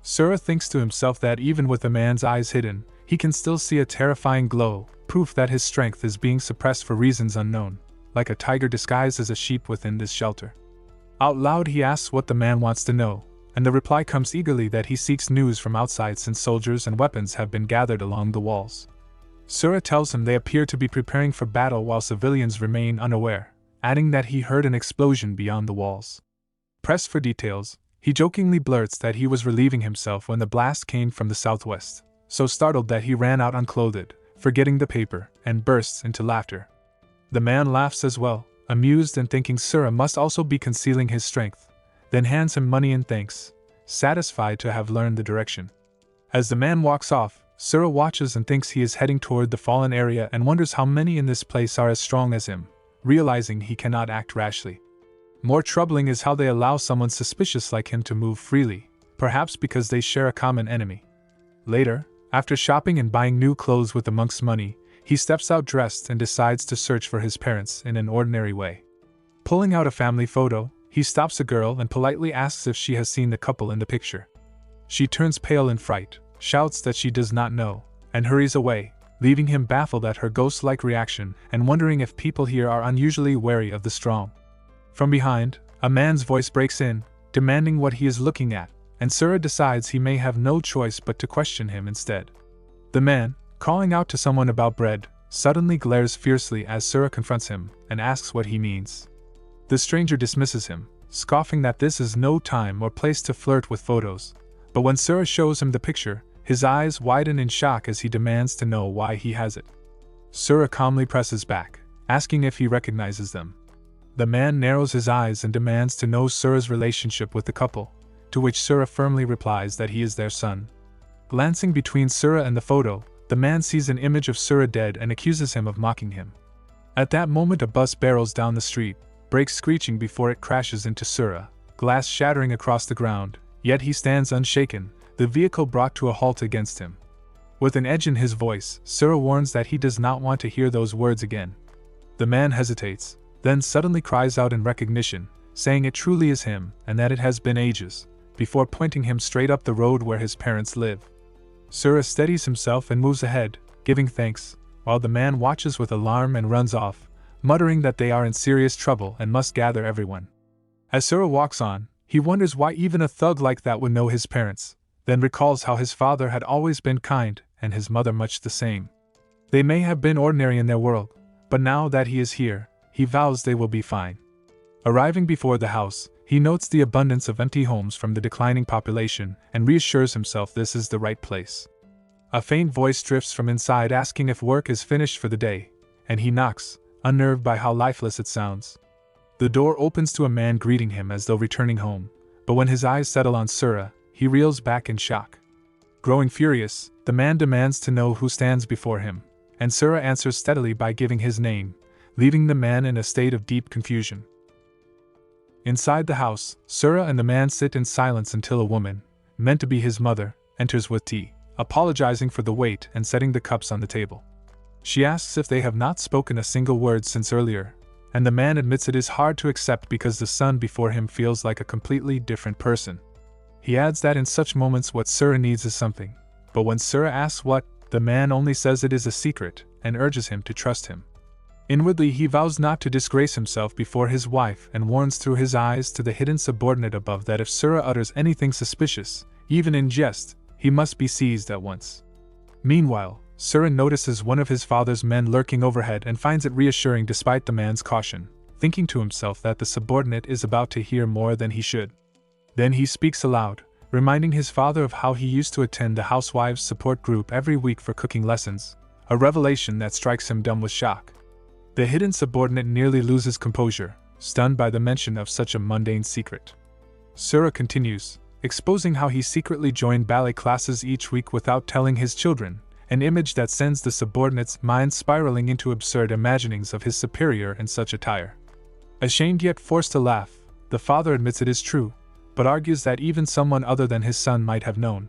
Sura thinks to himself that even with the man's eyes hidden, he can still see a terrifying glow, proof that his strength is being suppressed for reasons unknown, like a tiger disguised as a sheep within this shelter. Out loud he asks what the man wants to know, and the reply comes eagerly that he seeks news from outside since soldiers and weapons have been gathered along the walls. Sura tells him they appear to be preparing for battle while civilians remain unaware, adding that he heard an explosion beyond the walls. Pressed for details, he jokingly blurts that he was relieving himself when the blast came from the southwest, so startled that he ran out unclothed, forgetting the paper, and bursts into laughter. The man laughs as well, amused and thinking Sura must also be concealing his strength, then hands him money in thanks, satisfied to have learned the direction. As the man walks off, Sura watches and thinks he is heading toward the fallen area and wonders how many in this place are as strong as him, realizing he cannot act rashly. More troubling is how they allow someone suspicious like him to move freely, perhaps because they share a common enemy. Later, after shopping and buying new clothes with the monk's money, he steps out dressed and decides to search for his parents in an ordinary way. Pulling out a family photo, he stops a girl and politely asks if she has seen the couple in the picture. She turns pale in fright, shouts that she does not know, and hurries away, leaving him baffled at her ghost-like reaction and wondering if people here are unusually wary of the strong. From behind, a man's voice breaks in, demanding what he is looking at, and Sura decides he may have no choice but to question him instead. The man, calling out to someone about bread, suddenly glares fiercely as Sura confronts him, and asks what he means. The stranger dismisses him, scoffing that this is no time or place to flirt with photos. But when Sura shows him the picture, his eyes widen in shock as he demands to know why he has it. Sura calmly presses back, asking if he recognizes them. The man narrows his eyes and demands to know Sura's relationship with the couple, to which Sura firmly replies that he is their son. Glancing between Sura and the photo, the man sees an image of Sura dead and accuses him of mocking him. At that moment, a bus barrels down the street, brakes screeching before it crashes into Sura, glass shattering across the ground, yet he stands unshaken, the vehicle brought to a halt against him. With an edge in his voice, Sura warns that he does not want to hear those words again. The man hesitates, then suddenly cries out in recognition, saying it truly is him and that it has been ages, before pointing him straight up the road where his parents live. Sura steadies himself and moves ahead, giving thanks, while the man watches with alarm and runs off, muttering that they are in serious trouble and must gather everyone. As Sura walks on, he wonders why even a thug like that would know his parents, then recalls how his father had always been kind and his mother much the same. They may have been ordinary in their world, but now that he is here, he vows they will be fine. Arriving before the house, he notes the abundance of empty homes from the declining population and reassures himself this is the right place. A faint voice drifts from inside asking if work is finished for the day, and he knocks, unnerved by how lifeless it sounds. The door opens to a man greeting him as though returning home, but when his eyes settle on Sura, he reels back in shock. Growing furious, the man demands to know who stands before him, and Sura answers steadily by giving his name, leaving the man in a state of deep confusion. Inside the house, Sura and the man sit in silence until a woman, meant to be his mother, enters with tea, apologizing for the wait and setting the cups on the table. She asks if they have not spoken a single word since earlier, and the man admits it is hard to accept because the son before him feels like a completely different person. He adds that in such moments what Sura needs is something, but when Sura asks what, the man only says it is a secret and urges him to trust him. Inwardly he vows not to disgrace himself before his wife and warns through his eyes to the hidden subordinate above that if Sura utters anything suspicious, even in jest, he must be seized at once. Meanwhile, Sura notices one of his father's men lurking overhead and finds it reassuring despite the man's caution, thinking to himself that the subordinate is about to hear more than he should. Then he speaks aloud, reminding his father of how he used to attend the housewives' support group every week for cooking lessons, a revelation that strikes him dumb with shock. The hidden subordinate nearly loses composure, stunned by the mention of such a mundane secret. Sura continues, exposing how he secretly joined ballet classes each week without telling his children, an image that sends the subordinate's mind spiraling into absurd imaginings of his superior in such attire. Ashamed yet forced to laugh, the father admits it is true, but argues that even someone other than his son might have known.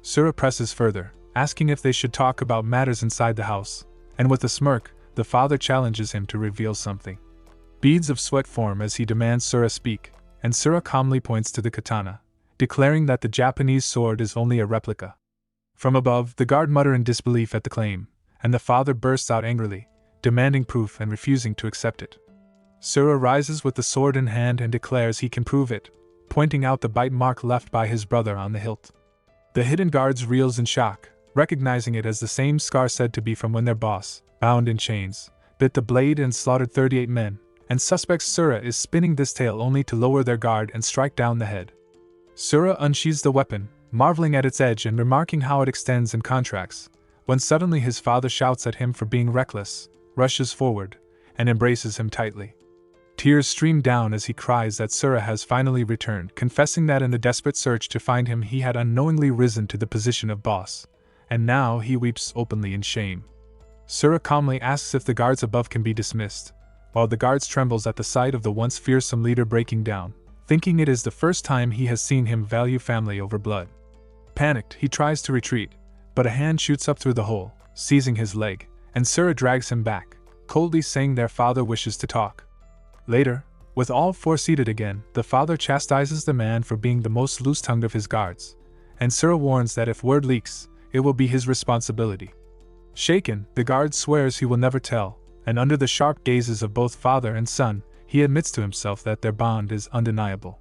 Sura presses further, asking if they should talk about matters inside the house, and with a smirk, the father challenges him to reveal something. Beads of sweat form as he demands Sura speak, and Sura calmly points to the katana, declaring that the Japanese sword is only a replica. From above, the guard mutter in disbelief at the claim, and the father bursts out angrily, demanding proof and refusing to accept it. Sura rises with the sword in hand and declares he can prove it, pointing out the bite mark left by his brother on the hilt. The hidden guards reels in shock, recognizing it as the same scar said to be from when their boss, bound in chains, bit the blade and slaughtered 38 men, and suspects Sura is spinning this tale only to lower their guard and strike down the head. Sura unsheathes the weapon, marveling at its edge and remarking how it extends and contracts, when suddenly his father shouts at him for being reckless, rushes forward, and embraces him tightly. Tears stream down as he cries that Sura has finally returned, confessing that in the desperate search to find him he had unknowingly risen to the position of boss, and now he weeps openly in shame. Sura calmly asks if the guards above can be dismissed, while the guards trembles at the sight of the once fearsome leader breaking down, thinking it is the first time he has seen him value family over blood. Panicked, he tries to retreat, but a hand shoots up through the hole, seizing his leg, and Sura drags him back, coldly saying their father wishes to talk. Later, with all four seated again, the father chastises the man for being the most loose-tongued of his guards, and Sura warns that if word leaks, it will be his responsibility. Shaken, the guard swears he will never tell, and under the sharp gazes of both father and son, he admits to himself that their bond is undeniable.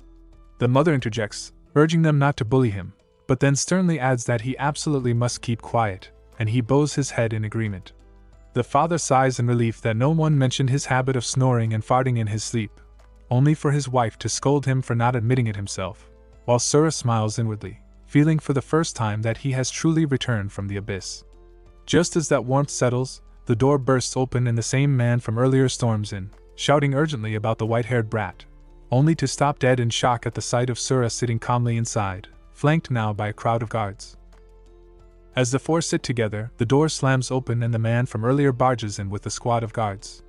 The mother interjects, urging them not to bully him, but then sternly adds that he absolutely must keep quiet, and he bows his head in agreement. The father sighs in relief that no one mentioned his habit of snoring and farting in his sleep, only for his wife to scold him for not admitting it himself, while Sura smiles inwardly, feeling for the first time that he has truly returned from the abyss. Just as that warmth settles, the door bursts open and the same man from earlier storms in, shouting urgently about the white-haired brat, only to stop dead in shock at the sight of Sura sitting calmly inside, flanked now by a crowd of guards. As the four sit together, the door slams open and the man from earlier barges in with a squad of guards.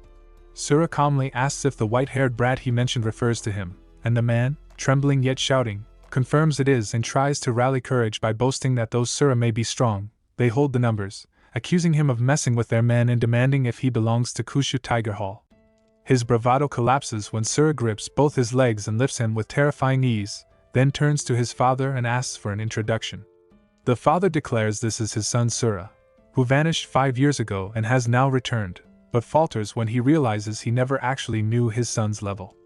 Sura calmly asks if the white-haired brat he mentioned refers to him, and the man, trembling yet shouting, confirms it is and tries to rally courage by boasting that though Sura may be strong, they hold the numbers, accusing him of messing with their men and demanding if he belongs to Kushu Tiger Hall. His bravado collapses when Sura grips both his legs and lifts him with terrifying ease, then turns to his father and asks for an introduction. The father declares this is his son Sura, who vanished 5 years ago and has now returned, but falters when he realizes he never actually knew his son's level.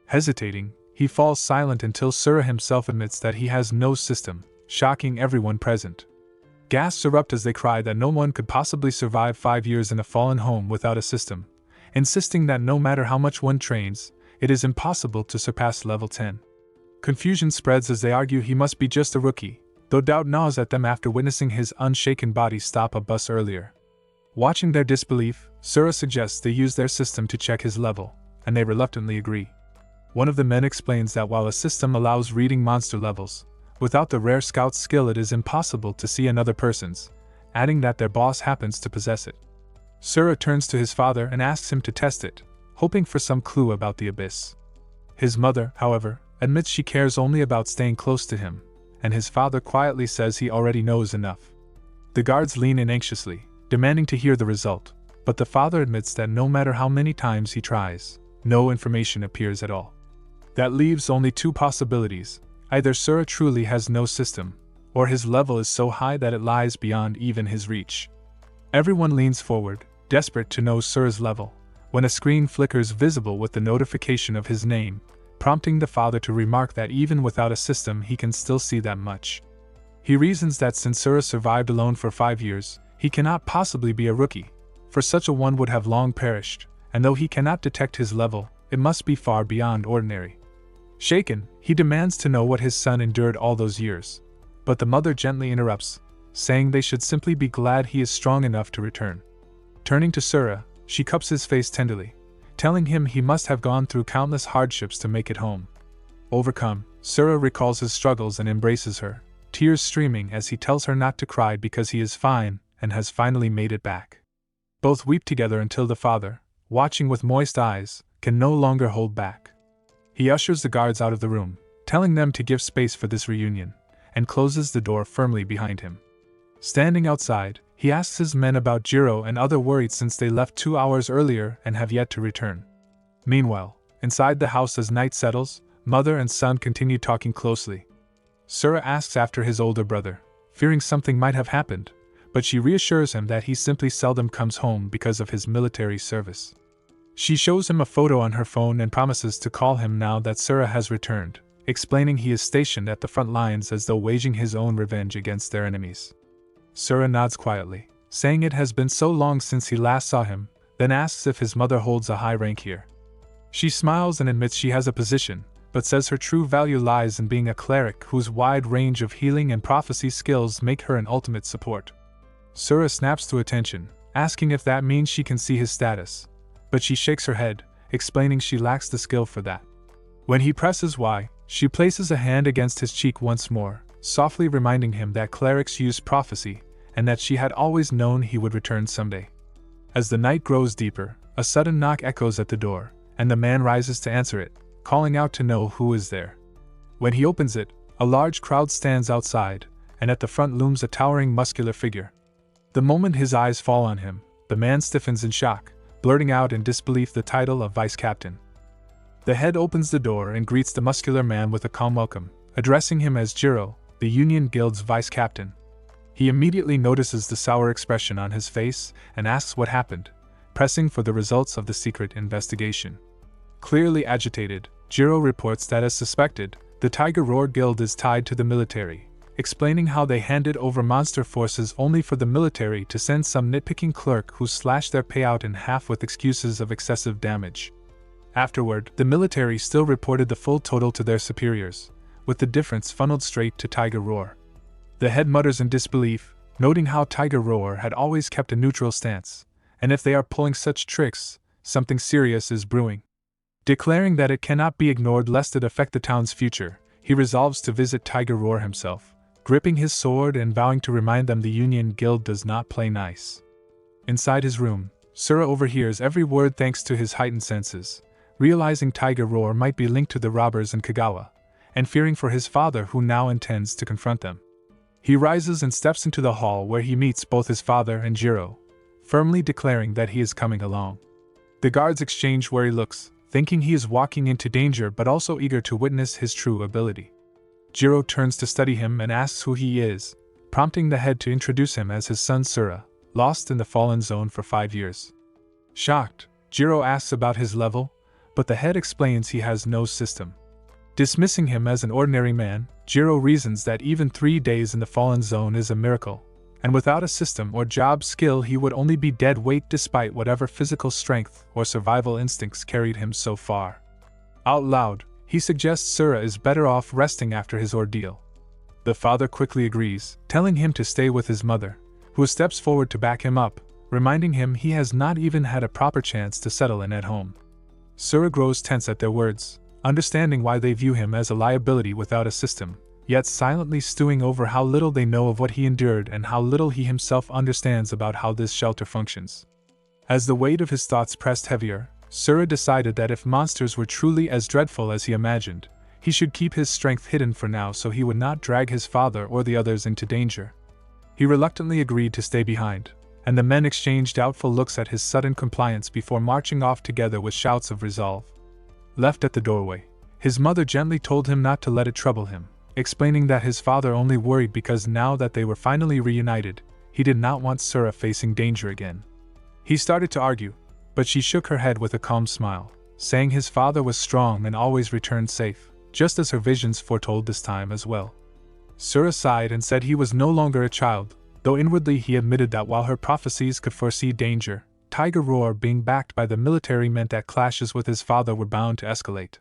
Hesitating, he falls silent until Sura himself admits that he has no system, shocking everyone present. Gasps erupt as they cry that no one could possibly survive 5 years in a fallen home without a system, insisting that no matter how much one trains, it is impossible to surpass level 10. Confusion spreads as they argue he must be just a rookie, though doubt gnaws at them after witnessing his unshaken body stop a bus earlier. Watching their disbelief, Sura suggests they use their system to check his level, and they reluctantly agree. One of the men explains that while a system allows reading monster levels, without the rare scout's skill it is impossible to see another person's, adding that their boss happens to possess it. Sura turns to his father and asks him to test it, hoping for some clue about the abyss. His mother, however, admits she cares only about staying close to him, and his father quietly says he already knows enough. The guards lean in anxiously, demanding to hear the result, but the father admits that no matter how many times he tries, no information appears at all. That leaves only two possibilities: either Sura truly has no system, or his level is so high that it lies beyond even his reach. Everyone leans forward, desperate to know Sura's level, when a screen flickers visible with the notification of his name, prompting the father to remark that even without a system he can still see that much. He reasons that since Sura survived alone for 5 years, he cannot possibly be a rookie, for such a one would have long perished, and though he cannot detect his level, it must be far beyond ordinary. Shaken, he demands to know what his son endured all those years, but the mother gently interrupts, saying they should simply be glad he is strong enough to return. Turning to Sura, she cups his face tenderly, telling him he must have gone through countless hardships to make it home. Overcome, Sura recalls his struggles and embraces her, tears streaming as he tells her not to cry because he is fine and has finally made it back. Both weep together until the father, watching with moist eyes, can no longer hold back. He ushers the guards out of the room, telling them to give space for this reunion, and closes the door firmly behind him. Standing outside, he asks his men about Jiro and other worried since they left 2 hours earlier and have yet to return. Meanwhile, inside the house as night settles, mother and son continue talking closely. Sura asks after his older brother, fearing something might have happened, but she reassures him that he simply seldom comes home because of his military service. She shows him a photo on her phone and promises to call him now that Sura has returned, explaining he is stationed at the front lines as though waging his own revenge against their enemies. Sura nods quietly, saying it has been so long since he last saw him, then asks if his mother holds a high rank here. She smiles and admits she has a position, but says her true value lies in being a cleric whose wide range of healing and prophecy skills make her an ultimate support. Sura snaps to attention, asking if that means she can see his status, but she shakes her head, explaining she lacks the skill for that. When he presses why, she places a hand against his cheek once more, softly reminding him that clerics use prophecy, and that she had always known he would return someday. As the night grows deeper, a sudden knock echoes at the door, and the man rises to answer it, calling out to know who is there. When he opens it, a large crowd stands outside, and at the front looms a towering muscular figure. The moment his eyes fall on him, the man stiffens in shock, blurting out in disbelief the title of vice captain. The head opens the door and greets the muscular man with a calm welcome, addressing him as Jiro, the Union Guild's vice captain. He immediately notices the sour expression on his face and asks what happened, pressing for the results of the secret investigation. Clearly agitated, Jiro reports that as suspected, the Tiger Roar Guild is tied to the military, explaining how they handed over monster forces only for the military to send some nitpicking clerk who slashed their payout in half with excuses of excessive damage. Afterward, the military still reported the full total to their superiors, with the difference funneled straight to Tiger Roar. The head mutters in disbelief, noting how Tiger Roar had always kept a neutral stance, and if they are pulling such tricks, something serious is brewing. Declaring that it cannot be ignored lest it affect the town's future, he resolves to visit Tiger Roar himself, gripping his sword and vowing to remind them the Union Guild does not play nice. Inside his room, Sura overhears every word thanks to his heightened senses, realizing Tiger Roar might be linked to the robbers in Kagawa, and fearing for his father who now intends to confront them. He rises and steps into the hall where he meets both his father and Jiro, firmly declaring that he is coming along. The guards exchange wary looks, thinking he is walking into danger but also eager to witness his true ability. Jiro turns to study him and asks who he is, prompting the head to introduce him as his son Sura, lost in the Fallen Zone for 5 years. Shocked, Jiro asks about his level, but the head explains he has no system. Dismissing him as an ordinary man, Jiro reasons that even 3 days in the Fallen Zone is a miracle, and without a system or job skill he would only be dead weight despite whatever physical strength or survival instincts carried him so far. Out loud, he suggests Sura is better off resting after his ordeal. The father quickly agrees, telling him to stay with his mother, who steps forward to back him up, reminding him he has not even had a proper chance to settle in at home. Sura grows tense at their words, understanding why they view him as a liability without a system, yet silently stewing over how little they know of what he endured and how little he himself understands about how this shelter functions. As the weight of his thoughts pressed heavier, Sura decided that if monsters were truly as dreadful as he imagined, he should keep his strength hidden for now so he would not drag his father or the others into danger. He reluctantly agreed to stay behind, and the men exchanged doubtful looks at his sudden compliance before marching off together with shouts of resolve. Left at the doorway, his mother gently told him not to let it trouble him, explaining that his father only worried because now that they were finally reunited, he did not want Sura facing danger again. He started to argue, but she shook her head with a calm smile, saying his father was strong and always returned safe, just as her visions foretold this time as well. Sura sighed and said he was no longer a child, though inwardly he admitted that while her prophecies could foresee danger, Tiger Roar being backed by the military meant that clashes with his father were bound to escalate.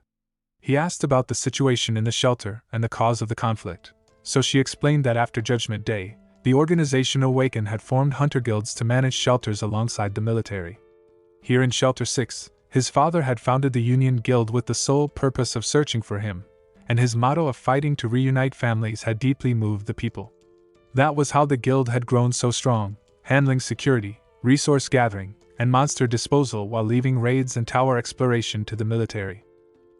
He asked about the situation in the shelter and the cause of the conflict, so she explained that after Judgment Day, the organization Awaken had formed hunter guilds to manage shelters alongside the military. Here in Shelter 6, his father had founded the Union Guild with the sole purpose of searching for him, and his motto of fighting to reunite families had deeply moved the people. That was how the guild had grown so strong, handling security, resource gathering, and monster disposal while leaving raids and tower exploration to the military.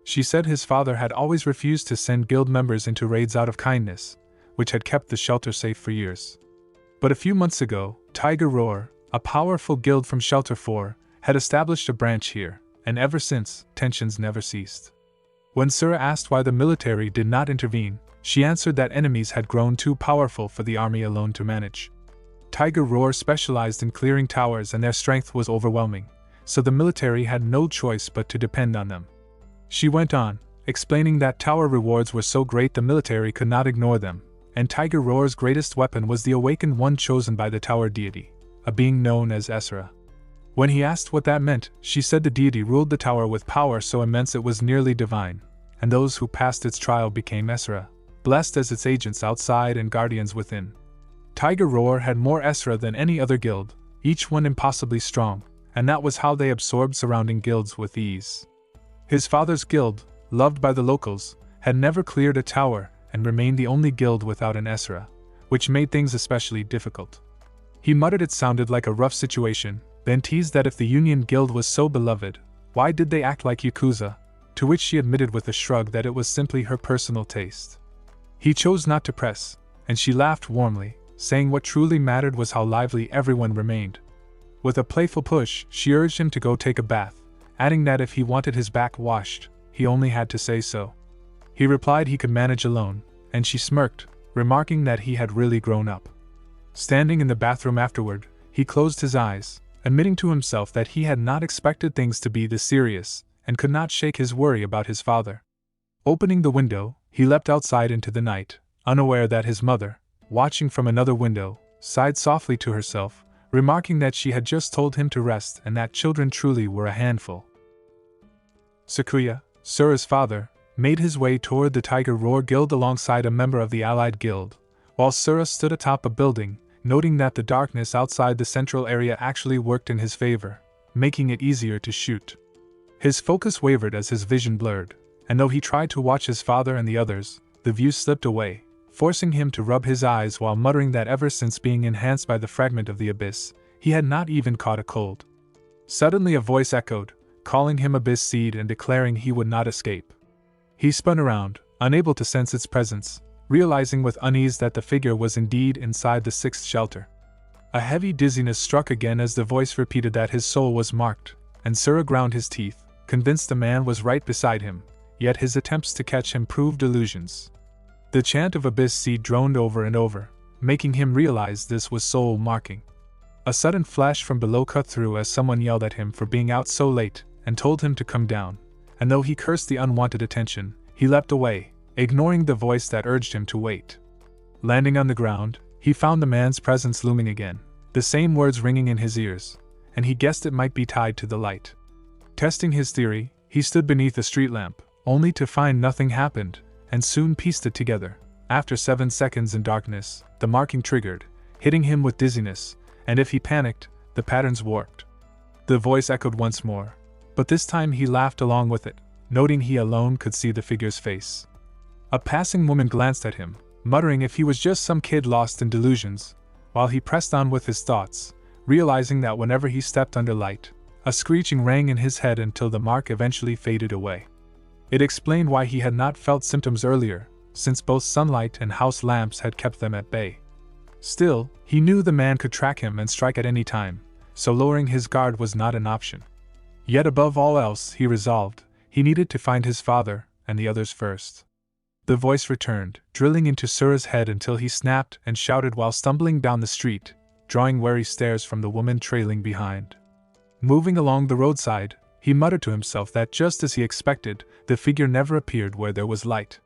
She said his father had always refused to send guild members into raids out of kindness, which had kept the shelter safe for years. But a few months ago, Tiger Roar, a powerful guild from Shelter 4, had established a branch here, and ever since, tensions never ceased. When Sura asked why the military did not intervene, she answered that enemies had grown too powerful for the army alone to manage. Tiger Roar specialized in clearing towers and their strength was overwhelming, so the military had no choice but to depend on them. She went on, explaining that tower rewards were so great the military could not ignore them, and Tiger Roar's greatest weapon was the awakened one chosen by the tower deity, a being known as Esra. When he asked what that meant, she said the deity ruled the tower with power so immense it was nearly divine, and those who passed its trial became Esra, blessed as its agents outside and guardians within. Tiger Roar had more Esra than any other guild, each one impossibly strong, and that was how they absorbed surrounding guilds with ease. His father's guild, loved by the locals, had never cleared a tower and remained the only guild without an Esra, which made things especially difficult. He muttered it sounded like a rough situation, then teased that if the Union Guild was so beloved, why did they act like Yakuza, to which she admitted with a shrug that it was simply her personal taste. He chose not to press, and she laughed warmly, saying what truly mattered was how lively everyone remained. With a playful push, she urged him to go take a bath, adding that if he wanted his back washed, he only had to say so. He replied he could manage alone, and she smirked, remarking that he had really grown up. Standing in the bathroom afterward, he closed his eyes, admitting to himself that he had not expected things to be this serious, and could not shake his worry about his father. Opening the window, he leapt outside into the night, unaware that his mother, watching from another window, sighed softly to herself, remarking that she had just told him to rest and that children truly were a handful. Sakuya, Sura's father, made his way toward the Tiger Roar Guild alongside a member of the Allied Guild, while Sura stood atop a building, noting that the darkness outside the central area actually worked in his favor, making it easier to shoot. His focus wavered as his vision blurred, and though he tried to watch his father and the others, the view slipped away, forcing him to rub his eyes while muttering that ever since being enhanced by the fragment of the abyss, he had not even caught a cold. Suddenly a voice echoed, calling him Abyss Seed and declaring he would not escape. He spun around, unable to sense its presence, realizing with unease that the figure was indeed inside the sixth shelter. A heavy dizziness struck again as the voice repeated that his soul was marked, and Sura ground his teeth, convinced the man was right beside him, yet his attempts to catch him proved illusions. The chant of Abyss Seed droned over and over, making him realize this was soul marking. A sudden flash from below cut through as someone yelled at him for being out so late, and told him to come down, and though he cursed the unwanted attention, he leapt away, ignoring the voice that urged him to wait. Landing on the ground, he found the man's presence looming again, the same words ringing in his ears, and he guessed it might be tied to the light. Testing his theory, he stood beneath a street lamp, only to find nothing happened, and soon pieced it together. After 7 seconds in darkness, the marking triggered, hitting him with dizziness, and if he panicked, the patterns warped. The voice echoed once more, but this time he laughed along with it, noting he alone could see the figure's face. A passing woman glanced at him, muttering if he was just some kid lost in delusions, while he pressed on with his thoughts, realizing that whenever he stepped under light, a screeching rang in his head until the mark eventually faded away. It explained why he had not felt symptoms earlier, since both sunlight and house lamps had kept them at bay. Still, he knew the man could track him and strike at any time, so lowering his guard was not an option. Yet above all else, he resolved, he needed to find his father and the others first. The voice returned, drilling into Sura's head until he snapped and shouted while stumbling down the street, drawing wary stares from the woman trailing behind. Moving along the roadside, he muttered to himself that just as he expected, the figure never appeared where there was light.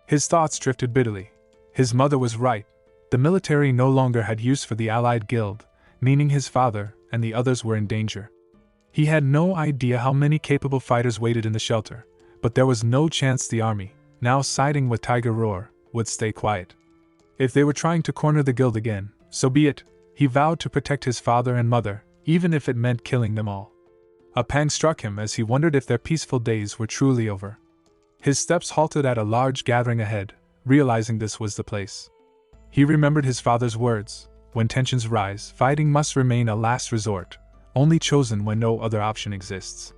His thoughts drifted bitterly. His mother was right. The military no longer had use for the Allied Guild, meaning his father and the others were in danger. He had no idea how many capable fighters waited in the shelter, but there was no chance the army, now siding with Tiger Roar, would stay quiet. If they were trying to corner the guild again, so be it. He vowed to protect his father and mother, even if it meant killing them all. A pang struck him as he wondered if their peaceful days were truly over. His steps halted at a large gathering ahead, realizing this was the place. He remembered his father's words, when tensions rise, fighting must remain a last resort, only chosen when no other option exists.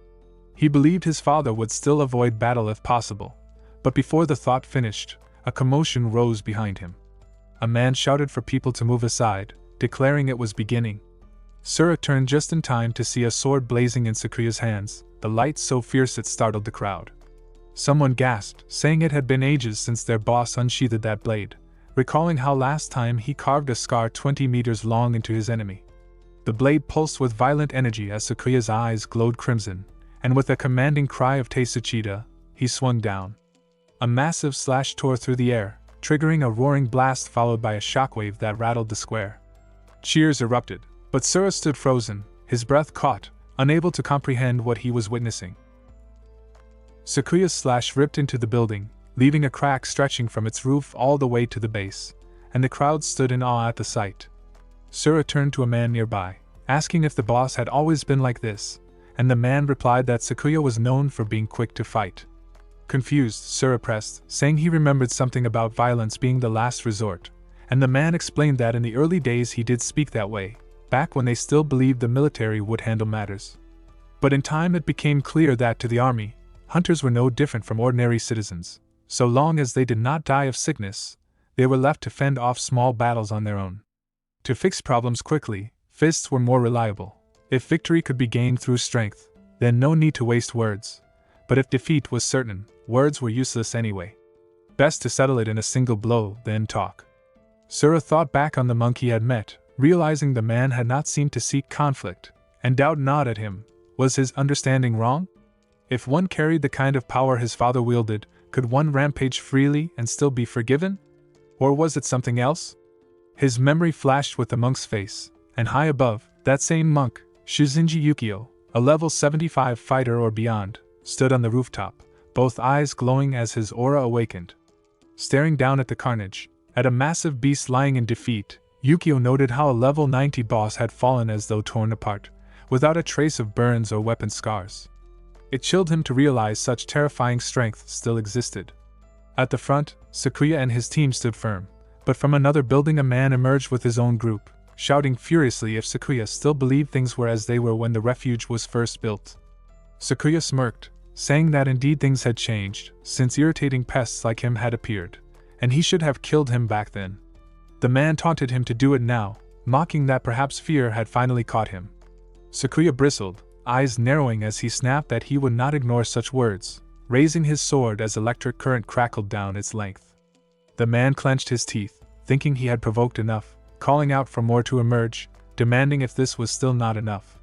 He believed his father would still avoid battle if possible, but before the thought finished, a commotion rose behind him. A man shouted for people to move aside, declaring it was beginning. Sura turned just in time to see a sword blazing in Sakuya's hands, the light so fierce it startled the crowd. Someone gasped, saying it had been ages since their boss unsheathed that blade, recalling how last time he carved a scar 20 meters long into his enemy. The blade pulsed with violent energy as Sakuya's eyes glowed crimson, and with a commanding cry of Teisuchida, he swung down. A massive slash tore through the air, triggering a roaring blast followed by a shockwave that rattled the square. Cheers erupted, but Sura stood frozen, his breath caught, unable to comprehend what he was witnessing. Sakuya's slash ripped into the building, leaving a crack stretching from its roof all the way to the base, and the crowd stood in awe at the sight. Sura turned to a man nearby, asking if the boss had always been like this, and the man replied that Sakuya was known for being quick to fight. Confused, Sura pressed, saying he remembered something about violence being the last resort, and the man explained that in the early days he did speak that way, back when they still believed the military would handle matters. But in time it became clear that to the army, hunters were no different from ordinary citizens. So long as they did not die of sickness, they were left to fend off small battles on their own. To fix problems quickly, fists were more reliable. If victory could be gained through strength, then no need to waste words. But if defeat was certain, words were useless anyway. Best to settle it in a single blow, then talk. Sura thought back on the monk he had met, realizing the man had not seemed to seek conflict, and doubt gnawed at him. Was his understanding wrong? If one carried the kind of power his father wielded, could one rampage freely and still be forgiven? Or was it something else? His memory flashed with the monk's face, and high above, that same monk, Shuzenji Yukio, a level 75 fighter or beyond, stood on the rooftop, both eyes glowing as his aura awakened. Staring down at the carnage, at a massive beast lying in defeat, Yukio noted how a level 90 boss had fallen as though torn apart, without a trace of burns or weapon scars. It chilled him to realize such terrifying strength still existed. At the front, Sakuya and his team stood firm, but from another building a man emerged with his own group, shouting furiously if Sakuya still believed things were as they were when the refuge was first built. Sakuya smirked, saying that indeed things had changed, since irritating pests like him had appeared, and he should have killed him back then. The man taunted him to do it now, mocking that perhaps fear had finally caught him. Sakuya bristled, eyes narrowing as he snapped that he would not ignore such words, raising his sword as electric current crackled down its length. The man clenched his teeth, thinking he had provoked enough, calling out for more to emerge, demanding if this was still not enough.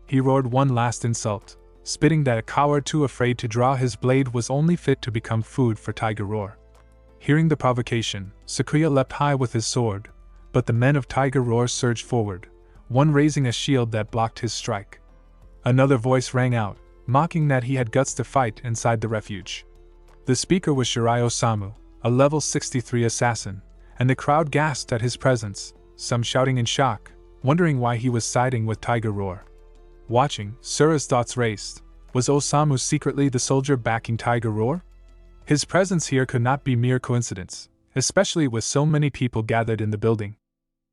He roared one last insult, spitting that a coward too afraid to draw his blade was only fit to become food for Tiger Roar. Hearing the provocation, Sakuya leapt high with his sword, but the men of Tiger Roar surged forward, one raising a shield that blocked his strike. Another voice rang out, mocking that he had guts to fight inside the refuge. The speaker was Shirai Osamu, a level 63 assassin, and the crowd gasped at his presence, some shouting in shock, wondering why he was siding with Tiger Roar. Watching, Sura's thoughts raced. Was Osamu secretly the soldier backing Tiger Roar? His presence here could not be mere coincidence, especially with so many people gathered in the building.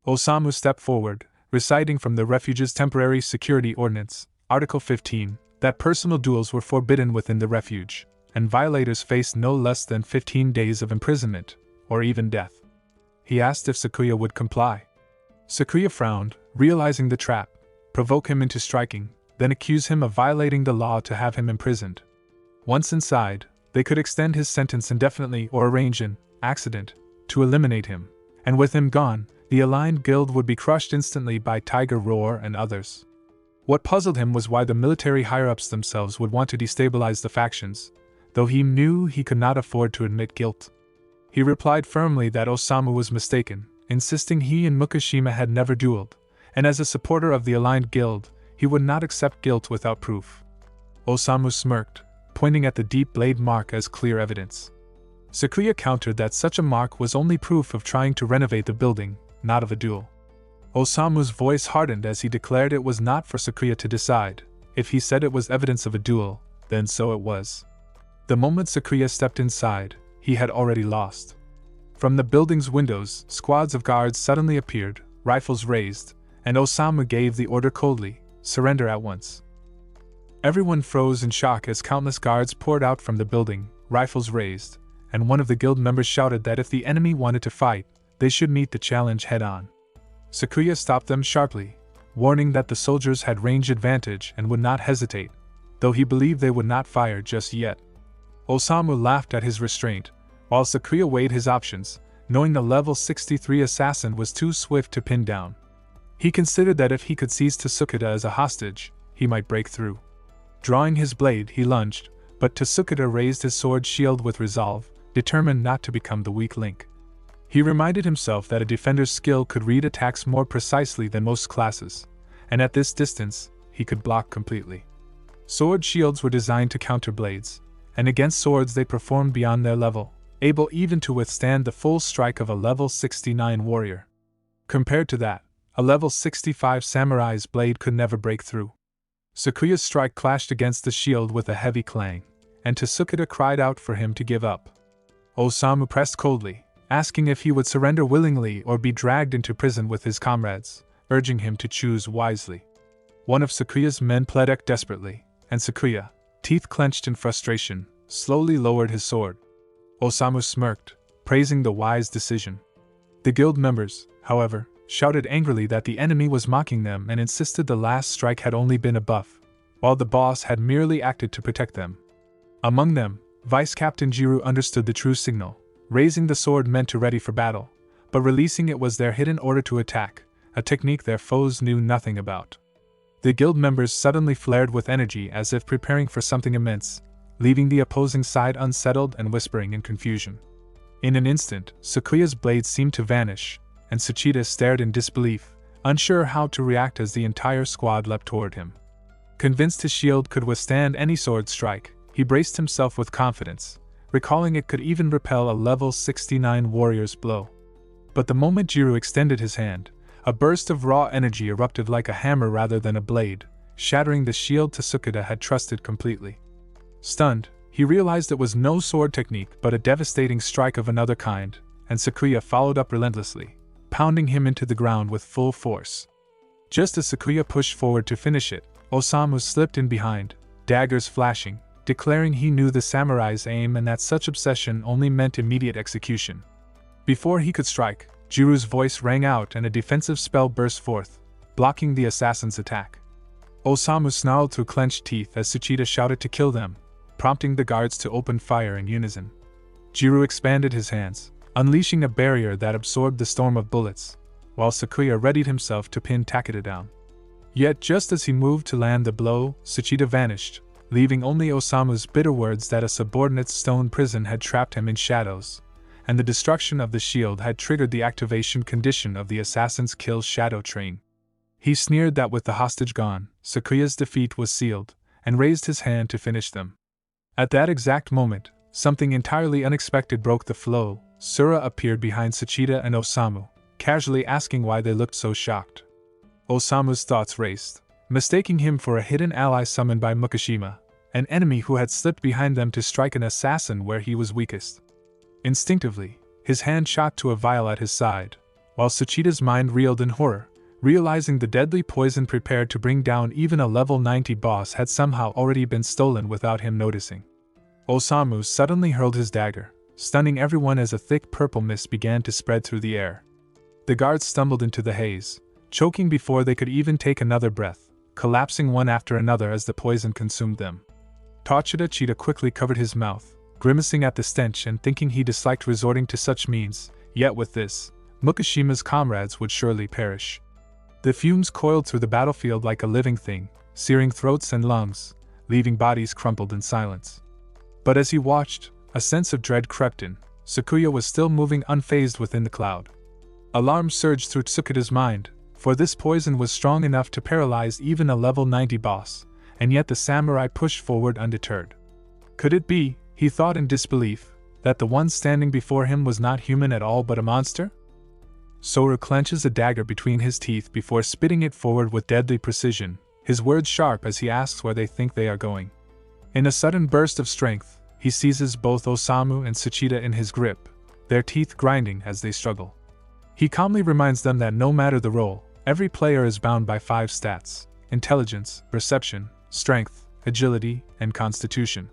Osamu stepped forward, reciting from the refuge's temporary security ordinance, Article 15, that personal duels were forbidden within the refuge, and violators faced no less than 15 days of imprisonment, or even death. He asked if Sakuya would comply. Sakuya frowned, realizing the trap, provoke him into striking, then accuse him of violating the law to have him imprisoned. Once inside, they could extend his sentence indefinitely or arrange an accident to eliminate him, and with him gone, the aligned guild would be crushed instantly by Tiger Roar and others. What puzzled him was why the military higher-ups themselves would want to destabilize the factions, though he knew he could not afford to admit guilt. He replied firmly that Osamu was mistaken, insisting he and Mukashima had never dueled, and as a supporter of the aligned guild, he would not accept guilt without proof. Osamu smirked, pointing at the deep blade mark as clear evidence. Sakuya countered that such a mark was only proof of trying to renovate the building, not of a duel. Osamu's voice hardened as he declared it was not for Sakuya to decide. If he said it was evidence of a duel, then so it was. The moment Sakuya stepped inside, he had already lost. From the building's windows, squads of guards suddenly appeared, rifles raised, and Osamu gave the order coldly, surrender at once. Everyone froze in shock as countless guards poured out from the building, rifles raised, and one of the guild members shouted that if the enemy wanted to fight, they should meet the challenge head-on. Sakuya stopped them sharply, warning that the soldiers had range advantage and would not hesitate, though he believed they would not fire just yet. Osamu laughed at his restraint, while Sakuya weighed his options, knowing the level 63 assassin was too swift to pin down. He considered that if he could seize Tsukida as a hostage, he might break through. Drawing his blade, he lunged, but Tsukida raised his sword shield with resolve, determined not to become the weak link. He reminded himself that a defender's skill could read attacks more precisely than most classes, and at this distance, he could block completely. Sword shields were designed to counter blades, and against swords they performed beyond their level, able even to withstand the full strike of a level 69 warrior. Compared to that, a level 65 samurai's blade could never break through. Sakuya's strike clashed against the shield with a heavy clang, and Tsukida cried out for him to give up. Osamu pressed coldly, asking if he would surrender willingly or be dragged into prison with his comrades, urging him to choose wisely. One of Sakuya's men pleaded desperately, and Sakuya, teeth clenched in frustration, slowly lowered his sword. Osamu smirked, praising the wise decision. The guild members, however, shouted angrily that the enemy was mocking them and insisted the last strike had only been a buff, while the boss had merely acted to protect them. Among them, Vice Captain Jiru understood the true signal. Raising the sword meant to ready for battle, but releasing it was their hidden order to attack, a technique their foes knew nothing about. The guild members suddenly flared with energy as if preparing for something immense, leaving the opposing side unsettled and whispering in confusion. In an instant, Sakuya's blade seemed to vanish, and Tsuchida stared in disbelief, unsure how to react as the entire squad leapt toward him. Convinced his shield could withstand any sword strike, he braced himself with confidence, recalling it could even repel a level 69 warrior's blow. But the moment Jiro extended his hand, a burst of raw energy erupted like a hammer rather than a blade, shattering the shield Tsuchida had trusted completely. Stunned, he realized it was no sword technique but a devastating strike of another kind, and Sakuya followed up relentlessly, pounding him into the ground with full force. Just as Sakuya pushed forward to finish it, Osamu slipped in behind, daggers flashing, declaring he knew the samurai's aim and that such obsession only meant immediate execution. Before he could strike, Jiro's voice rang out and a defensive spell burst forth, blocking the assassin's attack. Osamu snarled through clenched teeth as Tsuchida shouted to kill them, prompting the guards to open fire in unison. Jiro expanded his hands, unleashing a barrier that absorbed the storm of bullets, while Sakuya readied himself to pin Takeda down. Yet just as he moved to land the blow, Tsuchida vanished, leaving only Osamu's bitter words that a subordinate's stone prison had trapped him in shadows, and the destruction of the shield had triggered the activation condition of the assassin's kill shadow train. He sneered that with the hostage gone, Sakuya's defeat was sealed, and raised his hand to finish them. At that exact moment, something entirely unexpected broke the flow. Sura appeared behind Tsuchida and Osamu, casually asking why they looked so shocked. Osamu's thoughts raced, mistaking him for a hidden ally summoned by Mukashima, an enemy who had slipped behind them to strike an assassin where he was weakest. Instinctively, his hand shot to a vial at his side, while Tsuchida's mind reeled in horror, realizing the deadly poison prepared to bring down even a level 90 boss had somehow already been stolen without him noticing. Osamu suddenly hurled his dagger, stunning everyone as a thick purple mist began to spread through the air. The guards stumbled into the haze, choking before they could even take another breath, collapsing one after another as the poison consumed them. Tsuchida quickly covered his mouth, grimacing at the stench and thinking he disliked resorting to such means, yet with this, Mukashima's comrades would surely perish. The fumes coiled through the battlefield like a living thing, searing throats and lungs, leaving bodies crumpled in silence. But as he watched, a sense of dread crept in. Sakuya was still moving unfazed within the cloud. Alarm surged through Tsuchida's mind, for this poison was strong enough to paralyze even a level 90 boss, and yet the samurai pushed forward undeterred. Could it be, he thought in disbelief, that the one standing before him was not human at all but a monster? Sora clenches a dagger between his teeth before spitting it forward with deadly precision, his words sharp as he asks where they think they are going. In a sudden burst of strength, he seizes both Osamu and Tsuchida in his grip, their teeth grinding as they struggle. He calmly reminds them that no matter the role, every player is bound by 5 stats: intelligence, perception, strength, agility, and constitution.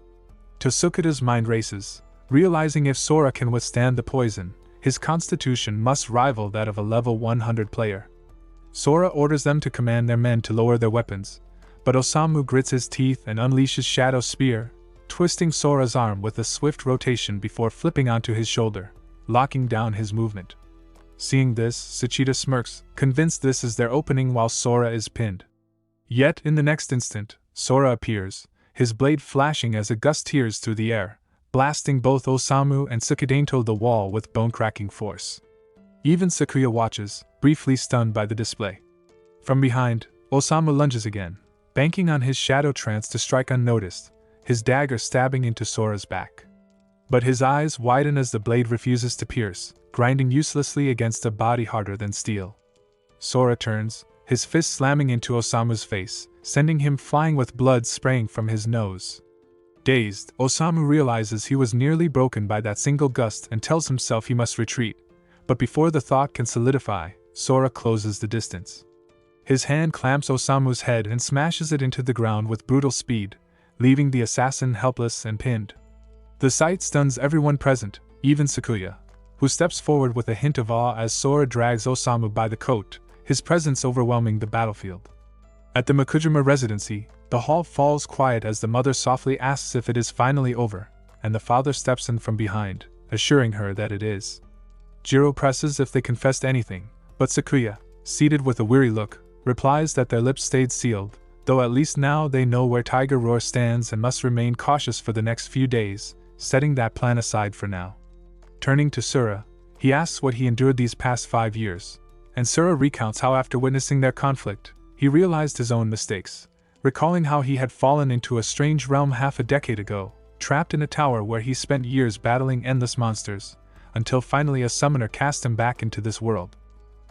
Tsuchida's mind races, realizing if Sora can withstand the poison, his constitution must rival that of a level 100 player. Sora orders them to command their men to lower their weapons, but Osamu grits his teeth and unleashes Shadow Spear, twisting Sora's arm with a swift rotation before flipping onto his shoulder, locking down his movement. Seeing this, Tsuchida smirks, convinced this is their opening while Sora is pinned. Yet in the next instant, Sora appears, his blade flashing as a gust tears through the air, blasting both Osamu and Tsuchida into the wall with bone-cracking force. Even Sakuya watches, briefly stunned by the display. From behind, Osamu lunges again, banking on his shadow trance to strike unnoticed, his dagger stabbing into Sora's back. But his eyes widen as the blade refuses to pierce, grinding uselessly against a body harder than steel. Sora turns, his fist slamming into Osamu's face, sending him flying with blood spraying from his nose. Dazed, Osamu realizes he was nearly broken by that single gust and tells himself he must retreat, but before the thought can solidify, Sora closes the distance. His hand clamps Osamu's head and smashes it into the ground with brutal speed, leaving the assassin helpless and pinned. The sight stuns everyone present, even Sakuya, who steps forward with a hint of awe as Sora drags Osamu by the coat, his presence overwhelming the battlefield. At the Makujima residency, the hall falls quiet as the mother softly asks if it is finally over, and the father steps in from behind, assuring her that it is. Jiro presses if they confessed anything, but Sakuya, seated with a weary look, replies that their lips stayed sealed, though at least now they know where Tiger Roar stands and must remain cautious for the next few days, setting that plan aside for now. Turning to Sura, he asks what he endured these past 5 years, and Sura recounts how after witnessing their conflict, he realized his own mistakes, recalling how he had fallen into a strange realm half a decade ago, trapped in a tower where he spent years battling endless monsters, until finally a summoner cast him back into this world.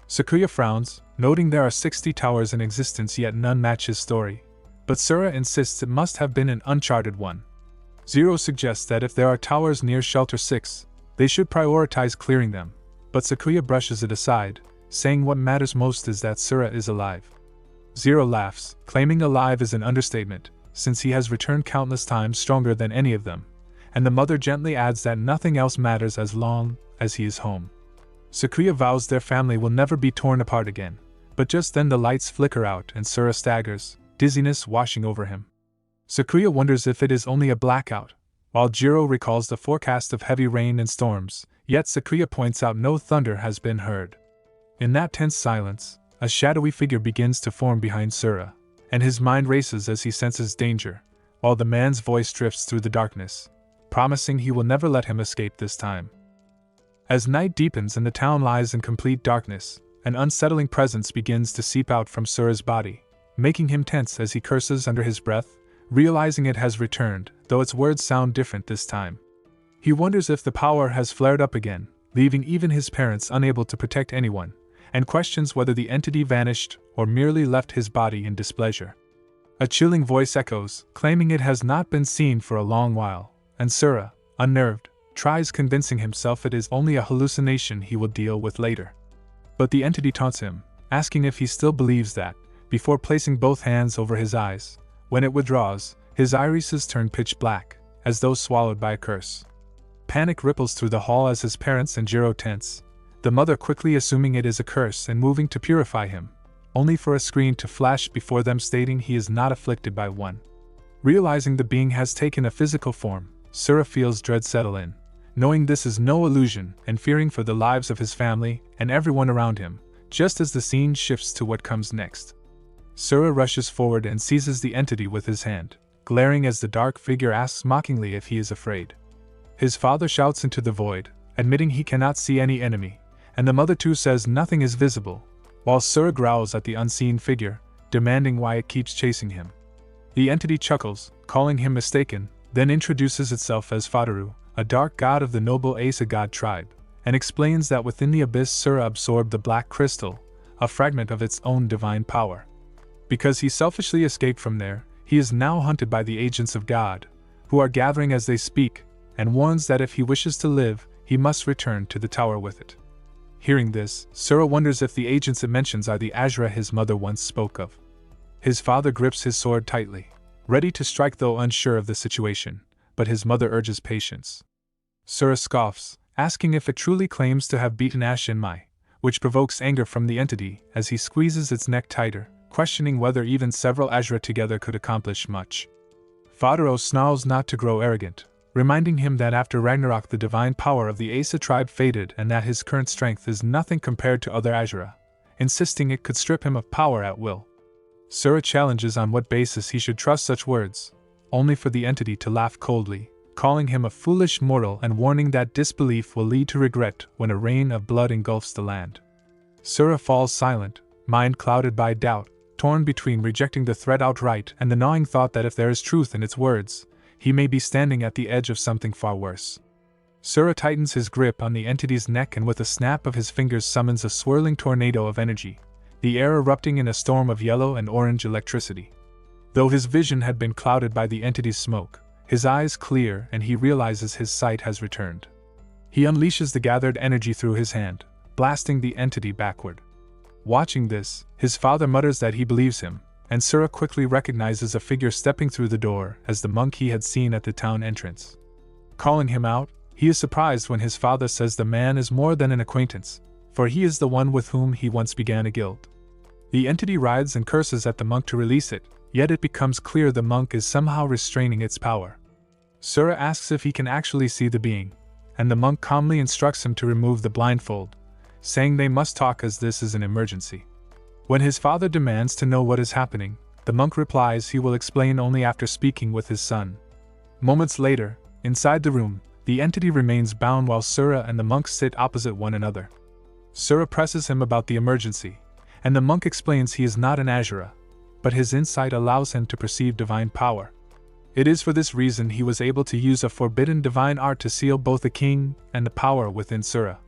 Sakuya frowns, noting there are 60 towers in existence yet none match his story, but Sura insists it must have been an uncharted one. Zero suggests that if there are towers near Shelter 6, they should prioritize clearing them, but Sakuya brushes it aside, saying what matters most is that Sura is alive. Zero laughs, claiming alive is an understatement, since he has returned countless times stronger than any of them, and the mother gently adds that nothing else matters as long as he is home. Sakuya vows their family will never be torn apart again, but just then the lights flicker out and Sura staggers, dizziness washing over him. Sakuya wonders if it is only a blackout, while Jiro recalls the forecast of heavy rain and storms, yet Sakuya points out no thunder has been heard. In that tense silence, a shadowy figure begins to form behind Sura, and his mind races as he senses danger, while the man's voice drifts through the darkness, promising he will never let him escape this time. As night deepens and the town lies in complete darkness, an unsettling presence begins to seep out from Sura's body, making him tense as he curses under his breath, realizing it has returned, though its words sound different this time. He wonders if the power has flared up again, leaving even his parents unable to protect anyone, and questions whether the entity vanished or merely left his body in displeasure. A chilling voice echoes, claiming it has not been seen for a long while, and Sura, unnerved, tries convincing himself it is only a hallucination he will deal with later. But the entity taunts him, asking if he still believes that, before placing both hands over his eyes. When it withdraws, his irises turn pitch black, as though swallowed by a curse. Panic ripples through the hall as his parents and Jiro tense, the mother quickly assuming it is a curse and moving to purify him, only for a screen to flash before them stating he is not afflicted by one. Realizing the being has taken a physical form, Sura feels dread settle in, knowing this is no illusion and fearing for the lives of his family and everyone around him, just as the scene shifts to what comes next. Sura rushes forward and seizes the entity with his hand, glaring as the dark figure asks mockingly if he is afraid. His father shouts into the void, admitting he cannot see any enemy, and the mother too says nothing is visible, while Sura growls at the unseen figure, demanding why it keeps chasing him. The entity chuckles, calling him mistaken, then introduces itself as Fadaru, a dark god of the noble Asa god tribe, and explains that within the abyss Sura absorbed the black crystal, a fragment of its own divine power. Because he selfishly escaped from there, he is now hunted by the agents of God, who are gathering as they speak, and warns that if he wishes to live, he must return to the tower with it. Hearing this, Sura wonders if the agents it mentions are the Azra his mother once spoke of. His father grips his sword tightly, ready to strike though unsure of the situation, but his mother urges patience. Sura scoffs, asking if it truly claims to have beaten Ashinmai, which provokes anger from the entity as he squeezes its neck tighter, questioning whether even several Azra together could accomplish much. Fadaro snarls not to grow arrogant, reminding him that after Ragnarok the divine power of the Asa tribe faded and that his current strength is nothing compared to other Azra, insisting it could strip him of power at will. Sura challenges on what basis he should trust such words, only for the entity to laugh coldly, calling him a foolish mortal and warning that disbelief will lead to regret when a rain of blood engulfs the land. Sura falls silent, mind clouded by doubt, torn between rejecting the threat outright and the gnawing thought that if there is truth in its words, he may be standing at the edge of something far worse. Sura tightens his grip on the entity's neck and with a snap of his fingers summons a swirling tornado of energy, the air erupting in a storm of yellow and orange electricity. Though his vision had been clouded by the entity's smoke, his eyes clear and he realizes his sight has returned. He unleashes the gathered energy through his hand, blasting the entity backward. Watching this, his father mutters that he believes him, and Sura quickly recognizes a figure stepping through the door as the monk he had seen at the town entrance. Calling him out, he is surprised when his father says the man is more than an acquaintance, for he is the one with whom he once began a guild. The entity writhes and curses at the monk to release it, yet it becomes clear the monk is somehow restraining its power. Sura asks if he can actually see the being, and the monk calmly instructs him to remove the blindfold, saying they must talk as this is an emergency. When his father demands to know what is happening, the monk replies he will explain only after speaking with his son. Moments later, inside the room, The entity remains bound while Sura and the monk sit opposite one another. Sura presses him about the emergency, and the monk explains he is not an Asura, but his insight allows him to perceive divine power. It is for this reason he was able to use a forbidden divine art to seal both the king and the power within Sura.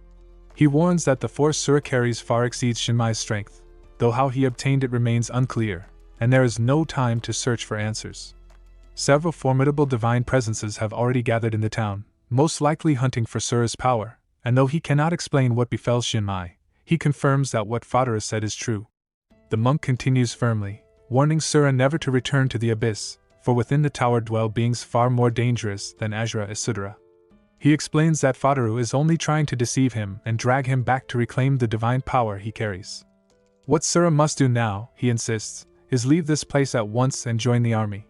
He warns that the force Sura carries far exceeds Shinmai's strength, though how he obtained it remains unclear, and there is no time to search for answers. Several formidable divine presences have already gathered in the town, most likely hunting for Sura's power, and though he cannot explain what befell Shinmai, he confirms that what Fatara said is true. The monk continues firmly, warning Sura never to return to the abyss, for within the tower dwell beings far more dangerous than Asura Isudara. He explains that Fataru is only trying to deceive him and drag him back to reclaim the divine power he carries. What Sura must do now, he insists, is leave this place at once and join the army.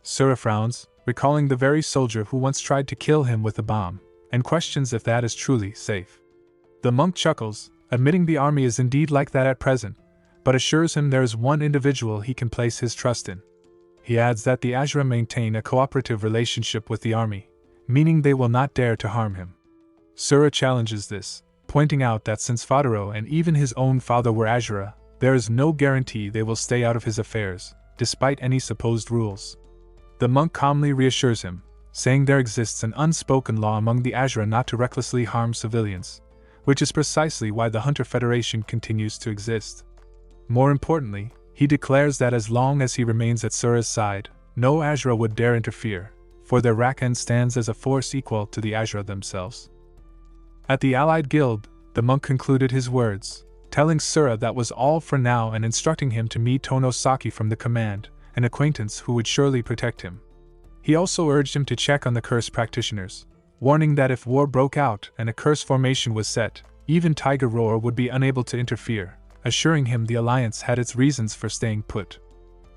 Sura frowns, recalling the very soldier who once tried to kill him with a bomb, and questions if that is truly safe. The monk chuckles, admitting the army is indeed like that at present, but assures him there is one individual he can place his trust in. He adds that the Asura maintain a cooperative relationship with the army, meaning they will not dare to harm him. Sura challenges this, pointing out that since Fadaro and even his own father were Asura, there is no guarantee they will stay out of his affairs, despite any supposed rules. The monk calmly reassures him, saying there exists an unspoken law among the Asura not to recklessly harm civilians, which is precisely why the Hunter Federation continues to exist. More importantly, he declares that as long as he remains at Sura's side, no Asura would dare interfere, for their Rakan stands as a force equal to the Asura themselves. At the Allied Guild, the monk concluded his words, telling Sura that was all for now and instructing him to meet Tonosaki from the command, an acquaintance who would surely protect him. He also urged him to check on the curse practitioners, warning that if war broke out and a curse formation was set, even Tiger Roar would be unable to interfere, assuring him the alliance had its reasons for staying put.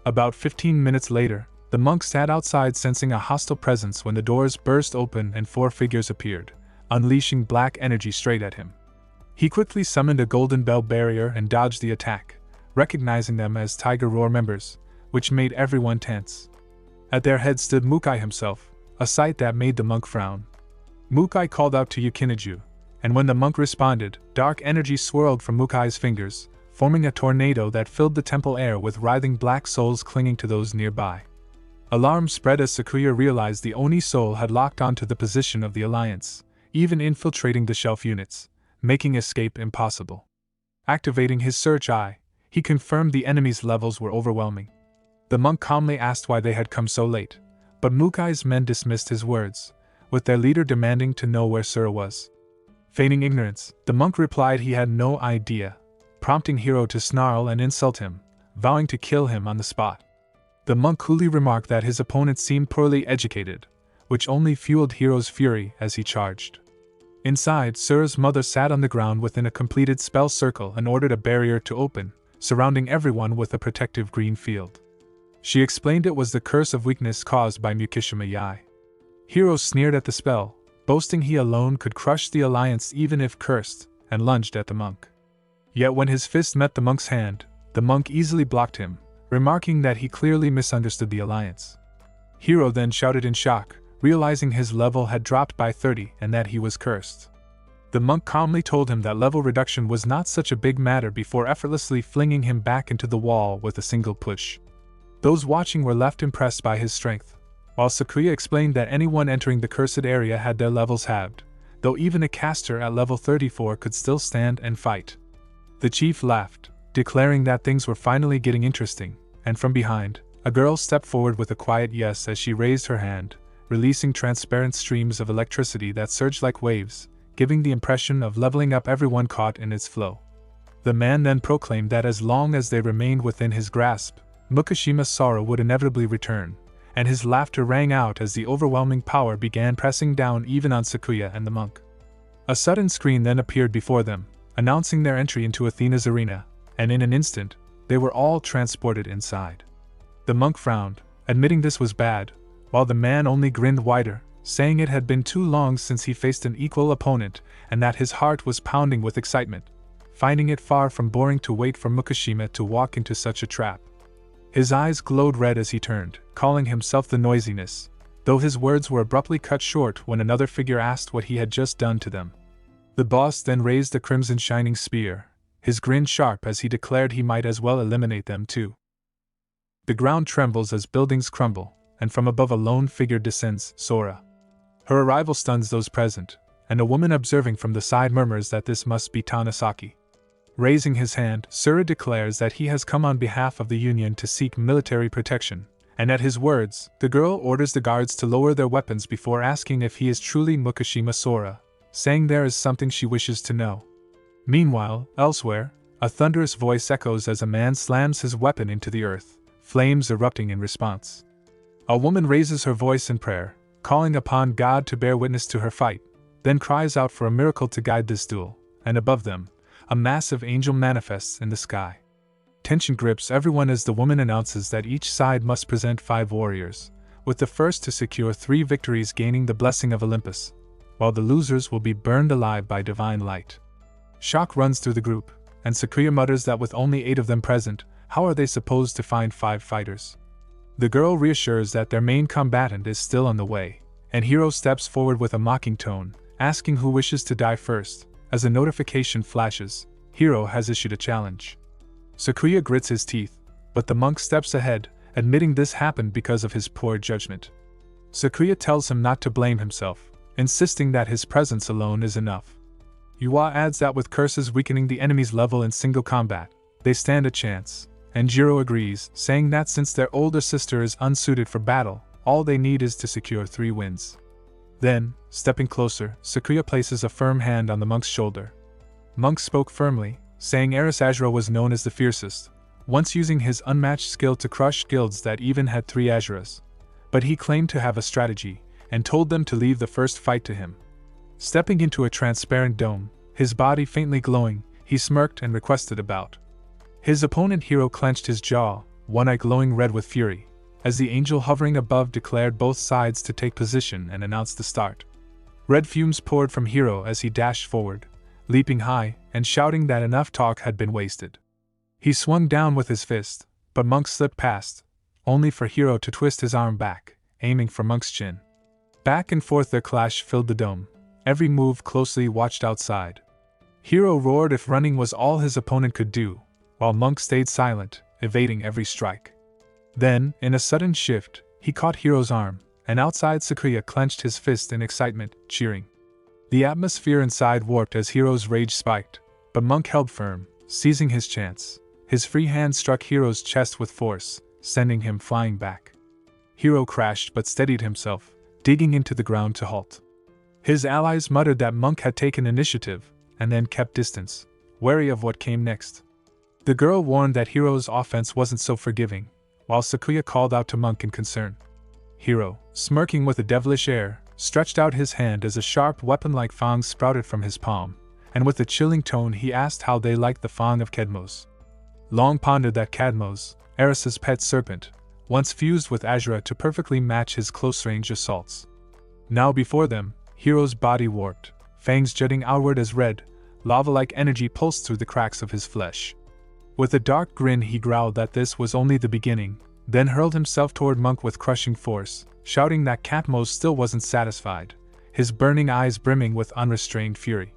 About 15 minutes later, the monk sat outside sensing a hostile presence when the doors burst open and 4 figures appeared, unleashing black energy straight at him. He quickly summoned a golden bell barrier and dodged the attack, recognizing them as Tiger Roar members, which made everyone tense. At their head stood Mukai himself, a sight that made the monk frown. Mukai called out to Yukinaju, and when the monk responded, dark energy swirled from Mukai's fingers, forming a tornado that filled the temple air with writhing black souls clinging to those nearby. Alarm spread as Sakuya realized the Oni soul had locked onto the position of the alliance, even infiltrating the shelf units, making escape impossible. Activating his search eye, he confirmed the enemy's levels were overwhelming. The monk calmly asked why they had come so late, but Mukai's men dismissed his words, with their leader demanding to know where Sura was. Feigning ignorance, the monk replied he had no idea, prompting Hiro to snarl and insult him, vowing to kill him on the spot. The monk coolly remarked that his opponent seemed poorly educated, which only fueled Hiro's fury as he charged. Inside, Sura's mother sat on the ground within a completed spell circle and ordered a barrier to open, surrounding everyone with a protective green field. She explained it was the curse of weakness caused by Mukishima Yai. Hiro sneered at the spell, boasting he alone could crush the alliance even if cursed, and lunged at the monk. Yet when his fist met the monk's hand, the monk easily blocked him, remarking that he clearly misunderstood the alliance. Hiro then shouted in shock, realizing his level had dropped by 30 and that he was cursed. The monk calmly told him that level reduction was not such a big matter before effortlessly flinging him back into the wall with a single push. Those watching were left impressed by his strength, while Sakuya explained that anyone entering the cursed area had their levels halved, though even a caster at level 34 could still stand and fight. The chief laughed, declaring that things were finally getting interesting, and from behind, a girl stepped forward with a quiet yes as she raised her hand, releasing transparent streams of electricity that surged like waves, giving the impression of leveling up everyone caught in its flow. The man then proclaimed that as long as they remained within his grasp, Mukishima's sorrow would inevitably return, and his laughter rang out as the overwhelming power began pressing down even on Sakuya and the monk. A sudden screen then appeared before them, announcing their entry into Athena's arena, and in an instant, they were all transported inside. The monk frowned, admitting this was bad, while the man only grinned wider, saying it had been too long since he faced an equal opponent and that his heart was pounding with excitement, finding it far from boring to wait for Mukishima to walk into such a trap. His eyes glowed red as he turned, calling himself the noisiness, though though his words were abruptly cut short when another figure asked what he had just done to them. The boss then raised a crimson shining spear, his grin sharp as he declared he might as well eliminate them too. The ground trembles as buildings crumble, and from above a lone figure descends, Sora. Her arrival stuns those present, and a woman observing from the side murmurs that this must be Tanasaki. Raising his hand, Sora declares that he has come on behalf of the Union to seek military protection, and at his words, the girl orders the guards to lower their weapons before asking if he is truly Mukashima Sora, saying there is something she wishes to know. Meanwhile, elsewhere, a thunderous voice echoes as a man slams his weapon into the earth, flames erupting in response. A woman raises her voice in prayer, calling upon God to bear witness to her fight, then cries out for a miracle to guide this duel, and above them, a massive angel manifests in the sky. Tension grips everyone as the woman announces that each side must present 5 warriors, with the first to secure 3 victories gaining the blessing of Olympus, while the losers will be burned alive by divine light. Shock runs through the group, and Sakuya mutters that with only 8 of them present, how are they supposed to find 5 fighters? The girl reassures that their main combatant is still on the way, and Hiro steps forward with a mocking tone, asking who wishes to die first. As a notification flashes, Hiro has issued a challenge. Sakuya grits his teeth, but the monk steps ahead, admitting this happened because of his poor judgment. Sakuya tells him not to blame himself, insisting that his presence alone is enough. Yuwa adds that with curses weakening the enemy's level in single combat, they stand a chance, and Jiro agrees, saying that since their older sister is unsuited for battle, all they need is to secure 3 wins. Then, stepping closer, Sakuya places a firm hand on the monk's shoulder. Monk spoke firmly, saying Eris Azura was known as the fiercest, once using his unmatched skill to crush guilds that even had 3 Azuras. But he claimed to have a strategy, and told them to leave the first fight to him. Stepping into a transparent dome, his body faintly glowing, he smirked and requested a bout. His opponent Hiro clenched his jaw, one eye glowing red with fury, as the angel hovering above declared both sides to take position and announced the start. Red fumes poured from Hiro as he dashed forward, leaping high and shouting that enough talk had been wasted. He swung down with his fist, but Monk slipped past, only for Hiro to twist his arm back, aiming for Monk's chin. Back and forth their clash filled the dome, every move closely watched outside. Hiro roared if running was all his opponent could do, while Monk stayed silent, evading every strike. Then, in a sudden shift, he caught Hiro's arm, and outside Sakuya clenched his fist in excitement, cheering. The atmosphere inside warped as Hiro's rage spiked, but Monk held firm, seizing his chance. His free hand struck Hiro's chest with force, sending him flying back. Hiro crashed but steadied himself, digging into the ground to halt. His allies muttered that Monk had taken initiative, and then kept distance, wary of what came next. The girl warned that Hiro's offense wasn't so forgiving, while Sakuya called out to Monk in concern. Hiro, smirking with a devilish air, stretched out his hand as a sharp weapon-like fang sprouted from his palm, and with a chilling tone he asked how they liked the fang of Kedmos. Long pondered that Cadmos, Eris's pet serpent, once fused with Azura to perfectly match his close-range assaults. Now before them, Hiro's body warped, fangs jutting outward as red, lava-like energy pulsed through the cracks of his flesh. With a dark grin he growled that this was only the beginning, then hurled himself toward Monk with crushing force, shouting that Cadmos still wasn't satisfied, his burning eyes brimming with unrestrained fury.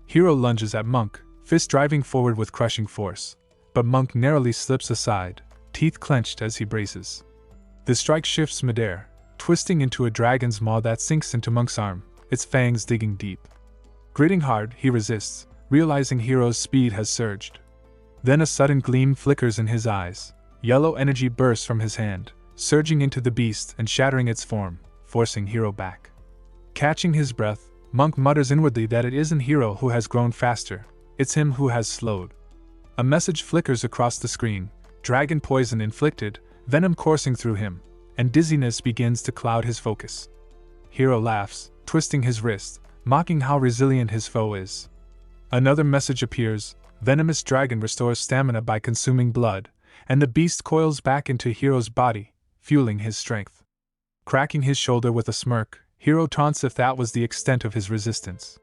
Hiro lunges at Monk, fist driving forward with crushing force, but Monk narrowly slips aside, teeth clenched as he braces. The strike shifts midair, twisting into a dragon's maw that sinks into Monk's arm, its fangs digging deep. Gritting hard, he resists, realizing Hiro's speed has surged. Then a sudden gleam flickers in his eyes, yellow energy bursts from his hand, surging into the beast and shattering its form, forcing Hiro back. Catching his breath, Monk mutters inwardly that it isn't Hiro who has grown faster, it's him who has slowed. A message flickers across the screen, dragon poison inflicted, venom coursing through him, and dizziness begins to cloud his focus. Hiro laughs, twisting his wrist, mocking how resilient his foe is. Another message appears, venomous dragon restores stamina by consuming blood, and the beast coils back into Hiro's body, fueling his strength. Cracking his shoulder with a smirk, Hiro taunts if that was the extent of his resistance.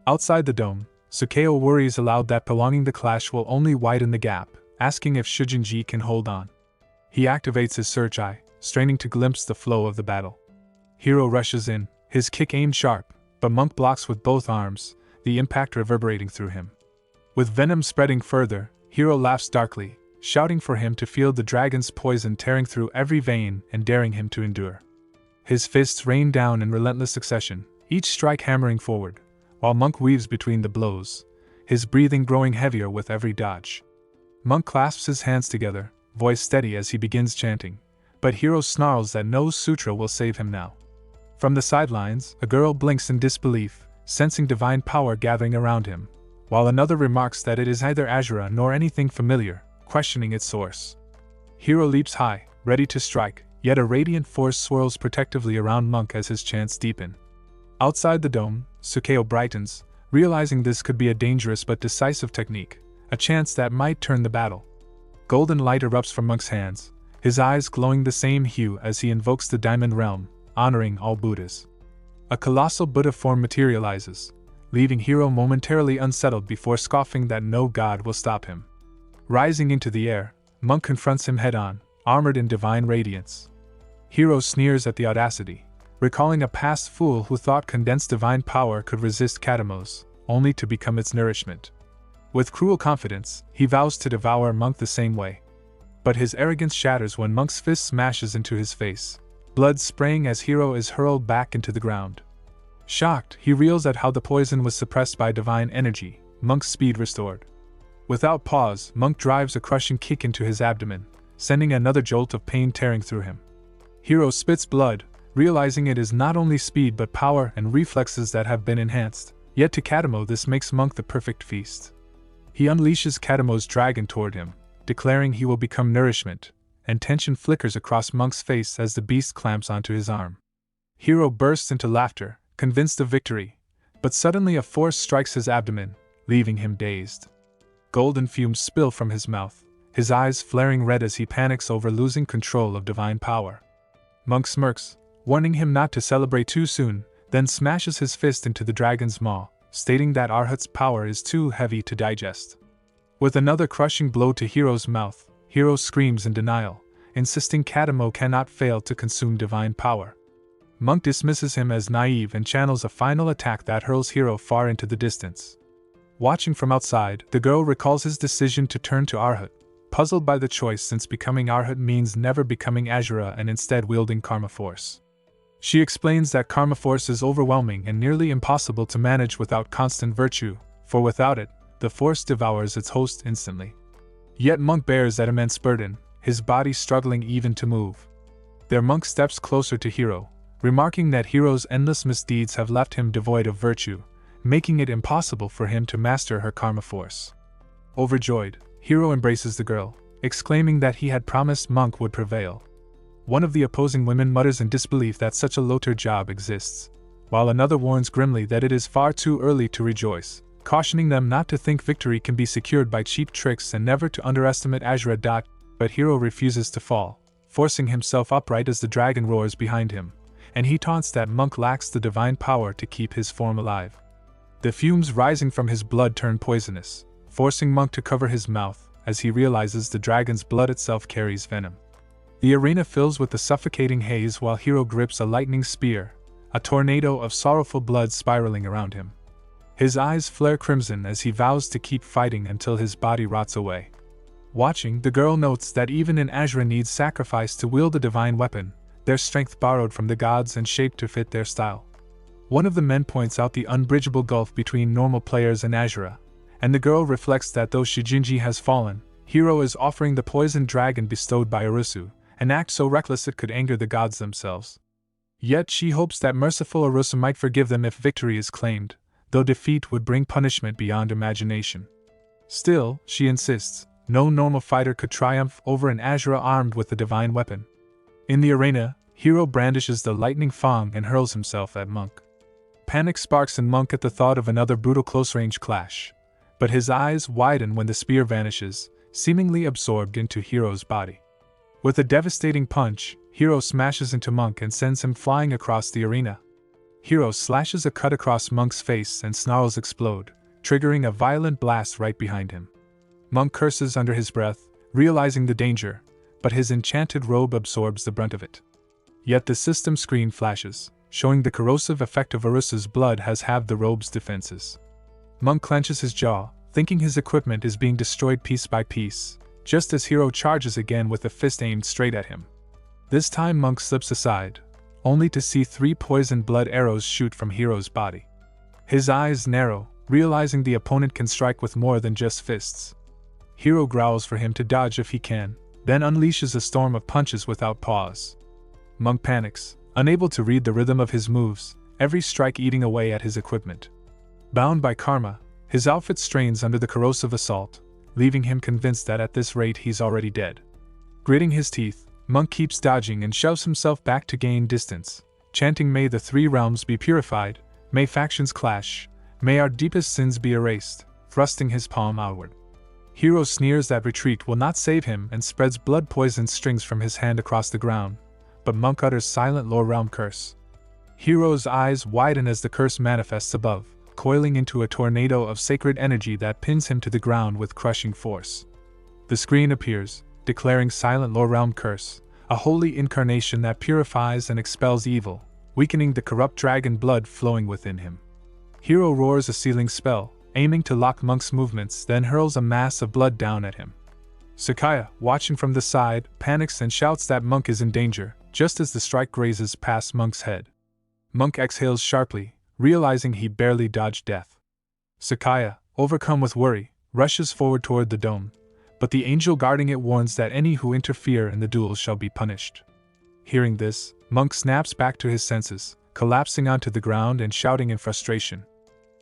Outside the dome, Sukeo worries aloud that prolonging the clash will only widen the gap, asking if Shujinji can hold on. He activates his search eye, straining to glimpse the flow of the battle. Hero rushes in, his kick aimed sharp, but Monk blocks with both arms, the impact reverberating through him. With venom spreading further, Hero laughs darkly, shouting for him to feel the dragon's poison tearing through every vein and daring him to endure. His fists rain down in relentless succession, each strike hammering forward, while Monk weaves between the blows, his breathing growing heavier with every dodge. Monk clasps his hands together, voice steady as he begins chanting, but Hero snarls that no sutra will save him now. From the sidelines, a girl blinks in disbelief, sensing divine power gathering around him, while another remarks that it is neither Azura nor anything familiar, questioning its source. Hero leaps high, ready to strike, yet a radiant force swirls protectively around Monk as his chants deepen. Outside the dome, Tsukeo brightens, realizing this could be a dangerous but decisive technique, a chance that might turn the battle. Golden light erupts from Monk's hands, his eyes glowing the same hue as he invokes the Diamond Realm, honoring all Buddhas. A colossal Buddha form materializes, leaving Hero momentarily unsettled before scoffing that no god will stop him. Rising into the air, Monk confronts him head-on, armored in divine radiance. Hero sneers at the audacity, recalling a past fool who thought condensed divine power could resist Katamose, only to become its nourishment. With cruel confidence, he vows to devour Monk the same way. But his arrogance shatters when Monk's fist smashes into his face, blood spraying as Hero is hurled back into the ground. Shocked, he reels at how the poison was suppressed by divine energy, Monk's speed restored. Without pause, Monk drives a crushing kick into his abdomen, sending another jolt of pain tearing through him. Hero spits blood, realizing it is not only speed but power and reflexes that have been enhanced, yet to Katamo this makes Monk the perfect feast. He unleashes Katamo's dragon toward him, declaring he will become nourishment, and tension flickers across Monk's face as the beast clamps onto his arm. Hero bursts into laughter, convinced of victory, but suddenly a force strikes his abdomen, leaving him dazed. Golden fumes spill from his mouth, his eyes flaring red as he panics over losing control of divine power. Monk smirks, warning him not to celebrate too soon, then smashes his fist into the dragon's maw, stating that Arhat's power is too heavy to digest. With another crushing blow to Hero's mouth, Hero screams in denial, insisting Katamo cannot fail to consume divine power. Monk dismisses him as naive and channels a final attack that hurls Hero far into the distance. Watching from outside, the girl recalls his decision to turn to Arhat, puzzled by the choice since becoming Arhat means never becoming Azura and instead wielding Karma Force. She explains that Karma Force is overwhelming and nearly impossible to manage without constant virtue, for without it, the Force devours its host instantly. Yet Monk bears that immense burden, his body struggling even to move. There Monk steps closer to Hero, remarking that Hero's endless misdeeds have left him devoid of virtue, making it impossible for him to master her Karma Force. Overjoyed, Hero embraces the girl, exclaiming that he had promised Monk would prevail. One of the opposing women mutters in disbelief that such a loathsome job exists, while another warns grimly that it is far too early to rejoice, cautioning them not to think victory can be secured by cheap tricks and never to underestimate Azura. But Hero refuses to fall, forcing himself upright as the dragon roars behind him, and he taunts that Monk lacks the divine power to keep his form alive. The fumes rising from his blood turn poisonous, forcing Monk to cover his mouth as he realizes the dragon's blood itself carries venom. The arena fills with the suffocating haze while Hero grips a lightning spear, a tornado of sorrowful blood spiraling around him. His eyes flare crimson as he vows to keep fighting until his body rots away. Watching, the girl notes that even an Azura needs sacrifice to wield a divine weapon, their strength borrowed from the gods and shaped to fit their style. One of the men points out the unbridgeable gulf between normal players and Azura, and the girl reflects that though Shijinji has fallen, Hero is offering the poisoned dragon bestowed by Urusu, an act so reckless it could anger the gods themselves. Yet she hopes that merciful Urusu might forgive them if victory is claimed, though defeat would bring punishment beyond imagination. Still, she insists, no normal fighter could triumph over an Azura armed with a divine weapon. In the arena, Hero brandishes the lightning fang and hurls himself at Monk. Panic sparks in Monk at the thought of another brutal close-range clash, but his eyes widen when the spear vanishes, seemingly absorbed into Hero's body. With a devastating punch, Hero smashes into Monk and sends him flying across the arena. Hero slashes a cut across Monk's face and snarls explode, triggering a violent blast right behind him. Monk curses under his breath, realizing the danger, but his enchanted robe absorbs the brunt of it. Yet the system screen flashes, showing the corrosive effect of Arusa's blood has halved the robe's defenses. Monk clenches his jaw, thinking his equipment is being destroyed piece by piece, just as Hiro charges again with a fist aimed straight at him. This time Monk slips aside, only to see 3 poisoned blood arrows shoot from Hiro's body. His eyes narrow, realizing the opponent can strike with more than just fists. Hiro growls for him to dodge if he can, then unleashes a storm of punches without pause. Monk panics, unable to read the rhythm of his moves, every strike eating away at his equipment. Bound by karma, his outfit strains under the corrosive assault, leaving him convinced that at this rate he's already dead. Gritting his teeth, Monk keeps dodging and shoves himself back to gain distance, chanting, "May the 3 realms be purified, may factions clash, may our deepest sins be erased," thrusting his palm outward. Hiro sneers that retreat will not save him and spreads blood-poisoned strings from his hand across the ground, but Monk utters silent lower realm curse. Hiro's eyes widen as the curse manifests above, coiling into a tornado of sacred energy that pins him to the ground with crushing force. The screen appears, declaring silent lower realm curse, a holy incarnation that purifies and expels evil, weakening the corrupt dragon blood flowing within him. Hiro roars a sealing spell, aiming to lock Monk's movements, then hurls a mass of blood down at him. Sakaya, watching from the side, panics and shouts that Monk is in danger, just as the strike grazes past Monk's head. Monk exhales sharply, realizing he barely dodged death. Sakaya, overcome with worry, rushes forward toward the dome, but the angel guarding it warns that any who interfere in the duel shall be punished. Hearing this, Monk snaps back to his senses, collapsing onto the ground and shouting in frustration.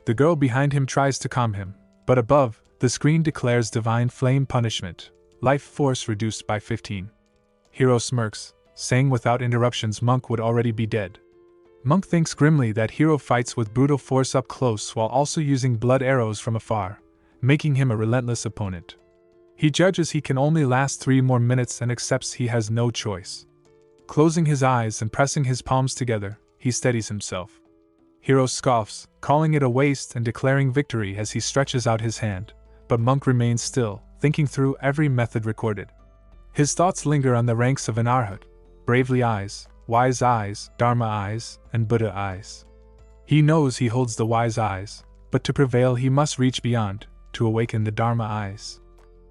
The girl behind him tries to calm him, but above, the screen declares divine flame punishment, life force reduced by 15. Hiro smirks, saying without interruptions Monk would already be dead. Monk thinks grimly that Hiro fights with brutal force up close while also using blood arrows from afar, making him a relentless opponent. He judges he can only last 3 more minutes and accepts he has no choice. Closing his eyes and pressing his palms together, he steadies himself. Hiro scoffs, calling it a waste and declaring victory as he stretches out his hand, but Monk remains still, thinking through every method recorded. His thoughts linger on the ranks of an Arhat, bravely eyes, wise eyes, Dharma eyes, and Buddha eyes. He knows he holds the wise eyes, but to prevail he must reach beyond, to awaken the Dharma eyes.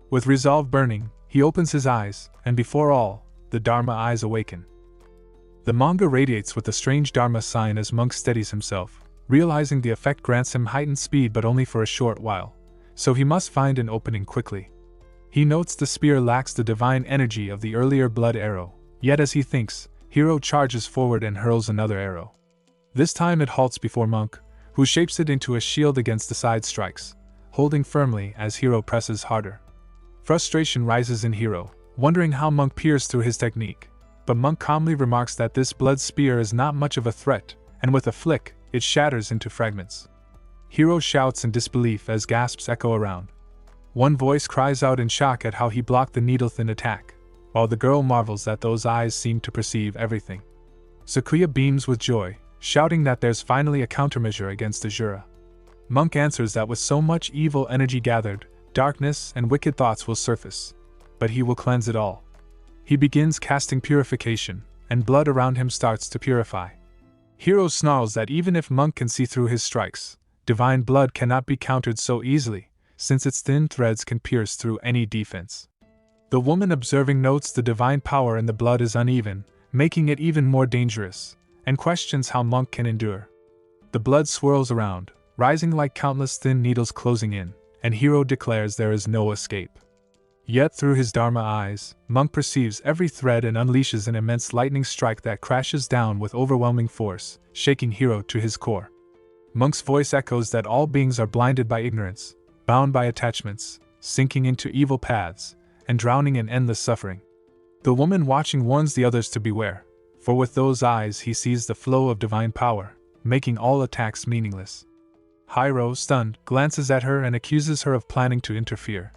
With resolve burning, he opens his eyes, and before all, the Dharma eyes awaken. The manga radiates with a strange Dharma sign as Monk steadies himself, realizing the effect grants him heightened speed but only for a short while, so he must find an opening quickly. He notes the spear lacks the divine energy of the earlier blood arrow, yet as he thinks, Hiro charges forward and hurls another arrow. This time it halts before Monk, who shapes it into a shield against the side strikes, holding firmly as Hiro presses harder. Frustration rises in Hiro, wondering how Monk peers through his technique, but Monk calmly remarks that this blood spear is not much of a threat, and with a flick, it shatters into fragments. Hiro shouts in disbelief as gasps echo around. One voice cries out in shock at how he blocked the needle-thin attack, while the girl marvels that those eyes seem to perceive everything. Sakuya beams with joy, shouting that there's finally a countermeasure against Azura. Monk answers that with so much evil energy gathered, darkness and wicked thoughts will surface, but he will cleanse it all. He begins casting purification, and blood around him starts to purify. Hiro snarls that even if Monk can see through his strikes, divine blood cannot be countered so easily, since its thin threads can pierce through any defense. The woman observing notes the divine power in the blood is uneven, making it even more dangerous, and questions how Monk can endure. The blood swirls around, rising like countless thin needles closing in, and Hiro declares there is no escape. Yet through his Dharma eyes, Monk perceives every thread and unleashes an immense lightning strike that crashes down with overwhelming force, shaking Hiro to his core. Monk's voice echoes that all beings are blinded by ignorance, bound by attachments, sinking into evil paths, and drowning in endless suffering. The woman watching warns the others to beware, for with those eyes he sees the flow of divine power, making all attacks meaningless. Hiro, stunned, glances at her and accuses her of planning to interfere.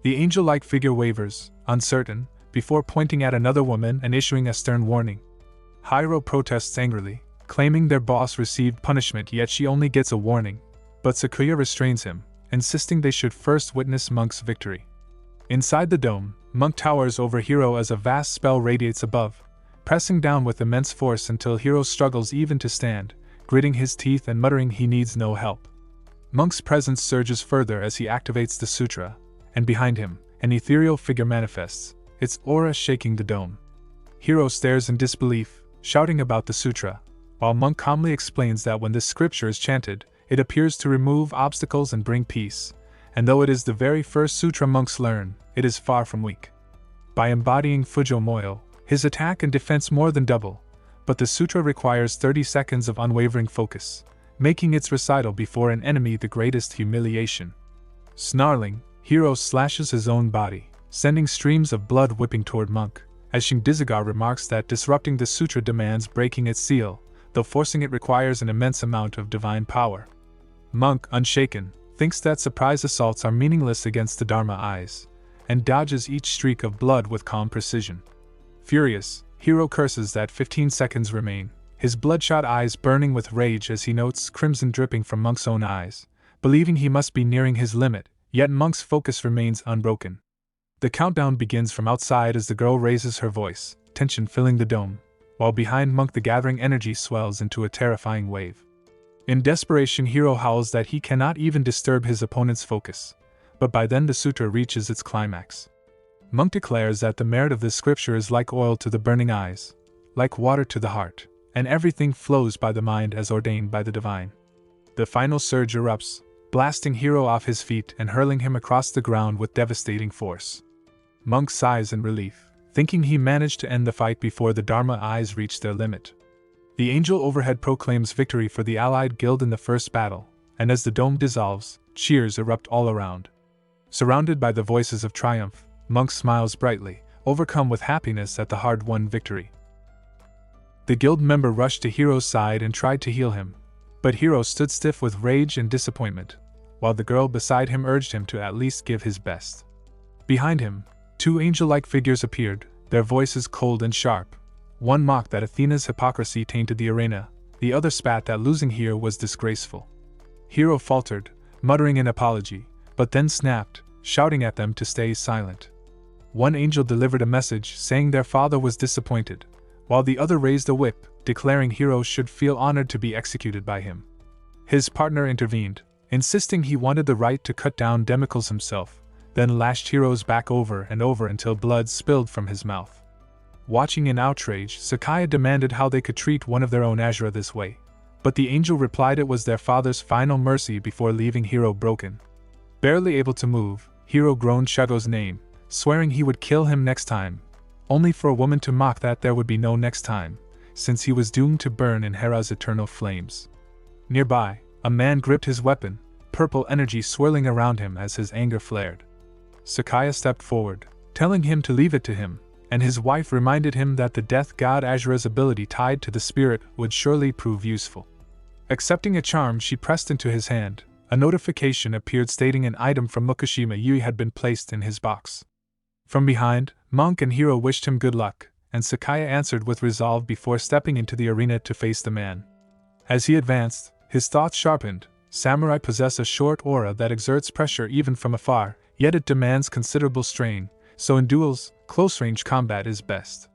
The angel-like figure wavers, uncertain, before pointing at another woman and issuing a stern warning. Hiro protests angrily, claiming their boss received punishment yet she only gets a warning, but Sakuya restrains him, insisting they should first witness Monk's victory. Inside the dome, Monk towers over Hero as a vast spell radiates above, pressing down with immense force until Hero struggles even to stand, gritting his teeth and muttering he needs no help. Monk's presence surges further as he activates the sutra, and behind him, an ethereal figure manifests, its aura shaking the dome. Hero stares in disbelief, shouting about the sutra, while Monk calmly explains that when this scripture is chanted, it appears to remove obstacles and bring peace, and though it is the very first sutra monks learn, it is far from weak. By embodying Fujo Moyo, his attack and defense more than double, but the sutra requires 30 seconds of unwavering focus, making its recital before an enemy the greatest humiliation. Snarling, Hero slashes his own body, sending streams of blood whipping toward Monk, as Shindizagar remarks that disrupting the sutra demands breaking its seal, though forcing it requires an immense amount of divine power. Monk, unshaken, thinks that surprise assaults are meaningless against the Dharma eyes, and dodges each streak of blood with calm precision. Furious, Hero curses that 15 seconds remain, his bloodshot eyes burning with rage as he notes crimson dripping from Monk's own eyes, believing he must be nearing his limit, yet Monk's focus remains unbroken. The countdown begins from outside as the girl raises her voice, tension filling the dome, while behind Monk the gathering energy swells into a terrifying wave. In desperation, Hero howls that he cannot even disturb his opponent's focus, but by then the sutra reaches its climax. Monk declares that the merit of this scripture is like oil to the burning eyes, like water to the heart, and everything flows by the mind as ordained by the divine. The final surge erupts, blasting Hero off his feet and hurling him across the ground with devastating force. Monk sighs in relief, thinking he managed to end the fight before the Dharma eyes reach their limit. The angel overhead proclaims victory for the allied guild in the first battle, and as the dome dissolves, cheers erupt all around. Surrounded by the voices of triumph, Monk smiles brightly, overcome with happiness at the hard-won victory. The guild member rushed to Hero's side and tried to heal him, but Hero stood stiff with rage and disappointment, while the girl beside him urged him to at least give his best. Behind him, two angel-like figures appeared, their voices cold and sharp. One mocked that Athena's hypocrisy tainted the arena, the other spat that losing here was disgraceful. Hero faltered, muttering an apology, but then snapped, shouting at them to stay silent. One angel delivered a message saying their father was disappointed, while the other raised a whip, declaring Hero should feel honored to be executed by him. His partner intervened, insisting he wanted the right to cut down Demicles himself, then lashed Hero's back over and over until blood spilled from his mouth. Watching in outrage, Sakaya demanded how they could treat one of their own Azura this way, but the angel replied it was their father's final mercy before leaving Hero broken. Barely able to move, Hero groaned Shado's name, swearing he would kill him next time, only for a woman to mock that there would be no next time, since he was doomed to burn in Hera's eternal flames. Nearby, a man gripped his weapon, purple energy swirling around him as his anger flared. Sakaya stepped forward, telling him to leave it to him, and his wife reminded him that the death god Azura's ability tied to the spirit would surely prove useful. Accepting a charm she pressed into his hand, a notification appeared stating an item from Mukushima Yui had been placed in his box. From behind, Monk and Hero wished him good luck, and Sakaya answered with resolve before stepping into the arena to face the man. As he advanced, his thoughts sharpened. Samurai possess a short aura that exerts pressure even from afar, yet it demands considerable strain, so in duels, close-range combat is best.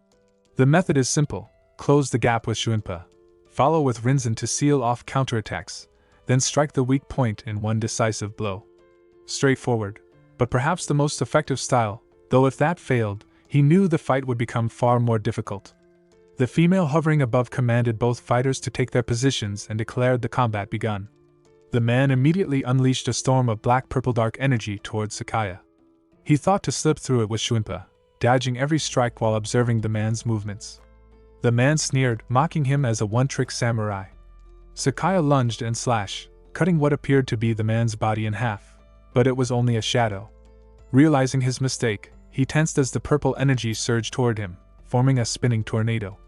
The method is simple: close the gap with Shuinpa, follow with Rinzin to seal off counterattacks, then strike the weak point in one decisive blow. Straightforward, but perhaps the most effective style, though if that failed, he knew the fight would become far more difficult. The female hovering above commanded both fighters to take their positions and declared the combat begun. The man immediately unleashed a storm of black-purple dark energy towards Sakaya. He thought to slip through it with Shuinpa, dodging every strike while observing the man's movements. The man sneered, mocking him as a one-trick samurai. Sakaya lunged and slashed, cutting what appeared to be the man's body in half, but it was only a shadow. Realizing his mistake, he tensed as the purple energy surged toward him, forming a spinning tornado.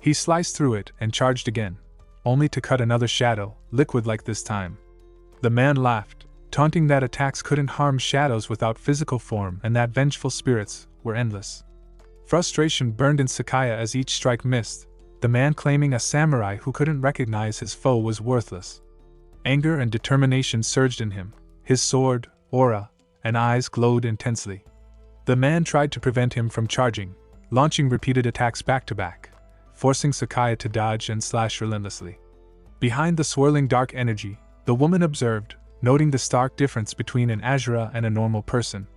He sliced through it and charged again, only to cut another shadow, liquid-like this time. The man laughed, taunting that attacks couldn't harm shadows without physical form and that vengeful spirits were endless. Frustration burned in Sakaya as each strike missed, the man claiming a samurai who couldn't recognize his foe was worthless. Anger and determination surged in him, his sword, aura, and eyes glowed intensely. The man tried to prevent him from charging, launching repeated attacks back to back, forcing Sakaya to dodge and slash relentlessly. Behind the swirling dark energy, the woman observed, noting the stark difference between an Asura and a normal person.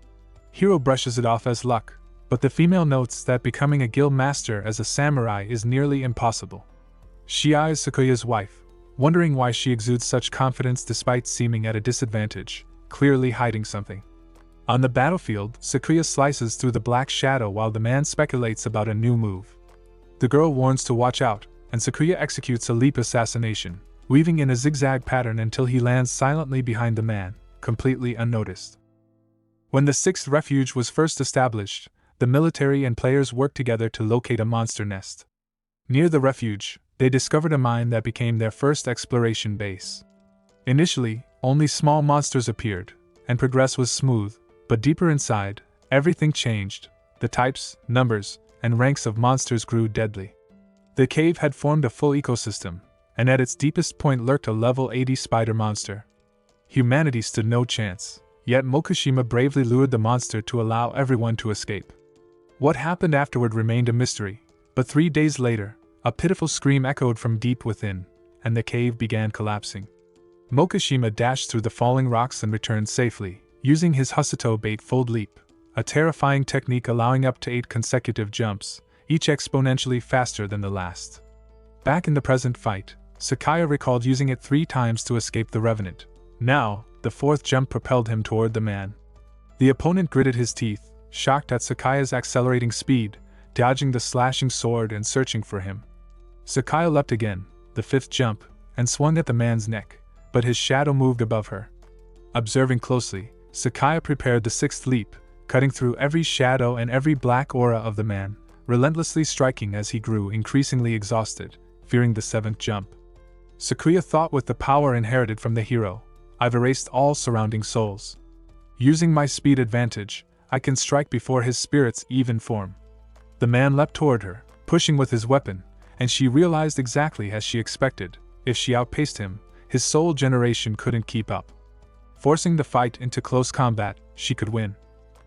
Hiro brushes it off as luck, but the female notes that becoming a guild master as a samurai is nearly impossible. She eyes Sakuya's wife, wondering why she exudes such confidence despite seeming at a disadvantage, clearly hiding something. On the battlefield, Sakuya slices through the black shadow while the man speculates about a new move. The girl warns to watch out, and Sakuya executes a leap assassination, weaving in a zigzag pattern until he lands silently behind the man, completely unnoticed. When the sixth refuge was first established, the military and players worked together to locate a monster nest. Near the refuge, they discovered a mine that became their first exploration base. Initially, only small monsters appeared, and progress was smooth, but deeper inside, everything changed. The types, numbers, and ranks of monsters grew deadly. The cave had formed a full ecosystem, and at its deepest point lurked a level 80 spider monster. Humanity stood no chance, yet Mokushima bravely lured the monster to allow everyone to escape. What happened afterward remained a mystery, but 3 days later, a pitiful scream echoed from deep within, and the cave began collapsing. Mokushima dashed through the falling rocks and returned safely, using his Hasuto eightfold leap, a terrifying technique allowing up to 8 consecutive jumps, each exponentially faster than the last. Back in the present fight, Sakaya recalled using it 3 times to escape the Revenant. Now, the 4th jump propelled him toward the man. The opponent gritted his teeth, shocked at Sakaya's accelerating speed, dodging the slashing sword and searching for him. Sakaya leapt again, the 5th jump, and swung at the man's neck, but his shadow moved above her. Observing closely, Sakaya prepared the 6th leap, cutting through every shadow and every black aura of the man, relentlessly striking as he grew increasingly exhausted, fearing the 7th jump. Sakuya thought with the power inherited from the hero, I've erased all surrounding souls. Using my speed advantage, I can strike before his spirits even form. The man leapt toward her, pushing with his weapon, and she realized exactly as she expected, if she outpaced him, his soul generation couldn't keep up. Forcing the fight into close combat, she could win.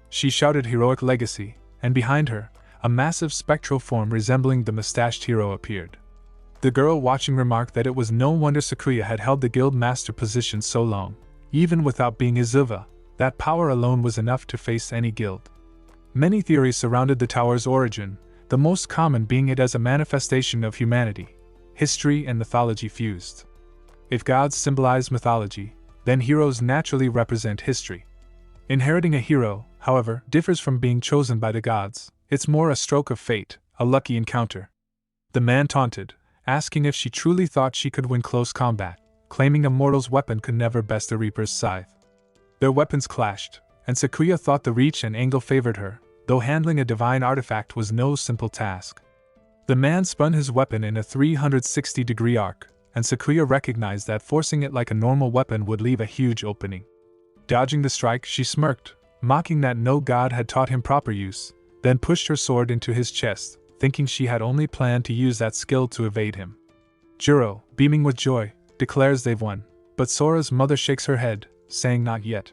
She shouted heroic legacy, and behind her, a massive spectral form resembling the mustached hero appeared. The girl watching remarked that it was no wonder Sakuya had held the guild master position so long. Even without being Izuva, that power alone was enough to face any guild. Many theories surrounded the tower's origin, the most common being it as a manifestation of humanity, history and mythology fused. If gods symbolize mythology, then heroes naturally represent history. Inheriting a hero, however, differs from being chosen by the gods. It's more a stroke of fate, a lucky encounter. The man taunted, asking if she truly thought she could win close combat, claiming a mortal's weapon could never best a reaper's scythe. Their weapons clashed, and Sakuya thought the reach and angle favored her, though handling a divine artifact was no simple task. The man spun his weapon in a 360-degree arc, and Sakuya recognized that forcing it like a normal weapon would leave a huge opening. Dodging the strike, she smirked, mocking that no god had taught him proper use, then pushed her sword into his chest, thinking she had only planned to use that skill to evade him. Juro, beaming with joy, declares they've won, but Sora's mother shakes her head, saying not yet.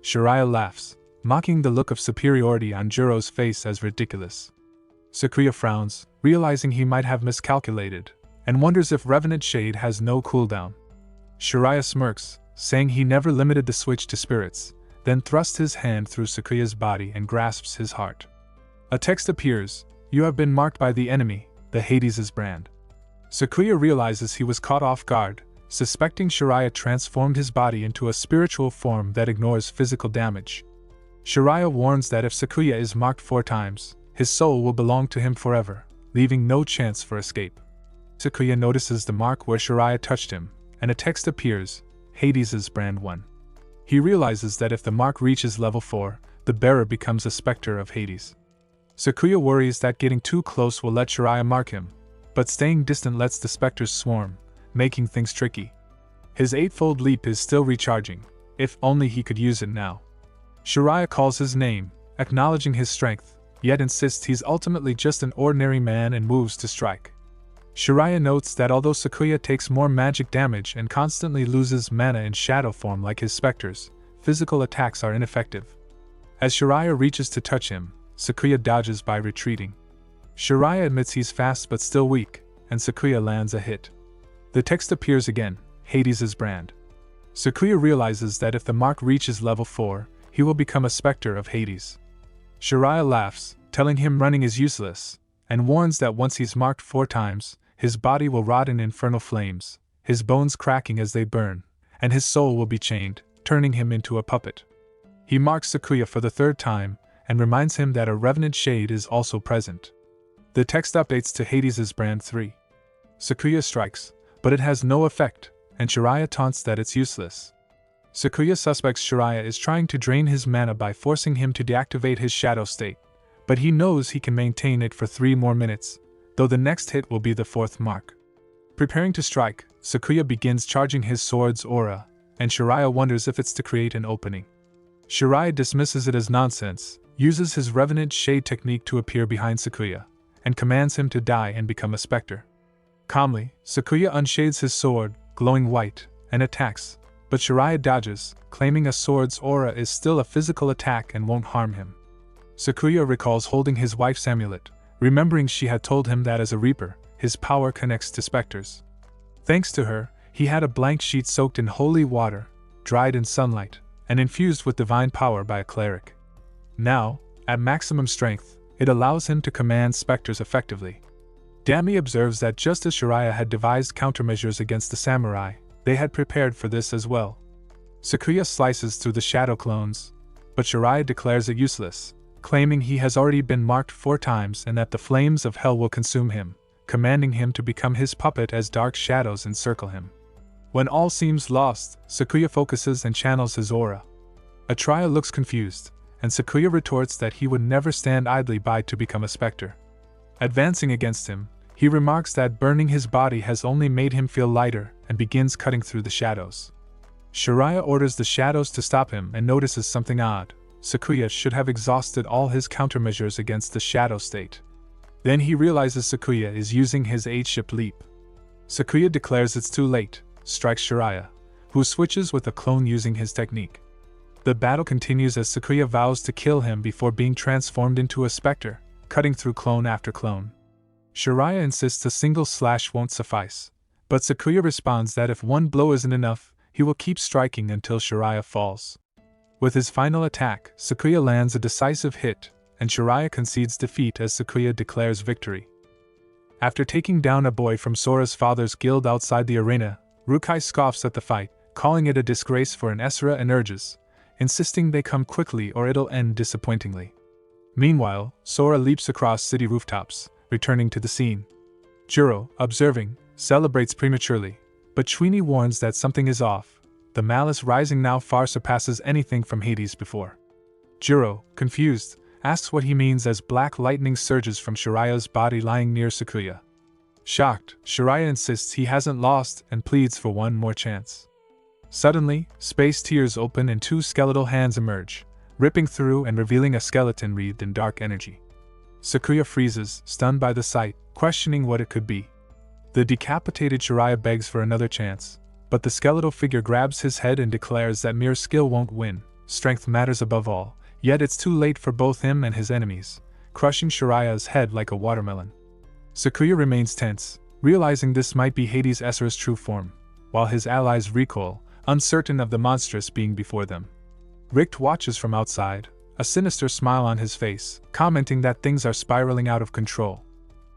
Shiraya laughs, mocking the look of superiority on Juro's face as ridiculous. Sakuya frowns, realizing he might have miscalculated, and wonders if Revenant Shade has no cooldown. Shiraya smirks, saying he never limited the switch to spirits, then thrusts his hand through Sakuya's body and grasps his heart. A text appears, "You have been marked by the enemy, the Hades' brand." Sakuya realizes he was caught off guard, suspecting Shiraya transformed his body into a spiritual form that ignores physical damage. Shiraya warns that if Sakuya is marked 4 times, his soul will belong to him forever, leaving no chance for escape. Sakuya notices the mark where Shiraya touched him, and a text appears, Hades' brand 1. He realizes that if the mark reaches level 4, the bearer becomes a specter of Hades. Sakuya worries that getting too close will let Shiraya mark him, but staying distant lets the specters swarm, making things tricky. His 8-fold leap is still recharging, if only he could use it now. Shiraya calls his name, acknowledging his strength, yet insists he's ultimately just an ordinary man and moves to strike. Shiraya notes that although Sakuya takes more magic damage and constantly loses mana in shadow form like his specters, physical attacks are ineffective. As Shiraya reaches to touch him, Sakuya dodges by retreating. Shiraya admits he's fast but still weak, and Sakuya lands a hit. The text appears again, Hades' brand. Sakuya realizes that if the mark reaches level 4, he will become a specter of Hades. Shiraya laughs, telling him running is useless, and warns that once he's marked 4 times, his body will rot in infernal flames, his bones cracking as they burn, and his soul will be chained, turning him into a puppet. He marks Sakuya for the 3rd time, and reminds him that a revenant shade is also present. The text updates to Hades' brand 3. Sakuya strikes, but it has no effect, and Shiraya taunts that it's useless. Sakuya suspects Shiraya is trying to drain his mana by forcing him to deactivate his shadow state, but he knows he can maintain it for 3 more minutes, though the next hit will be the 4th mark. Preparing to strike, Sakuya begins charging his sword's aura, and Shiraya wonders if it's to create an opening. Shiraya dismisses it as nonsense, uses his revenant shade technique to appear behind Sakuya, and commands him to die and become a specter. Calmly, Sakuya unshades his sword, glowing white, and attacks, but Shiraya dodges, claiming a sword's aura is still a physical attack and won't harm him. Sakuya recalls holding his wife's amulet, remembering she had told him that as a reaper, his power connects to specters. Thanks to her, he had a blank sheet soaked in holy water, dried in sunlight, and infused with divine power by a cleric. Now, at maximum strength, it allows him to command specters effectively. Dami observes that just as Shiraya had devised countermeasures against the samurai, they had prepared for this as well. Sakuya slices through the shadow clones, but Shiraya declares it useless, claiming he has already been marked 4 times and that the flames of hell will consume him, commanding him to become his puppet as dark shadows encircle him. When all seems lost, Sakuya focuses and channels his aura. Atraya looks confused, and Sakuya retorts that he would never stand idly by to become a specter. Advancing against him, he remarks that burning his body has only made him feel lighter and begins cutting through the shadows. Shiraya orders the shadows to stop him and notices something odd. Sakuya should have exhausted all his countermeasures against the shadow state. Then he realizes Sakuya is using his 8-ship leap. Sakuya declares it's too late, strikes Shiraya, who switches with a clone using his technique. The battle continues as Sakuya vows to kill him before being transformed into a specter, cutting through clone after clone. Shiraya insists a single slash won't suffice, but Sakuya responds that if 1 blow isn't enough, he will keep striking until Shiraya falls. With his final attack, Sakuya lands a decisive hit, and Shiraya concedes defeat as Sakuya declares victory. After taking down a boy from Sora's father's guild outside the arena, Rukai scoffs at the fight, calling it a disgrace for an Esra and urges, insisting they come quickly or it'll end disappointingly. Meanwhile, Sora leaps across city rooftops, returning to the scene. Juro, observing, celebrates prematurely, but Chwini warns that something is off. The malice rising now far surpasses anything from Hades before. Juro, confused, asks what he means as black lightning surges from Shiraya's body lying near Sakuya. Shocked, Shiraya insists he hasn't lost and pleads for one more chance. Suddenly, space tears open and 2 skeletal hands emerge, ripping through and revealing a skeleton wreathed in dark energy. Sakuya freezes, stunned by the sight, questioning what it could be. The decapitated Shiraya begs for another chance, but the skeletal figure grabs his head and declares that mere skill won't win, strength matters above all, yet it's too late for both him and his enemies, crushing Shiraya's head like a watermelon. Sakuya remains tense, realizing this might be Hades' Esra's true form, while his allies recoil, uncertain of the monstrous being before them. Richt watches from outside, a sinister smile on his face, commenting that things are spiraling out of control.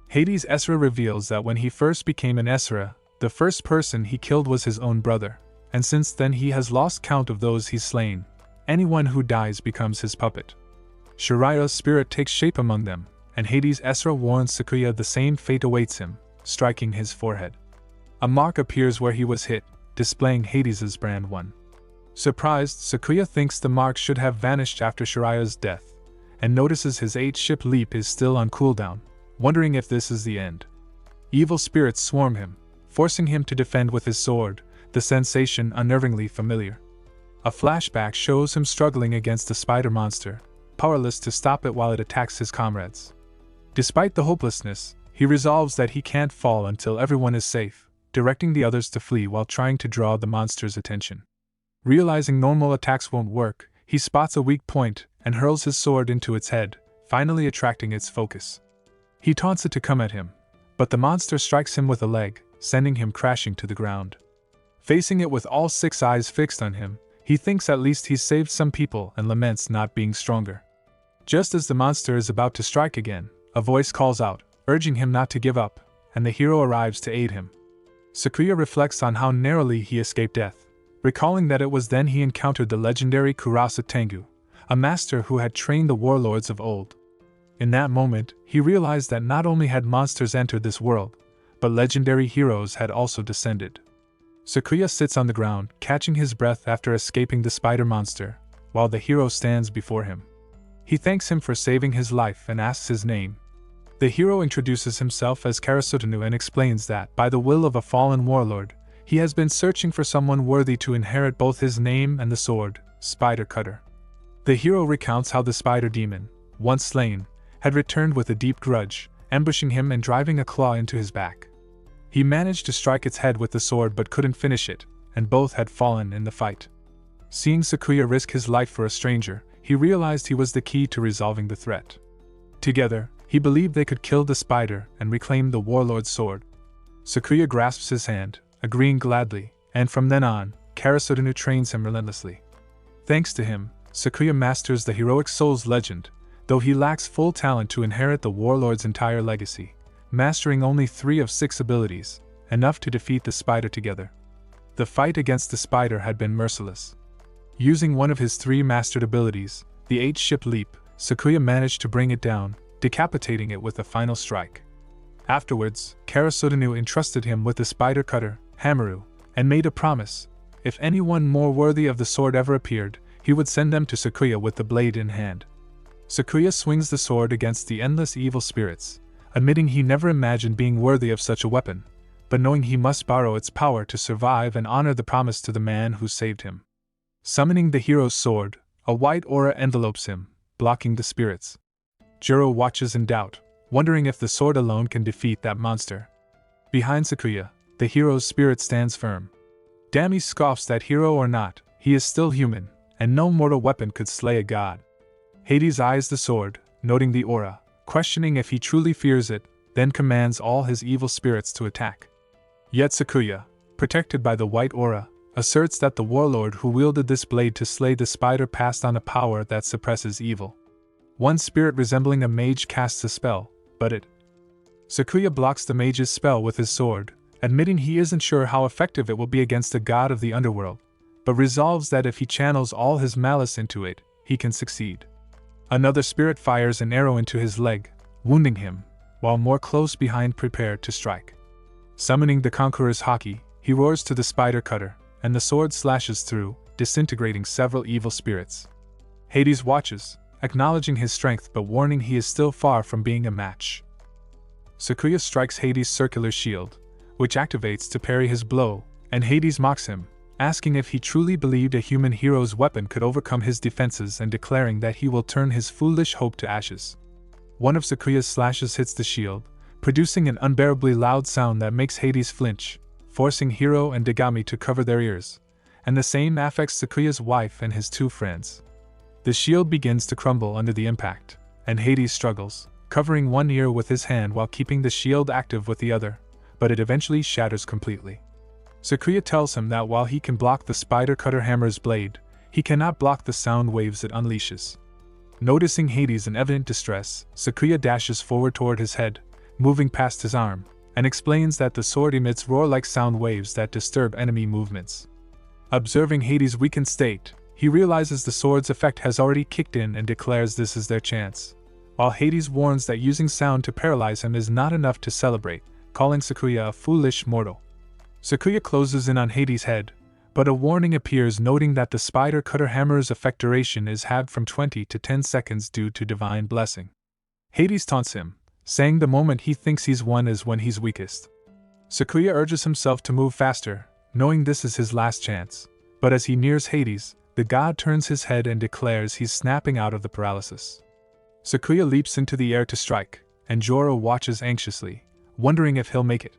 Hades' Esra reveals that when he first became an Esra, the first person he killed was his own brother, and since then he has lost count of those he's slain. Anyone who dies becomes his puppet. Shiraya's spirit takes shape among them, and Hades' Esra warns Sakuya the same fate awaits him, striking his forehead. A mark appears where he was hit, displaying Hades' brand 1. Surprised, Sakuya thinks the mark should have vanished after Shiraya's death, and notices his 8-ship leap is still on cooldown, wondering if this is the end. Evil spirits swarm him, forcing him to defend with his sword, the sensation unnervingly familiar. A flashback shows him struggling against the spider monster, powerless to stop it while it attacks his comrades. Despite the hopelessness, he resolves that he can't fall until everyone is safe, directing the others to flee while trying to draw the monster's attention. Realizing normal attacks won't work, he spots a weak point and hurls his sword into its head, finally attracting its focus. He taunts it to come at him, but the monster strikes him with a leg, sending him crashing to the ground. Facing it with all 6 eyes fixed on him, he thinks at least he's saved some people and laments not being stronger. Just as the monster is about to strike again, a voice calls out, urging him not to give up, and the hero arrives to aid him. Sakuya reflects on how narrowly he escaped death, recalling that it was then he encountered the legendary Kurasa Tengu, a master who had trained the warlords of old. In that moment, he realized that not only had monsters entered this world, but legendary heroes had also descended. Sakuya sits on the ground, catching his breath after escaping the spider monster, while the hero stands before him. He thanks him for saving his life and asks his name. The hero introduces himself as Karasotanu and explains that, by the will of a fallen warlord, he has been searching for someone worthy to inherit both his name and the sword, Spider Cutter. The hero recounts how the spider demon, once slain, had returned with a deep grudge, ambushing him and driving a claw into his back. He managed to strike its head with the sword but couldn't finish it, and both had fallen in the fight. Seeing Sakuya risk his life for a stranger, he realized he was the key to resolving the threat. Together, he believed they could kill the spider and reclaim the warlord's sword. Sakuya grasps his hand, agreeing gladly, and from then on, Karasotanu trains him relentlessly. Thanks to him, Sakuya masters the heroic soul's legend, though he lacks full talent to inherit the warlord's entire legacy, mastering only 3 of 6 abilities, enough to defeat the spider together. The fight against the spider had been merciless. Using one of his 3 mastered abilities, the 8-ship leap, Sakuya managed to bring it down, decapitating it with a final strike. Afterwards, Karasotanu entrusted him with the spider cutter, Hamaru, and made a promise: if anyone more worthy of the sword ever appeared, he would send them to Sakuya with the blade in hand. Sakuya swings the sword against the endless evil spirits, admitting he never imagined being worthy of such a weapon, but knowing he must borrow its power to survive and honor the promise to the man who saved him. Summoning the hero's sword, a white aura envelopes him, blocking the spirits. Juro watches in doubt, wondering if the sword alone can defeat that monster. Behind Sakuya, the hero's spirit stands firm. Dami scoffs that hero or not, he is still human, and no mortal weapon could slay a god. Hades eyes the sword, noting the aura, questioning if he truly fears it, then commands all his evil spirits to attack. Yet Sakuya, protected by the white aura, asserts that the warlord who wielded this blade to slay the spider passed on a power that suppresses evil. One spirit resembling a mage casts a spell, but Sakuya blocks the mage's spell with his sword, admitting he isn't sure how effective it will be against a god of the underworld, but resolves that if he channels all his malice into it, he can succeed. Another spirit fires an arrow into his leg, wounding him, while more close behind prepare to strike. Summoning the Conqueror's Haki, he roars to the spider cutter, and the sword slashes through, disintegrating several evil spirits. Hades watches, acknowledging his strength but warning he is still far from being a match. Sakuya strikes Hades' circular shield, which activates to parry his blow, and Hades mocks him, asking if he truly believed a human hero's weapon could overcome his defenses and declaring that he will turn his foolish hope to ashes. One of Sakuya's slashes hits the shield, producing an unbearably loud sound that makes Hades flinch, forcing Hiro and Dagami to cover their ears, and the same affects Sakuya's wife and his 2 friends. The shield begins to crumble under the impact, and Hades struggles, covering one ear with his hand while keeping the shield active with the other, but it eventually shatters completely. Sakuya tells him that while he can block the spider cutter hammer's blade, he cannot block the sound waves it unleashes. Noticing Hades in evident distress, Sakuya dashes forward toward his head, moving past his arm, and explains that the sword emits roar-like sound waves that disturb enemy movements. Observing Hades' weakened state, he realizes the sword's effect has already kicked in and declares this is their chance, while Hades warns that using sound to paralyze him is not enough to celebrate, calling Sakuya a foolish mortal. Sakuya closes in on Hades' head, but a warning appears noting that the spider cutter hammer's effect duration is halved from 20 to 10 seconds due to divine blessing. Hades taunts him, saying the moment he thinks he's won is when he's weakest. Sakuya urges himself to move faster, knowing this is his last chance, but as he nears Hades, the god turns his head and declares he's snapping out of the paralysis. Sakuya leaps into the air to strike, and Joro watches anxiously, wondering if he'll make it.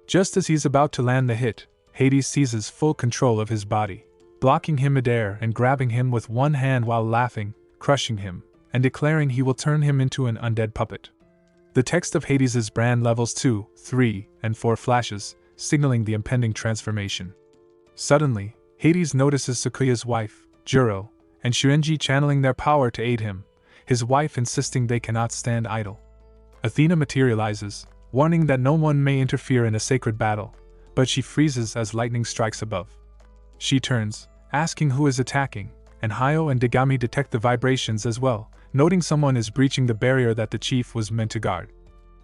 Just as he's about to land the hit, Hades seizes full control of his body, blocking him midair and grabbing him with one hand while laughing, crushing him, and declaring he will turn him into an undead puppet. The text of Hades' brand levels 2, 3, and 4 flashes, signaling the impending transformation. Suddenly, Hades notices Sakuya's wife, Juro, and Shuenji channeling their power to aid him, his wife insisting they cannot stand idle. Athena materializes, warning that no one may interfere in a sacred battle, but she freezes as lightning strikes above. She turns, asking who is attacking, and Hayo and Dagami detect the vibrations as well, noting someone is breaching the barrier that the chief was meant to guard.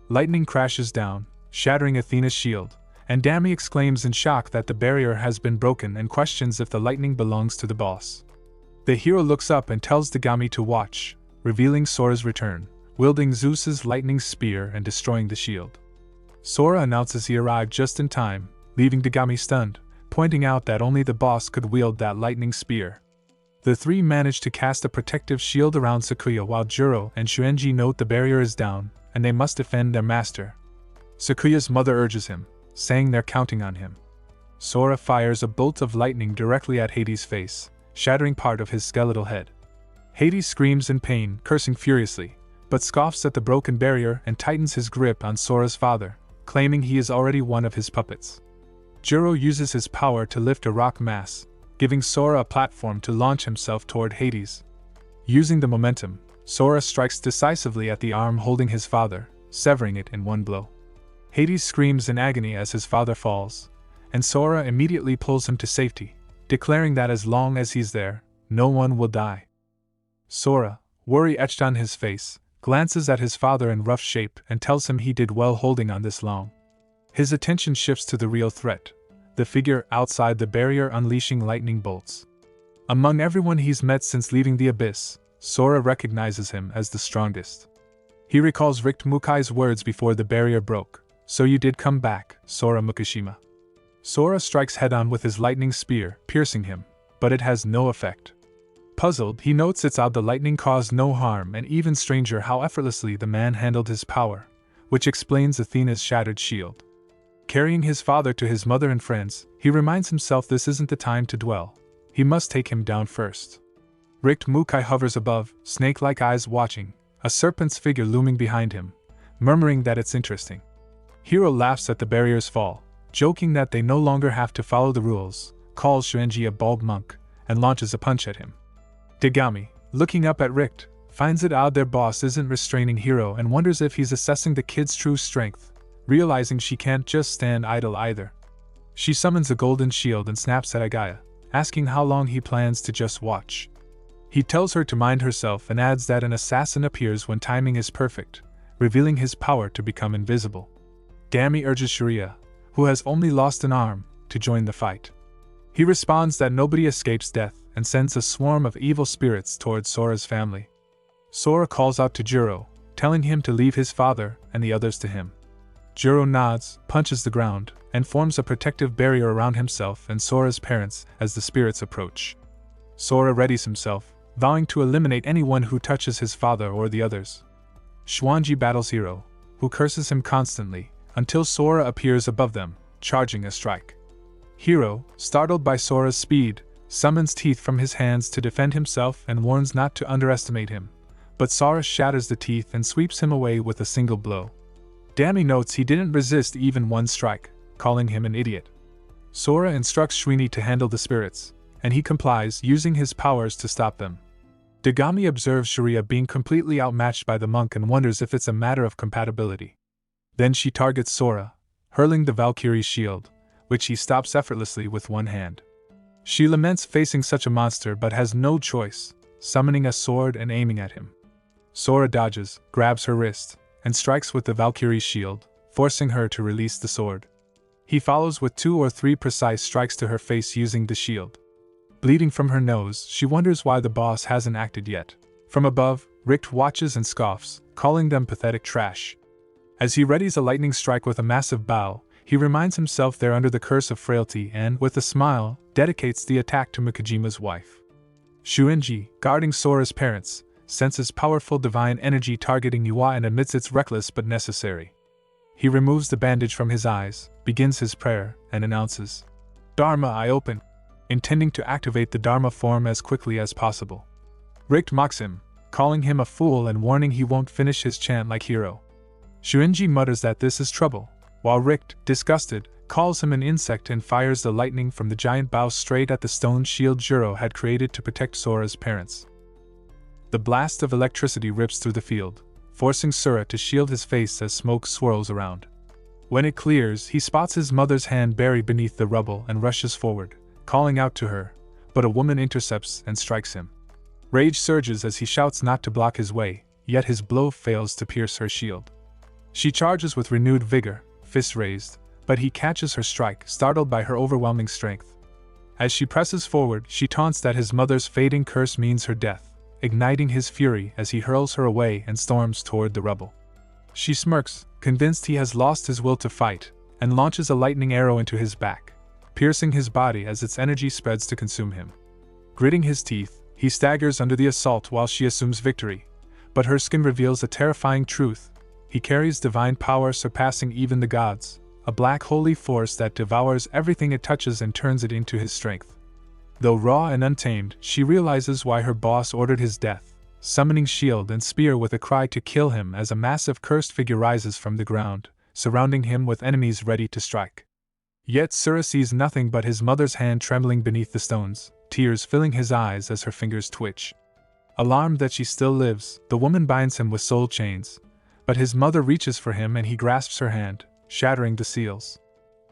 Lightning crashes down, shattering Athena's shield, and Dami exclaims in shock that the barrier has been broken and questions if the lightning belongs to the boss. The hero looks up and tells Dagami to watch, revealing Sora's return, wielding Zeus's lightning spear and destroying the shield. Sora announces he arrived just in time, leaving Dagami stunned, pointing out that only the boss could wield that lightning spear. The three manage to cast a protective shield around Sakuya while Juro and Shuenji note the barrier is down, and they must defend their master. Sakuya's mother urges him, saying they're counting on him. Sora fires a bolt of lightning directly at Hades' face, shattering part of his skeletal head. Hades screams in pain, cursing furiously, but scoffs at the broken barrier and tightens his grip on Sora's father, claiming he is already one of his puppets. Juro uses his power to lift a rock mass, giving Sora a platform to launch himself toward Hades. Using the momentum, Sora strikes decisively at the arm holding his father, severing it in one blow. Hades screams in agony as his father falls, and Sora immediately pulls him to safety, declaring that as long as he's there, no one will die. Sora, worry etched on his face, glances at his father in rough shape and tells him he did well holding on this long. His attention shifts to the real threat, the figure outside the barrier unleashing lightning bolts. Among everyone he's met since leaving the abyss, Sora recognizes him as the strongest. He recalls Richt Mukai's words before the barrier broke, "So you did come back, Sora Mukashima." Sora strikes head-on with his lightning spear, piercing him, but it has no effect. Puzzled, he notes it's odd the lightning caused no harm, and even stranger how effortlessly the man handled his power, which explains Athena's shattered shield. Carrying his father to his mother and friends, he reminds himself this isn't the time to dwell. He must take him down first. Richt Mukai hovers above, snake-like eyes watching, a serpent's figure looming behind him, murmuring that it's interesting. Hero laughs at the barrier's fall, joking that they no longer have to follow the rules, calls Shuenji a bald monk, and launches a punch at him. Dagami, looking up at Richt, finds it odd their boss isn't restraining Hero and wonders if he's assessing the kid's true strength, realizing she can't just stand idle either. She summons a golden shield and snaps at Agaya, asking how long he plans to just watch. He tells her to mind herself and adds that an assassin appears when timing is perfect, revealing his power to become invisible. Dami urges Sharia, who has only lost an arm, to join the fight. He responds that nobody escapes death and sends a swarm of evil spirits towards Sora's family. Sora calls out to Juro, telling him to leave his father and the others to him. Juro nods, punches the ground, and forms a protective barrier around himself and Sora's parents as the spirits approach. Sora readies himself, vowing to eliminate anyone who touches his father or the others. Shuanji battles Hero, who curses him constantly, until Sora appears above them, charging a strike. Hero, startled by Sora's speed, summons teeth from his hands to defend himself and warns not to underestimate him, but Sora shatters the teeth and sweeps him away with a single blow. Dami notes he didn't resist even one strike, calling him an idiot. Sora instructs Shrini to handle the spirits, and he complies, using his powers to stop them. Dagami observes Sharia being completely outmatched by the monk and wonders if it's a matter of compatibility. Then she targets Sora, hurling the Valkyrie's shield, which he stops effortlessly with one hand. She laments facing such a monster but has no choice, summoning a sword and aiming at him. Sora dodges, grabs her wrist, and strikes with the Valkyrie's shield, forcing her to release the sword. He follows with 2 or 3 precise strikes to her face using the shield. Bleeding from her nose, she wonders why the boss hasn't acted yet. From above, Richt watches and scoffs, calling them pathetic trash. As he readies a lightning strike with a massive bow, he reminds himself they're under the curse of frailty and, with a smile, dedicates the attack to Mikajima's wife. Shuenji, guarding Sora's parents, senses powerful divine energy targeting Yuwa and admits it's reckless but necessary. He removes the bandage from his eyes, begins his prayer, and announces, "Dharma, I open," intending to activate the Dharma form as quickly as possible. Richt mocks him, calling him a fool and warning he won't finish his chant like Hiro. Shuinji mutters that this is trouble, while Richt, disgusted, calls him an insect and fires the lightning from the giant bow straight at the stone shield Juro had created to protect Sora's parents. The blast of electricity rips through the field, forcing Sora to shield his face as smoke swirls around. When it clears, he spots his mother's hand buried beneath the rubble and rushes forward, calling out to her, but a woman intercepts and strikes him. Rage surges as he shouts not to block his way, yet his blow fails to pierce her shield. She charges with renewed vigor, fists raised, but he catches her strike, startled by her overwhelming strength. As she presses forward, she taunts that his mother's fading curse means her death, igniting his fury as he hurls her away and storms toward the rubble. She smirks, convinced he has lost his will to fight, and launches a lightning arrow into his back, piercing his body as its energy spreads to consume him. Gritting his teeth, he staggers under the assault while she assumes victory, but her skin reveals a terrifying truth. He carries divine power surpassing even the gods, a black holy force that devours everything it touches and turns it into his strength. Though raw and untamed, she realizes why her boss ordered his death, summoning shield and spear with a cry to kill him as a massive cursed figure rises from the ground, surrounding him with enemies ready to strike. Yet Sora sees nothing but his mother's hand trembling beneath the stones, tears filling his eyes as her fingers twitch. Alarmed that she still lives, the woman binds him with soul chains, but his mother reaches for him and he grasps her hand, shattering the seals.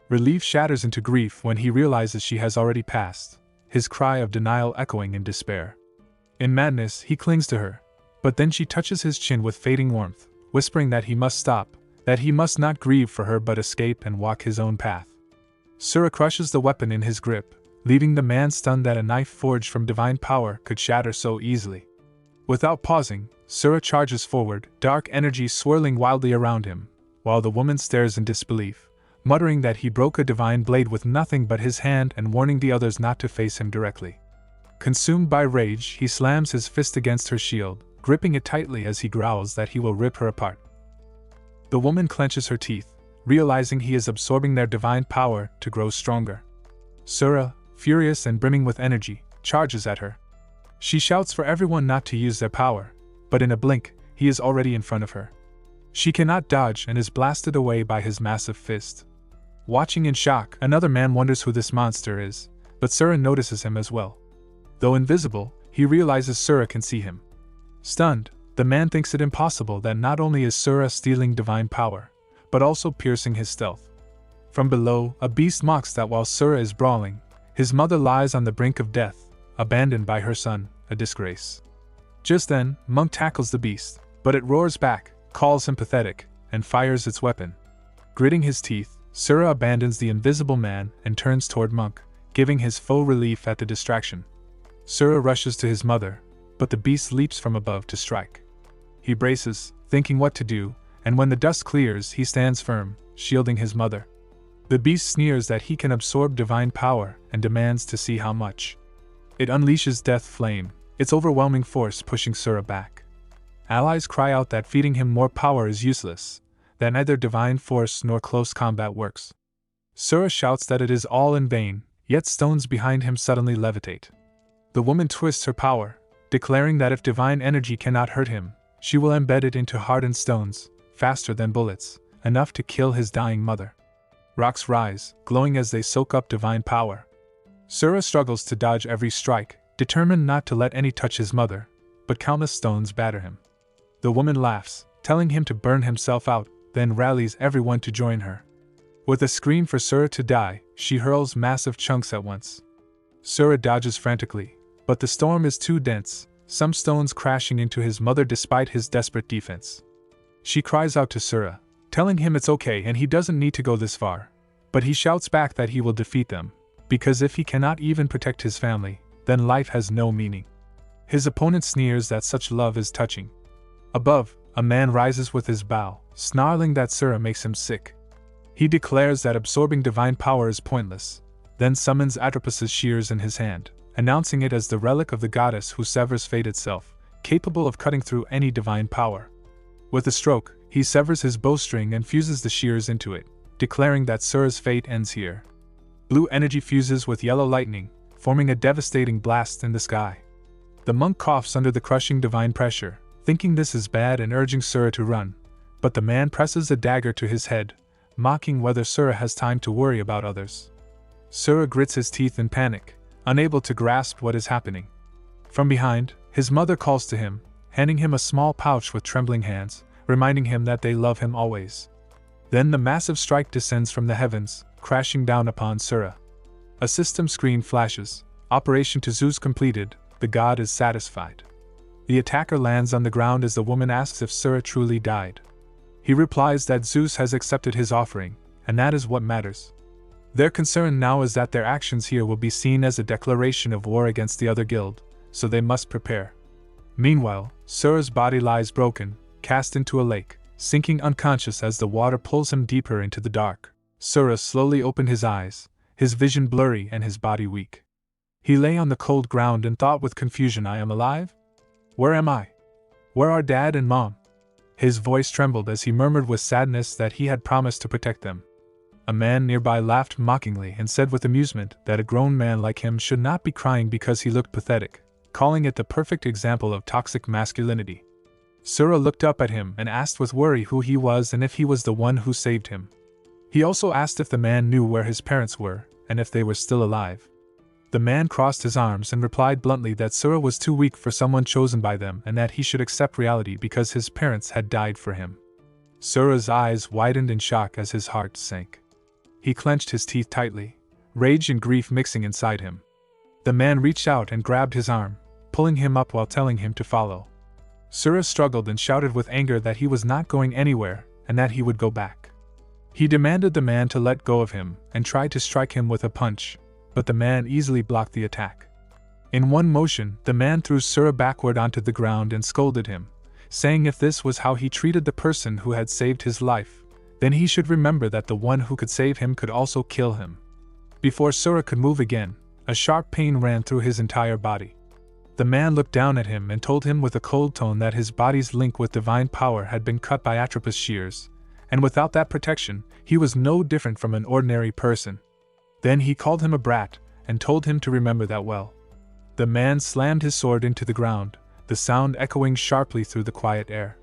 Relief shatters into grief when he realizes she has already passed, his cry of denial echoing in despair. In madness, he clings to her, but then she touches his chin with fading warmth, whispering that he must stop, that he must not grieve for her but escape and walk his own path. Sora crushes the weapon in his grip, leaving the man stunned that a knife forged from divine power could shatter so easily. Without pausing, Sora charges forward, dark energy swirling wildly around him, while the woman stares in disbelief, muttering that he broke a divine blade with nothing but his hand and warning the others not to face him directly. Consumed by rage, he slams his fist against her shield, gripping it tightly as he growls that he will rip her apart. The woman clenches her teeth, realizing he is absorbing their divine power to grow stronger. Sora, furious and brimming with energy, charges at her. She shouts for everyone not to use their power, but in a blink, he is already in front of her. She cannot dodge and is blasted away by his massive fist. Watching in shock, another man wonders who this monster is, but Sora notices him as well. Though invisible, he realizes Sora can see him. Stunned, the man thinks it impossible that not only is Sora stealing divine power, but also piercing his stealth. From below, a beast mocks that while Sora is brawling, his mother lies on the brink of death, abandoned by her son, a disgrace. Just then, Monk tackles the beast, but it roars back, calls him pathetic, and fires its weapon. Gritting his teeth, Sora abandons the invisible man and turns toward Monk, giving his foe relief at the distraction. Sora rushes to his mother, but the beast leaps from above to strike. He braces, thinking what to do, and when the dust clears, he stands firm, shielding his mother. The beast sneers that he can absorb divine power and demands to see how much. It unleashes Death Flame, its overwhelming force pushing Sora back. Allies cry out that feeding him more power is useless, that neither divine force nor close combat works. Sora shouts that it is all in vain, yet stones behind him suddenly levitate. The woman twists her power, declaring that if divine energy cannot hurt him, she will embed it into hardened stones, faster than bullets, enough to kill his dying mother. Rocks rise, glowing as they soak up divine power. Sora struggles to dodge every strike, determined not to let any touch his mother, but countless stones batter him. The woman laughs, telling him to burn himself out, then rallies everyone to join her. With a scream for Sora to die, she hurls massive chunks at once. Sora dodges frantically, but the storm is too dense, some stones crashing into his mother despite his desperate defense. She cries out to Sora, telling him it's okay and he doesn't need to go this far, but he shouts back that he will defeat them, because if he cannot even protect his family, then life has no meaning. His opponent sneers that such love is touching. Above, a man rises with his bow, snarling that Sora makes him sick. He declares that absorbing divine power is pointless, then summons Atropus's shears in his hand, announcing it as the relic of the goddess who severs fate itself, capable of cutting through any divine power. With a stroke, he severs his bowstring and fuses the shears into it, declaring that Sora's fate ends here. Blue energy fuses with yellow lightning, forming a devastating blast in the sky. The monk coughs under the crushing divine pressure, thinking this is bad and urging Sura to run, but the man presses a dagger to his head, mocking whether Sura has time to worry about others. Sura grits his teeth in panic, unable to grasp what is happening. From behind, his mother calls to him, handing him a small pouch with trembling hands, reminding him that they love him always. Then the massive strike descends from the heavens, crashing down upon Sura. A system screen flashes. Operation Tazuz completed, the god is satisfied. The attacker lands on the ground as the woman asks if Sura truly died. He replies that Zeus has accepted his offering, and that is what matters. Their concern now is that their actions here will be seen as a declaration of war against the other guild, so they must prepare. Meanwhile, Sura's body lies broken, cast into a lake, sinking unconscious as the water pulls him deeper into the dark. Sura slowly opened his eyes, his vision blurry and his body weak. He lay on the cold ground and thought with confusion, I am alive? Where am I? Where are Dad and Mom? His voice trembled as he murmured with sadness that he had promised to protect them. A man nearby laughed mockingly and said with amusement that a grown man like him should not be crying because he looked pathetic, calling it the perfect example of toxic masculinity. Sura looked up at him and asked with worry who he was and if he was the one who saved him. He also asked if the man knew where his parents were, and if they were still alive. The man crossed his arms and replied bluntly that Sura was too weak for someone chosen by them and that he should accept reality because his parents had died for him. Sura's eyes widened in shock as his heart sank. He clenched his teeth tightly, rage and grief mixing inside him. The man reached out and grabbed his arm, pulling him up while telling him to follow. Sura struggled and shouted with anger that he was not going anywhere and that he would go back. He demanded the man to let go of him and tried to strike him with a punch, but the man easily blocked the attack. In one motion, the man threw Sura backward onto the ground and scolded him, saying if this was how he treated the person who had saved his life, then he should remember that the one who could save him could also kill him. Before Sura could move again, a sharp pain ran through his entire body. The man looked down at him and told him with a cold tone that his body's link with divine power had been cut by Atropos shears, and without that protection, he was no different from an ordinary person. Then he called him a brat, and told him to remember that well. The man slammed his sword into the ground, the sound echoing sharply through the quiet air.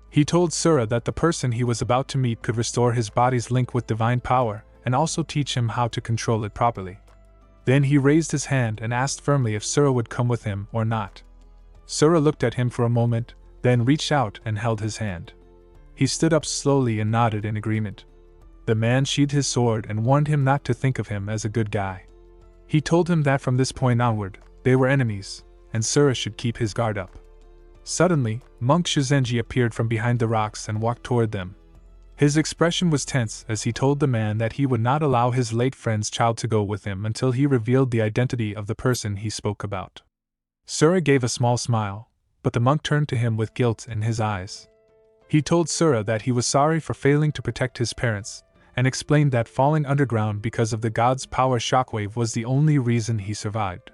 He told Sura that the person he was about to meet could restore his body's link with divine power, and also teach him how to control it properly. Then he raised his hand and asked firmly if Sura would come with him or not. Sura looked at him for a moment, then reached out and held his hand. He stood up slowly and nodded in agreement. The man sheathed his sword and warned him not to think of him as a good guy. He told him that from this point onward, they were enemies, and Sura should keep his guard up. Suddenly, Monk Shizenji appeared from behind the rocks and walked toward them. His expression was tense as he told the man that he would not allow his late friend's child to go with him until he revealed the identity of the person he spoke about. Sura gave a small smile, but the monk turned to him with guilt in his eyes. He told Sura that he was sorry for failing to protect his parents, and explained that falling underground because of the god's power shockwave was the only reason he survived.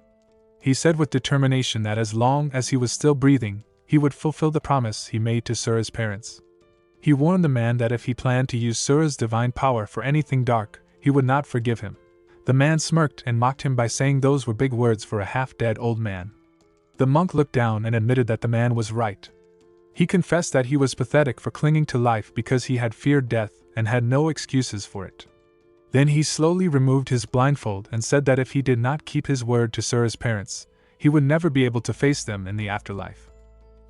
He said with determination that as long as he was still breathing, he would fulfill the promise he made to Sura's parents. He warned the man that if he planned to use Sura's divine power for anything dark, he would not forgive him. The man smirked and mocked him by saying those were big words for a half-dead old man. The monk looked down and admitted that the man was right. He confessed that he was pathetic for clinging to life because he had feared death and had no excuses for it. Then he slowly removed his blindfold and said that if he did not keep his word to Sura's parents, he would never be able to face them in the afterlife.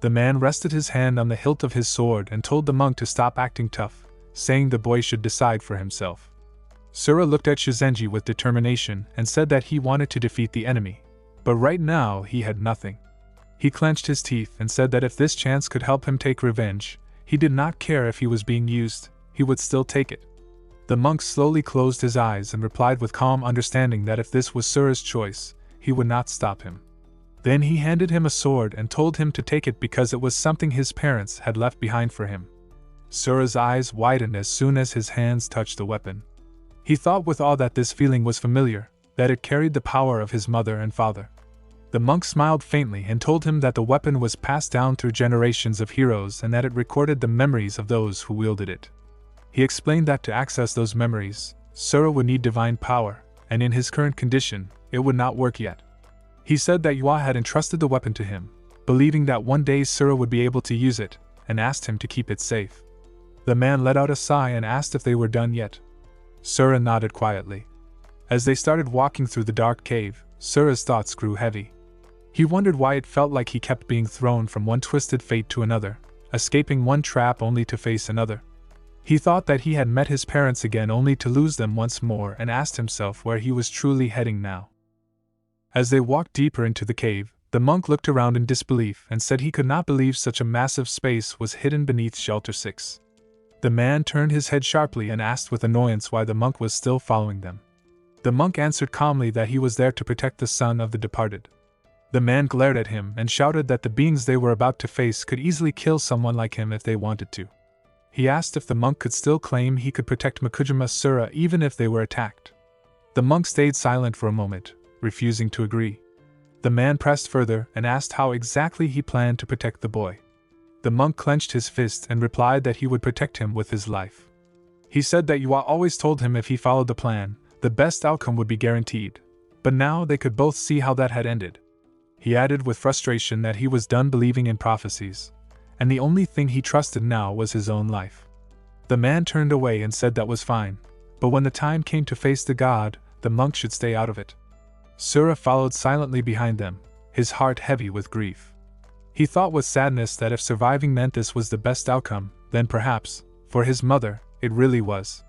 The man rested his hand on the hilt of his sword and told the monk to stop acting tough, saying the boy should decide for himself. Sura looked at Shizenji with determination and said that he wanted to defeat the enemy, but right now he had nothing. He clenched his teeth and said that if this chance could help him take revenge, he did not care if he was being used, he would still take it. The monk slowly closed his eyes and replied with calm understanding that if this was Sura's choice, he would not stop him. Then he handed him a sword and told him to take it because it was something his parents had left behind for him. Sura's eyes widened as soon as his hands touched the weapon. He thought with awe that this feeling was familiar, that it carried the power of his mother and father. The monk smiled faintly and told him that the weapon was passed down through generations of heroes and that it recorded the memories of those who wielded it. He explained that to access those memories, Sura would need divine power, and in his current condition, it would not work yet. He said that Yua had entrusted the weapon to him, believing that one day Sura would be able to use it, and asked him to keep it safe. The man let out a sigh and asked if they were done yet. Sura nodded quietly. As they started walking through the dark cave, Sura's thoughts grew heavy. He wondered why it felt like he kept being thrown from one twisted fate to another, escaping one trap only to face another. He thought that he had met his parents again only to lose them once more and asked himself where he was truly heading now. As they walked deeper into the cave, the monk looked around in disbelief and said he could not believe such a massive space was hidden beneath Shelter 6. The man turned his head sharply and asked with annoyance why the monk was still following them. The monk answered calmly that he was there to protect the son of the departed. The man glared at him and shouted that the beings they were about to face could easily kill someone like him if they wanted to. He asked if the monk could still claim he could protect Makujima Sura even if they were attacked. The monk stayed silent for a moment, refusing to agree. The man pressed further and asked how exactly he planned to protect the boy. The monk clenched his fist and replied that he would protect him with his life. He said that Yua always told him if he followed the plan, the best outcome would be guaranteed, but now they could both see how that had ended. He added with frustration that he was done believing in prophecies, and the only thing he trusted now was his own life. The man turned away and said that was fine, but when the time came to face the god, the monk should stay out of it. Sura followed silently behind them, his heart heavy with grief. He thought with sadness that if surviving meant this was the best outcome, then perhaps, for his mother, it really was.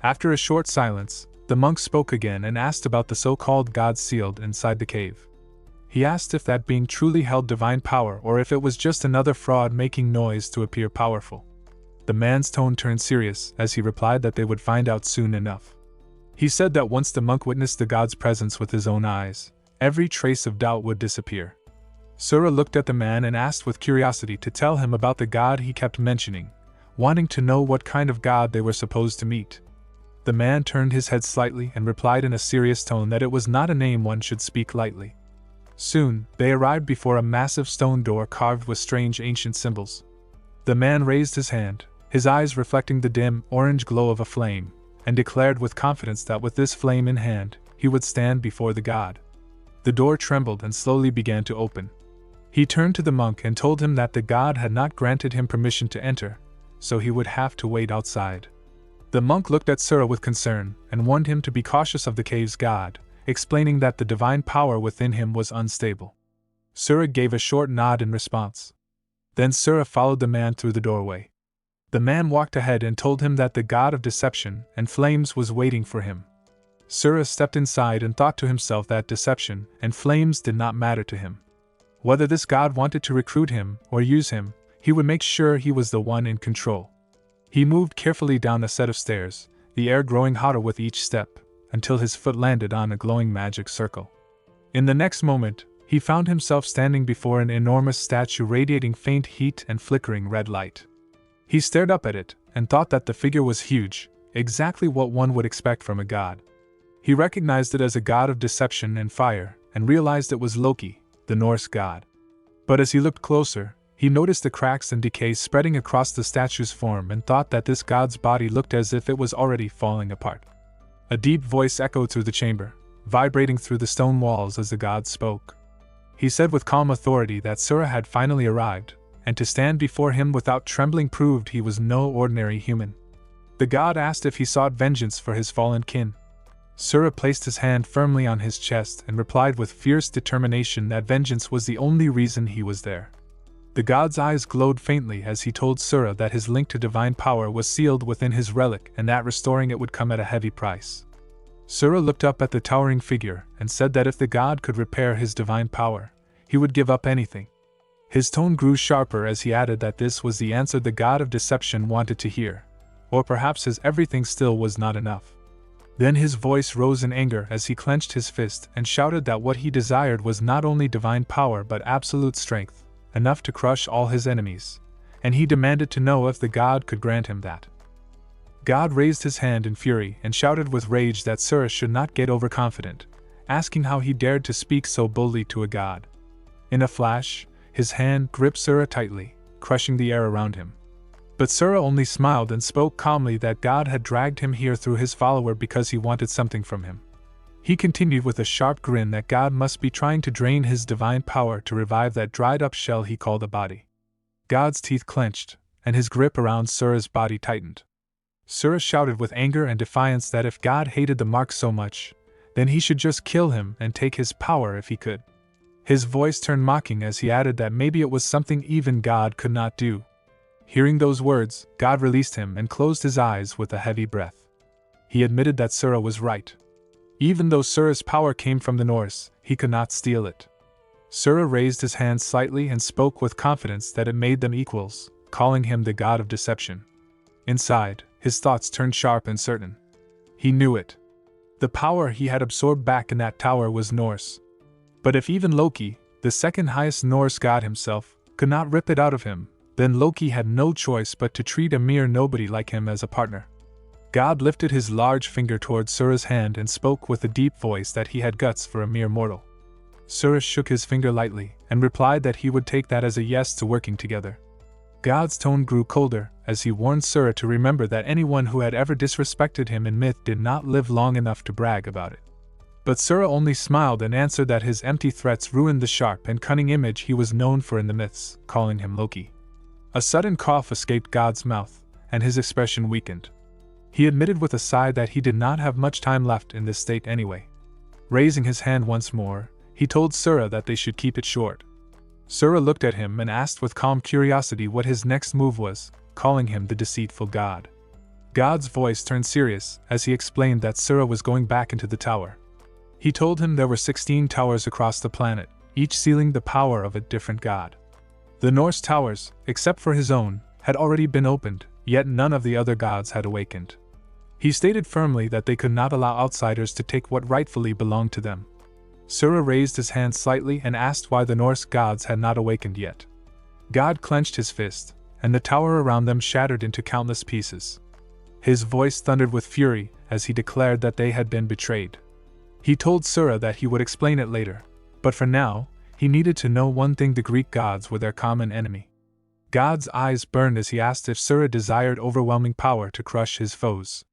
After a short silence, the monk spoke again and asked about the so-called god sealed inside the cave. He asked if that being truly held divine power or if it was just another fraud making noise to appear powerful. The man's tone turned serious as he replied that they would find out soon enough. He said that once the monk witnessed the god's presence with his own eyes, every trace of doubt would disappear. Sura looked at the man and asked with curiosity to tell him about the god he kept mentioning, wanting to know what kind of god they were supposed to meet. The man turned his head slightly and replied in a serious tone that it was not a name one should speak lightly. Soon, they arrived before a massive stone door carved with strange ancient symbols. The man raised his hand, his eyes reflecting the dim, orange glow of a flame, and declared with confidence that with this flame in hand, he would stand before the god. The door trembled and slowly began to open. He turned to the monk and told him that the god had not granted him permission to enter, so he would have to wait outside. The monk looked at Sura with concern and warned him to be cautious of the cave's god, explaining that the divine power within him was unstable. Sura gave a short nod in response. Then Sura followed the man through the doorway. The man walked ahead and told him that the god of deception and flames was waiting for him. Sura stepped inside and thought to himself that deception and flames did not matter to him. Whether this god wanted to recruit him or use him, he would make sure he was the one in control. He moved carefully down a set of stairs, the air growing hotter with each step, until his foot landed on a glowing magic circle. In the next moment, he found himself standing before an enormous statue radiating faint heat and flickering red light. He stared up at it, and thought that the figure was huge, exactly what one would expect from a god. He recognized it as a god of deception and fire, and realized it was Loki, the Norse god. But as he looked closer, he noticed the cracks and decay spreading across the statue's form and thought that this god's body looked as if it was already falling apart. A deep voice echoed through the chamber, vibrating through the stone walls as the god spoke. He said with calm authority that Sura had finally arrived, and to stand before him without trembling proved he was no ordinary human. The god asked if he sought vengeance for his fallen kin. Sura placed his hand firmly on his chest and replied with fierce determination that vengeance was the only reason he was there. The god's eyes glowed faintly as he told Sura that his link to divine power was sealed within his relic and that restoring it would come at a heavy price. Sura looked up at the towering figure and said that if the god could repair his divine power, he would give up anything. His tone grew sharper as he added that this was the answer the god of deception wanted to hear, or perhaps his everything still was not enough. Then his voice rose in anger as he clenched his fist and shouted that what he desired was not only divine power but absolute strength, enough to crush all his enemies, and he demanded to know if the god could grant him that. God raised his hand in fury and shouted with rage that Sura should not get overconfident, asking how he dared to speak so boldly to a god. In a flash, his hand gripped Sura tightly, crushing the air around him. But Sura only smiled and spoke calmly that God had dragged him here through his follower because he wanted something from him. He continued with a sharp grin that God must be trying to drain his divine power to revive that dried-up shell he called a body. God's teeth clenched, and his grip around Sura's body tightened. Sura shouted with anger and defiance that if God hated the mark so much, then he should just kill him and take his power if he could. His voice turned mocking as he added that maybe it was something even God could not do. Hearing those words, God released him and closed his eyes with a heavy breath. He admitted that Sura was right. Even though Sura's power came from the Norse, he could not steal it. Sura raised his hand slightly and spoke with confidence that it made them equals, calling him the god of deception. Inside, his thoughts turned sharp and certain. He knew it. The power he had absorbed back in that tower was Norse. But if even Loki, the second highest Norse god himself, could not rip it out of him, then Loki had no choice but to treat a mere nobody like him as a partner. God lifted his large finger towards Sura's hand and spoke with a deep voice that he had guts for a mere mortal. Sura shook his finger lightly and replied that he would take that as a yes to working together. God's tone grew colder as he warned Sura to remember that anyone who had ever disrespected him in myth did not live long enough to brag about it. But Sura only smiled and answered that his empty threats ruined the sharp and cunning image he was known for in the myths, calling him Loki. A sudden cough escaped God's mouth, and his expression weakened. He admitted with a sigh that he did not have much time left in this state anyway. Raising his hand once more, he told Sura that they should keep it short. Sura looked at him and asked with calm curiosity what his next move was, calling him the deceitful god. God's voice turned serious as he explained that Sura was going back into the tower. He told him there were 16 towers across the planet, each sealing the power of a different god. The Norse towers, except for his own, had already been opened, yet none of the other gods had awakened. He stated firmly that they could not allow outsiders to take what rightfully belonged to them. Sura raised his hand slightly and asked why the Norse gods had not awakened yet. God clenched his fist, and the tower around them shattered into countless pieces. His voice thundered with fury as he declared that they had been betrayed. He told Sura that he would explain it later, but for now, he needed to know one thing: the Greek gods were their common enemy. God's eyes burned as he asked if Sura desired overwhelming power to crush his foes.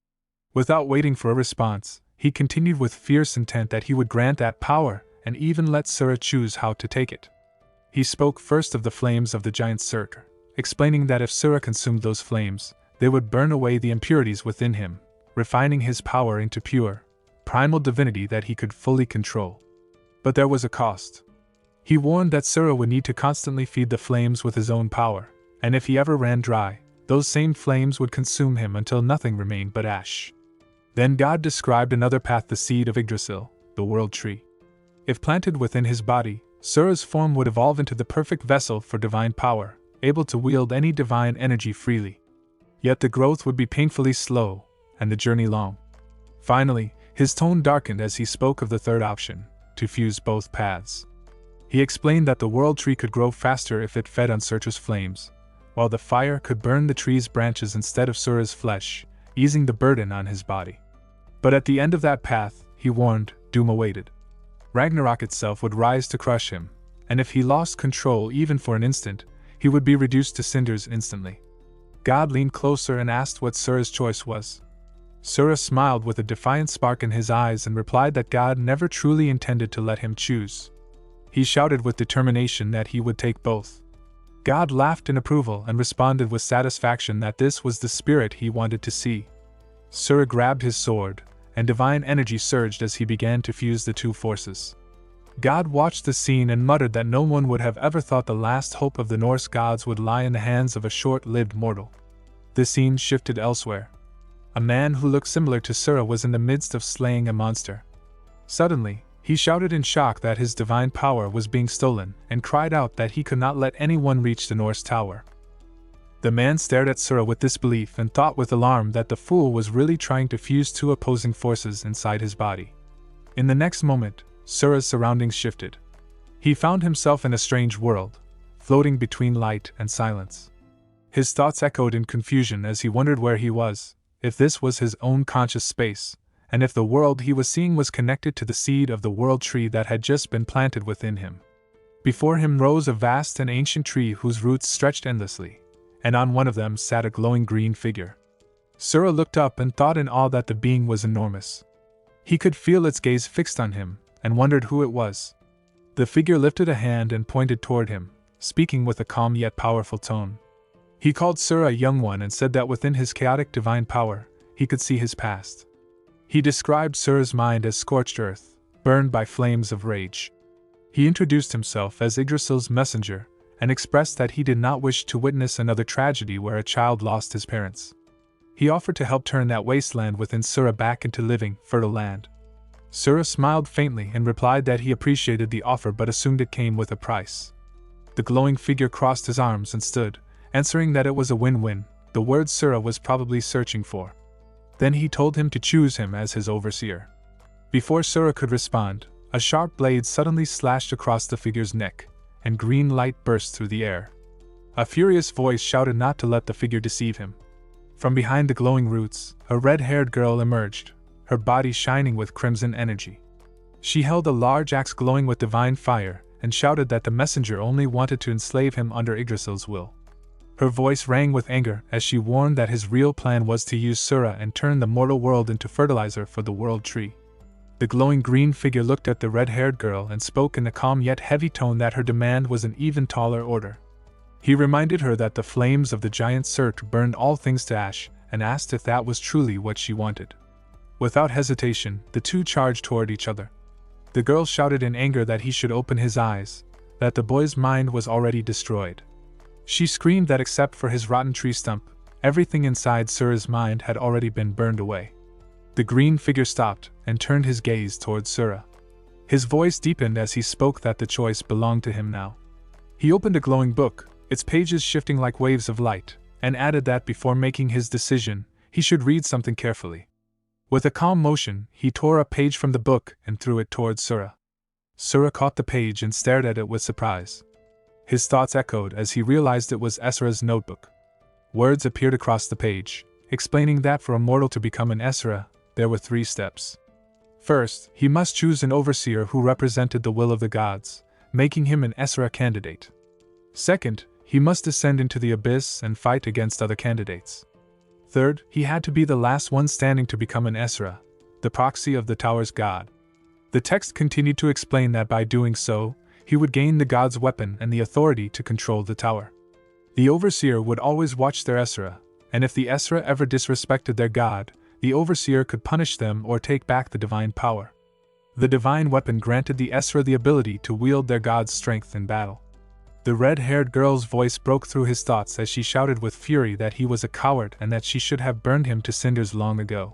Without waiting for a response, he continued with fierce intent that he would grant that power and even let Sura choose how to take it. He spoke first of the flames of the giant Surtur, explaining that if Sura consumed those flames, they would burn away the impurities within him, refining his power into pure, primal divinity that he could fully control. But there was a cost. He warned that Sura would need to constantly feed the flames with his own power, and if he ever ran dry, those same flames would consume him until nothing remained but ash. Then God described another path: the seed of Yggdrasil, the world tree. If planted within his body, Sura's form would evolve into the perfect vessel for divine power, able to wield any divine energy freely. Yet the growth would be painfully slow, and the journey long. Finally, his tone darkened as he spoke of the third option: to fuse both paths. He explained that the world tree could grow faster if it fed on Surtur's flames, while the fire could burn the tree's branches instead of Sura's flesh, easing the burden on his body. But at the end of that path, he warned, doom awaited. Ragnarok itself would rise to crush him, and if he lost control even for an instant, he would be reduced to cinders instantly. God leaned closer and asked what Sura's choice was. Sura smiled with a defiant spark in his eyes and replied that God never truly intended to let him choose. He shouted with determination that he would take both. God laughed in approval and responded with satisfaction that this was the spirit he wanted to see. Sura grabbed his sword, and divine energy surged as he began to fuse the two forces. God watched the scene and muttered that no one would have ever thought the last hope of the Norse gods would lie in the hands of a short-lived mortal. The scene shifted elsewhere. A man who looked similar to Sura was in the midst of slaying a monster. Suddenly, he shouted in shock that his divine power was being stolen and cried out that he could not let anyone reach the Norse tower. The man stared at Sura with disbelief and thought with alarm that the fool was really trying to fuse two opposing forces inside his body. In the next moment, Sura's surroundings shifted. He found himself in a strange world, floating between light and silence. His thoughts echoed in confusion as he wondered where he was, if this was his own conscious space, and if the world he was seeing was connected to the seed of the world tree that had just been planted within him. Before him rose a vast and ancient tree whose roots stretched endlessly, and on one of them sat a glowing green figure. Sura looked up and thought in awe that the being was enormous. He could feel its gaze fixed on him, and wondered who it was. The figure lifted a hand and pointed toward him, speaking with a calm yet powerful tone. He called Sura Young One and said that within his chaotic divine power, he could see his past. He described Sura's mind as scorched earth, burned by flames of rage. He introduced himself as Yggdrasil's messenger, and expressed that he did not wish to witness another tragedy where a child lost his parents. He offered to help turn that wasteland within Sura back into living, fertile land. Sura smiled faintly and replied that he appreciated the offer but assumed it came with a price. The glowing figure crossed his arms and stood, answering that it was a win-win, the word Sura was probably searching for. Then he told him to choose him as his overseer. Before Sura could respond, a sharp blade suddenly slashed across the figure's neck, and green light burst through the air. A furious voice shouted not to let the figure deceive him. From behind the glowing roots, a red-haired girl emerged, her body shining with crimson energy. She held a large axe glowing with divine fire, and shouted that the messenger only wanted to enslave him under Yggdrasil's will. Her voice rang with anger as she warned that his real plan was to use Sura and turn the mortal world into fertilizer for the world tree. The glowing green figure looked at the red-haired girl and spoke in a calm yet heavy tone that her demand was an even taller order. He reminded her that the flames of the giant Surt burned all things to ash, and asked if that was truly what she wanted. Without hesitation, the two charged toward each other. The girl shouted in anger that he should open his eyes, that the boy's mind was already destroyed. She screamed that except for his rotten tree stump, everything inside Sura's mind had already been burned away. The green figure stopped and turned his gaze towards Sura. His voice deepened as he spoke that the choice belonged to him now. He opened a glowing book, its pages shifting like waves of light, and added that before making his decision, he should read something carefully. With a calm motion, he tore a page from the book and threw it towards Sura. Sura caught the page and stared at it with surprise. His thoughts echoed as he realized it was Esra's notebook. Words appeared across the page, explaining that for a mortal to become an Esra, there were 3 steps. First, he must choose an overseer who represented the will of the gods, making him an Esra candidate. Second, he must descend into the abyss and fight against other candidates. Third, he had to be the last one standing to become an Esra, the proxy of the tower's god. The text continued to explain that by doing so, he would gain the god's weapon and the authority to control the tower. The overseer would always watch their Esra, and if the Esra ever disrespected their god, the overseer could punish them or take back the divine power. The divine weapon granted the Esra the ability to wield their god's strength in battle. The red-haired girl's voice broke through his thoughts as she shouted with fury that he was a coward and that she should have burned him to cinders long ago.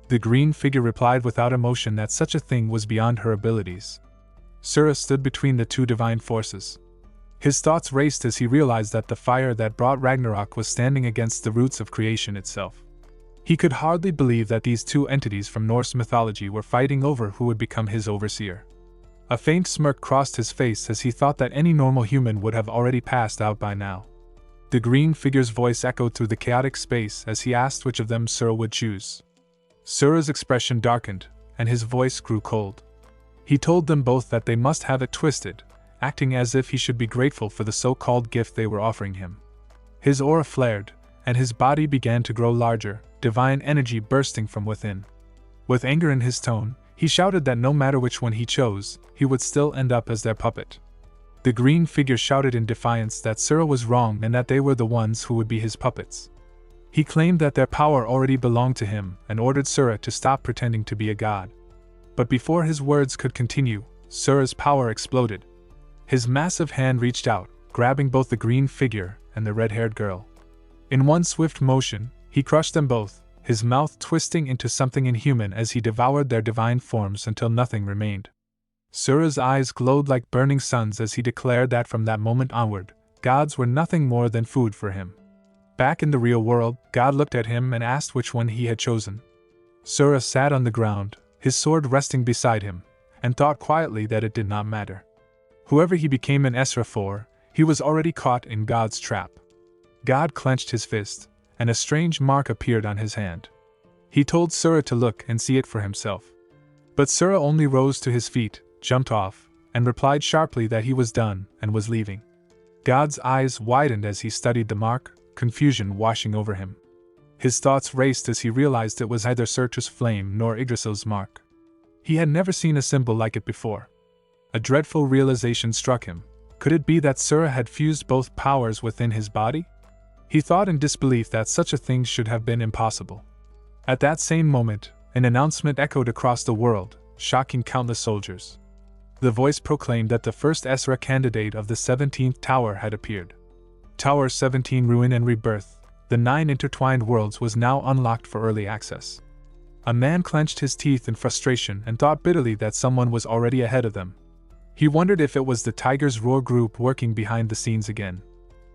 The green figure replied without emotion that such a thing was beyond her abilities. Sura stood between the 2 divine forces. His thoughts raced as he realized that the fire that brought Ragnarok was standing against the roots of creation itself. He could hardly believe that these 2 entities from Norse mythology were fighting over who would become his overseer. A faint smirk crossed his face as he thought that any normal human would have already passed out by now. The green figure's voice echoed through the chaotic space as he asked which of them Sura would choose. Sura's expression darkened, and his voice grew cold. He told them both that they must have it twisted, acting as if he should be grateful for the so-called gift they were offering him. His aura flared, and his body began to grow larger, divine energy bursting from within. With anger in his tone, he shouted that no matter which one he chose, he would still end up as their puppet. The green figure shouted in defiance that Sura was wrong and that they were the ones who would be his puppets. He claimed that their power already belonged to him and ordered Sura to stop pretending to be a god. But before his words could continue, Sura's power exploded. His massive hand reached out, grabbing both the green figure and the red-haired girl. In one swift motion, he crushed them both, his mouth twisting into something inhuman as he devoured their divine forms until nothing remained. Sura's eyes glowed like burning suns as he declared that from that moment onward, gods were nothing more than food for him. Back in the real world, God looked at him and asked which one he had chosen. Sura sat on the ground, his sword resting beside him, and thought quietly that it did not matter. Whoever he became an Esra for, he was already caught in God's trap. God clenched his fist, and a strange mark appeared on his hand. He told Sura to look and see it for himself. But Sura only rose to his feet, jumped off, and replied sharply that he was done and was leaving. God's eyes widened as he studied the mark, confusion washing over him. His thoughts raced as he realized it was neither Surtur's flame nor Yggdrasil's mark. He had never seen a symbol like it before. A dreadful realization struck him. Could it be that Sura had fused both powers within his body? He thought in disbelief that such a thing should have been impossible. At that same moment, an announcement echoed across the world, shocking countless soldiers. The voice proclaimed that the first Esra candidate of the 17th Tower had appeared. Tower 17 Ruin and Rebirth, the 9 intertwined worlds, was now unlocked for early access. A man clenched his teeth in frustration and thought bitterly that someone was already ahead of them. He wondered if it was the Tiger's Roar group working behind the scenes again.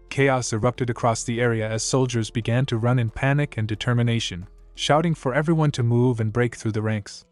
Chaos erupted across the area as soldiers began to run in panic and determination, shouting for everyone to move and break through the ranks.